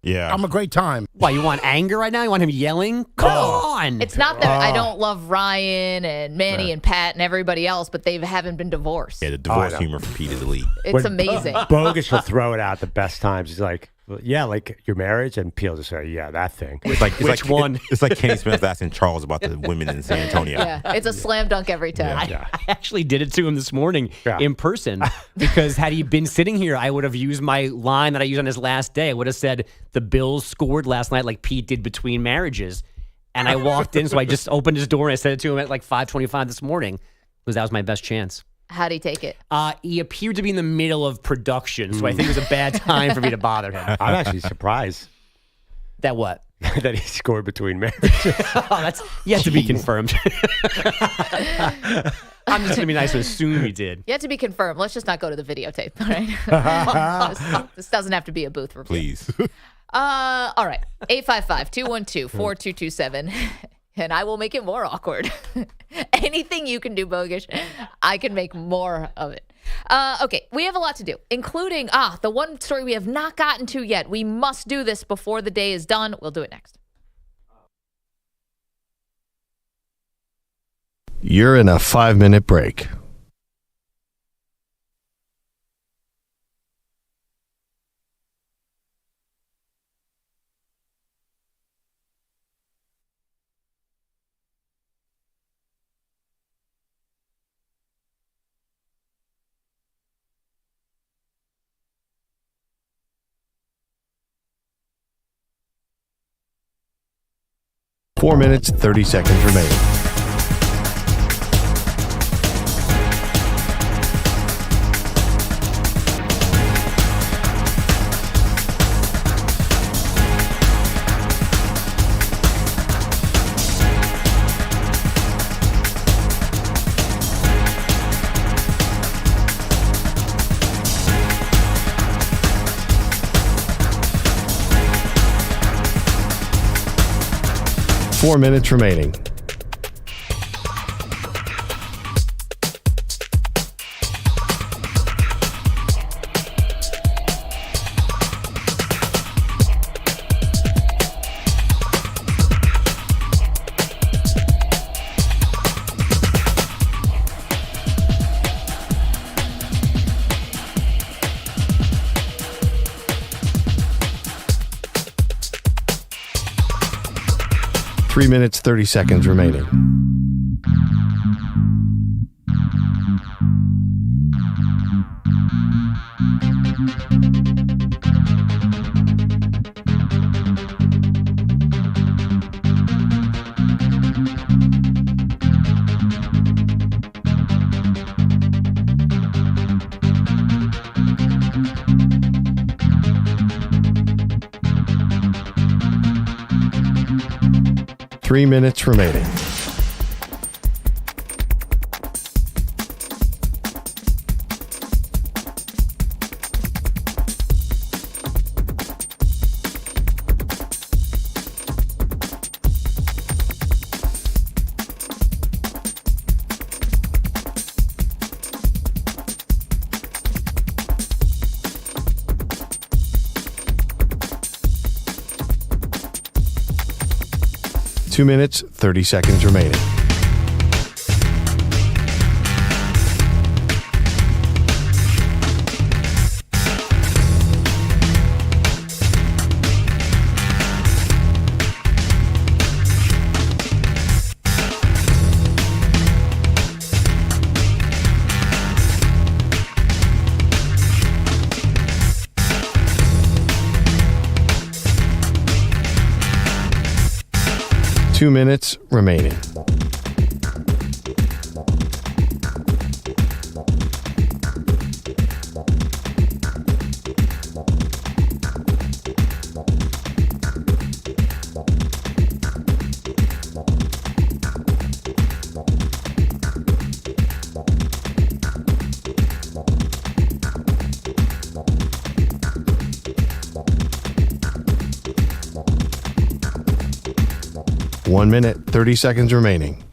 Yeah. I'm a great time. Why, you want anger right now? You want him yelling? Come on. It's not that I don't love Ryan and Manny and Pat and everybody else, but they haven't been divorced. Yeah, the divorce humor for Pete is elite. It's amazing. Bogus will throw it out the best times. He's like, yeah, like your marriage, and Peel just say, yeah, that thing. It's like Which one? It's like Kenny Smith asking Charles about the women in San Antonio. Yeah, it's a slam dunk every time. I actually did it to him this morning in person because had he been sitting here, I would have used my line that I used on his last day. I would have said the Bills scored last night like Pete did between marriages. And I walked in, so I just opened his door and I said it to him at like 5:25 this morning because that was my best chance. How'd he take it? He appeared to be in the middle of production, so I think it was a bad time for me to bother him. I'm actually surprised. That what? That he scored between marriages. That's yet to be confirmed. I'm just going to be nice to assume he did. Yet to be confirmed. Let's just not go to the videotape, all right? This doesn't have to be a booth review. Please. All right. 855-212-4227. And I will make it more awkward. Anything you can do, Bogish, I can make more of it. Okay, we have a lot to do, including, the one story we have not gotten to yet. We must do this before the day is done. We'll do it next. You're in a 5-minute break. Four minutes, 30 seconds remaining. Four minutes remaining. Three minutes, 30 seconds remaining. Three minutes remaining. Two minutes, 30 seconds remaining. Two minutes remaining. One minute, 30 seconds remaining.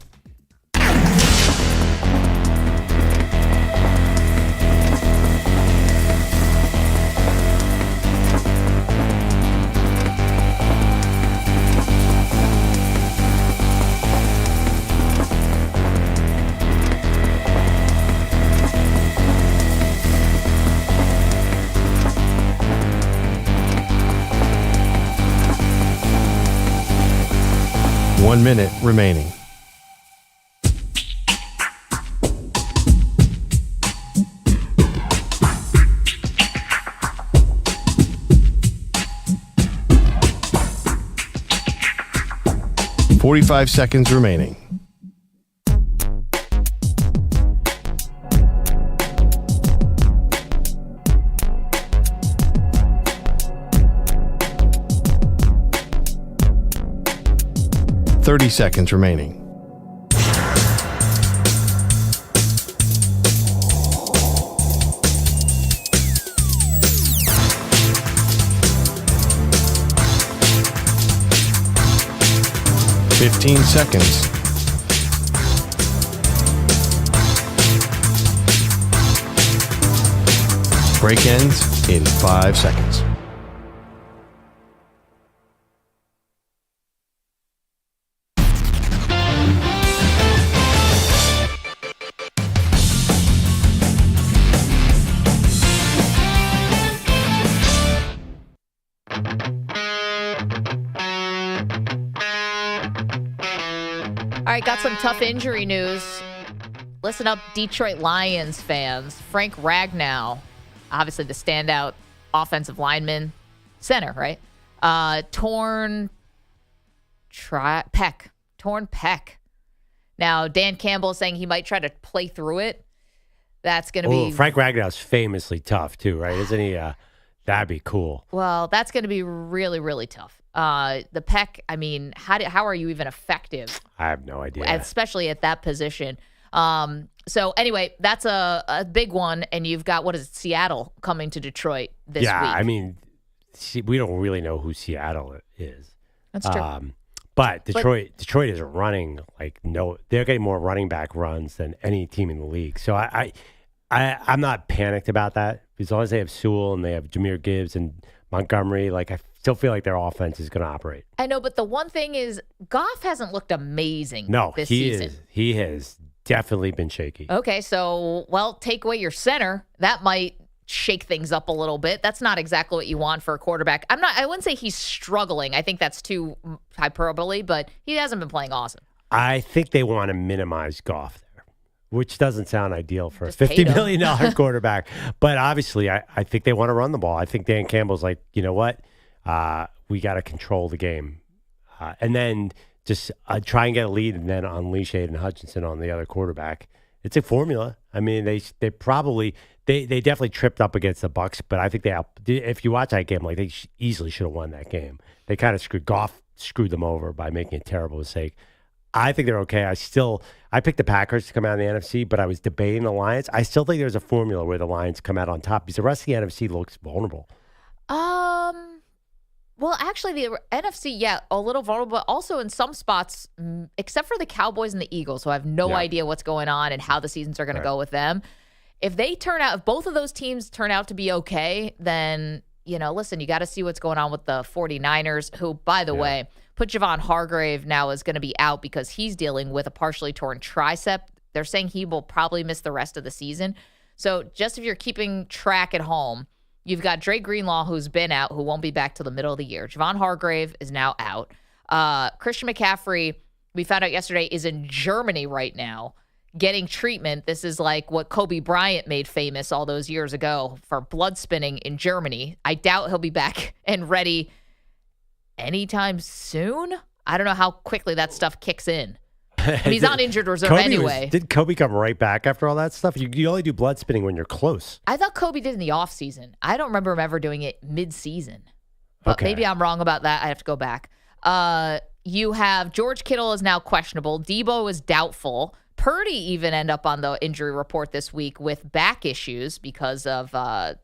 One minute remaining. 45 seconds remaining. Seconds remaining. Seconds. Break ends in 5 seconds. All right, got some tough injury news. Listen up, Detroit Lions fans. Frank Ragnow, obviously the standout offensive lineman, center, right? Torn pec. Now, Dan Campbell is saying he might try to play through it. That's going to be... Frank Ragnow's famously tough, too, right? Isn't he? That'd be cool. Well, that's going to be really, really tough. The pec, I mean, how are you even effective? I have no idea. Especially at that position. So anyway, that's a big one. And you've got, what is it, Seattle coming to Detroit this week. Yeah, I mean, we don't really know who Seattle is. That's true. But Detroit is running they're getting more running back runs than any team in the league. So I'm not panicked about that. As long as they have Sewell and they have Jahmyr Gibbs and Montgomery, I still feel like their offense is going to operate. I know, but the one thing is Goff hasn't looked amazing this he season. He has definitely been shaky. Okay, so, take away your center. That might shake things up a little bit. That's not exactly what you want for a quarterback. I wouldn't say he's struggling. I think that's too hyperbole, but he hasn't been playing awesome. I think they want to minimize Goff there, which doesn't sound ideal for a $50 million quarterback. But obviously, I think they want to run the ball. I think Dan Campbell's like, you know what? We got to control the game. And then just try and get a lead and then unleash Aiden Hutchinson on the other quarterback. It's a formula. I mean, they definitely tripped up against the Bucs, but I think if you watch that game, they easily should have won that game. They kind of screwed them over by making a terrible mistake. I think they're okay. I picked the Packers to come out of the NFC, but I was debating the Lions. I still think there's a formula where the Lions come out on top because the rest of the NFC looks vulnerable. Well, actually, the NFC, a little vulnerable, but also in some spots, except for the Cowboys and the Eagles, who I have no idea what's going on and how the seasons are going to go with them. If both of those teams turn out to be okay, then, listen, you got to see what's going on with the 49ers, who, by the way, put Javon Hargrave now is going to be out because he's dealing with a partially torn tricep. They're saying he will probably miss the rest of the season. So just if you're keeping track at home, you've got Dre Greenlaw, who's been out, who won't be back till the middle of the year. Javon Hargrave is now out. Christian McCaffrey, we found out yesterday, is in Germany right now getting treatment. This is like what Kobe Bryant made famous all those years ago for blood spinning in Germany. I doubt he'll be back and ready anytime soon. I don't know how quickly that stuff kicks in. He's on injured reserve anyway. Did Kobe come right back after all that stuff? You only do blood spinning when you're close. I thought Kobe did in the offseason. I don't remember him ever doing it mid-season. But maybe I'm wrong about that. I have to go back. You have George Kittle is now questionable. Debo is doubtful. Purdy even end up on the injury report this week with back issues because of a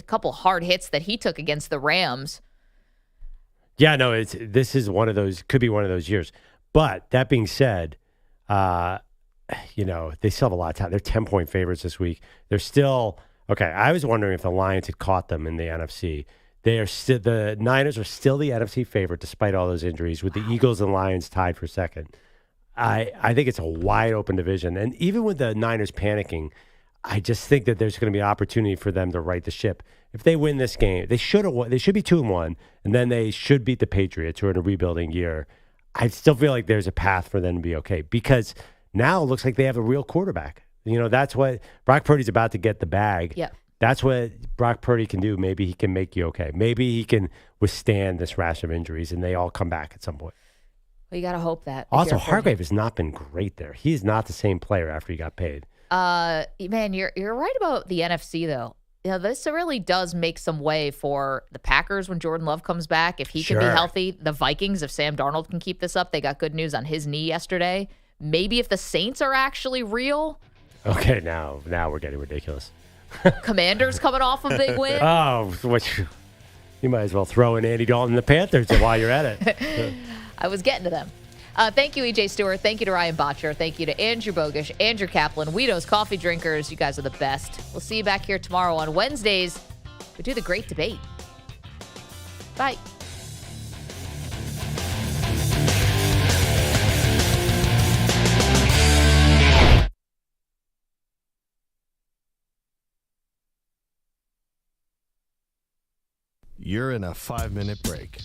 couple hard hits that he took against the Rams. Yeah, no, this is one of those, could be one of those years. But that being said, they still have a lot of time. They're 10-point favorites this week. They're still, I was wondering if the Lions had caught them in the NFC. The Niners are still the NFC favorite despite all those injuries, with the Eagles and Lions tied for second. I think it's a wide open division. And even with the Niners panicking, I just think that there's going to be an opportunity for them to right the ship. If they win this game, they should be 2-1, and then they should beat the Patriots, who are in a rebuilding year. I still feel like there's a path for them to be okay because now it looks like they have a real quarterback. That's what Brock Purdy's about to get the bag. Yeah. That's what Brock Purdy can do. Maybe he can make you okay. Maybe he can withstand this rash of injuries and they all come back at some point. Well, you got to hope that. Also, Hargrave has not been great there. He's not the same player after he got paid. Man, you're right about the NFC though. You know, this really does make some way for the Packers when Jordan Love comes back. If he can be healthy, the Vikings, if Sam Darnold can keep this up, they got good news on his knee yesterday. Maybe if the Saints are actually real. Okay, now we're getting ridiculous. Commanders coming off a big win. Oh, you might as well throw in Andy Dalton and the Panthers while you're at it. I was getting to them. Thank you, EJ Stewart. Thank you to Ryan Botcher. Thank you to Andrew Bogish, Andrew Kaplan, Weedo's Coffee Drinkers. You guys are the best. We'll see you back here tomorrow on Wednesdays. We do the great debate. Bye. You're in a 5-minute break.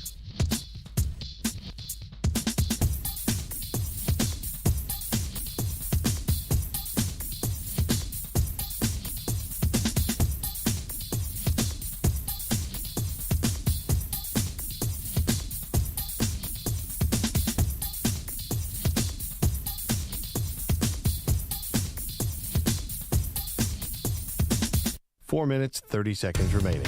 Four minutes, 30 seconds remaining.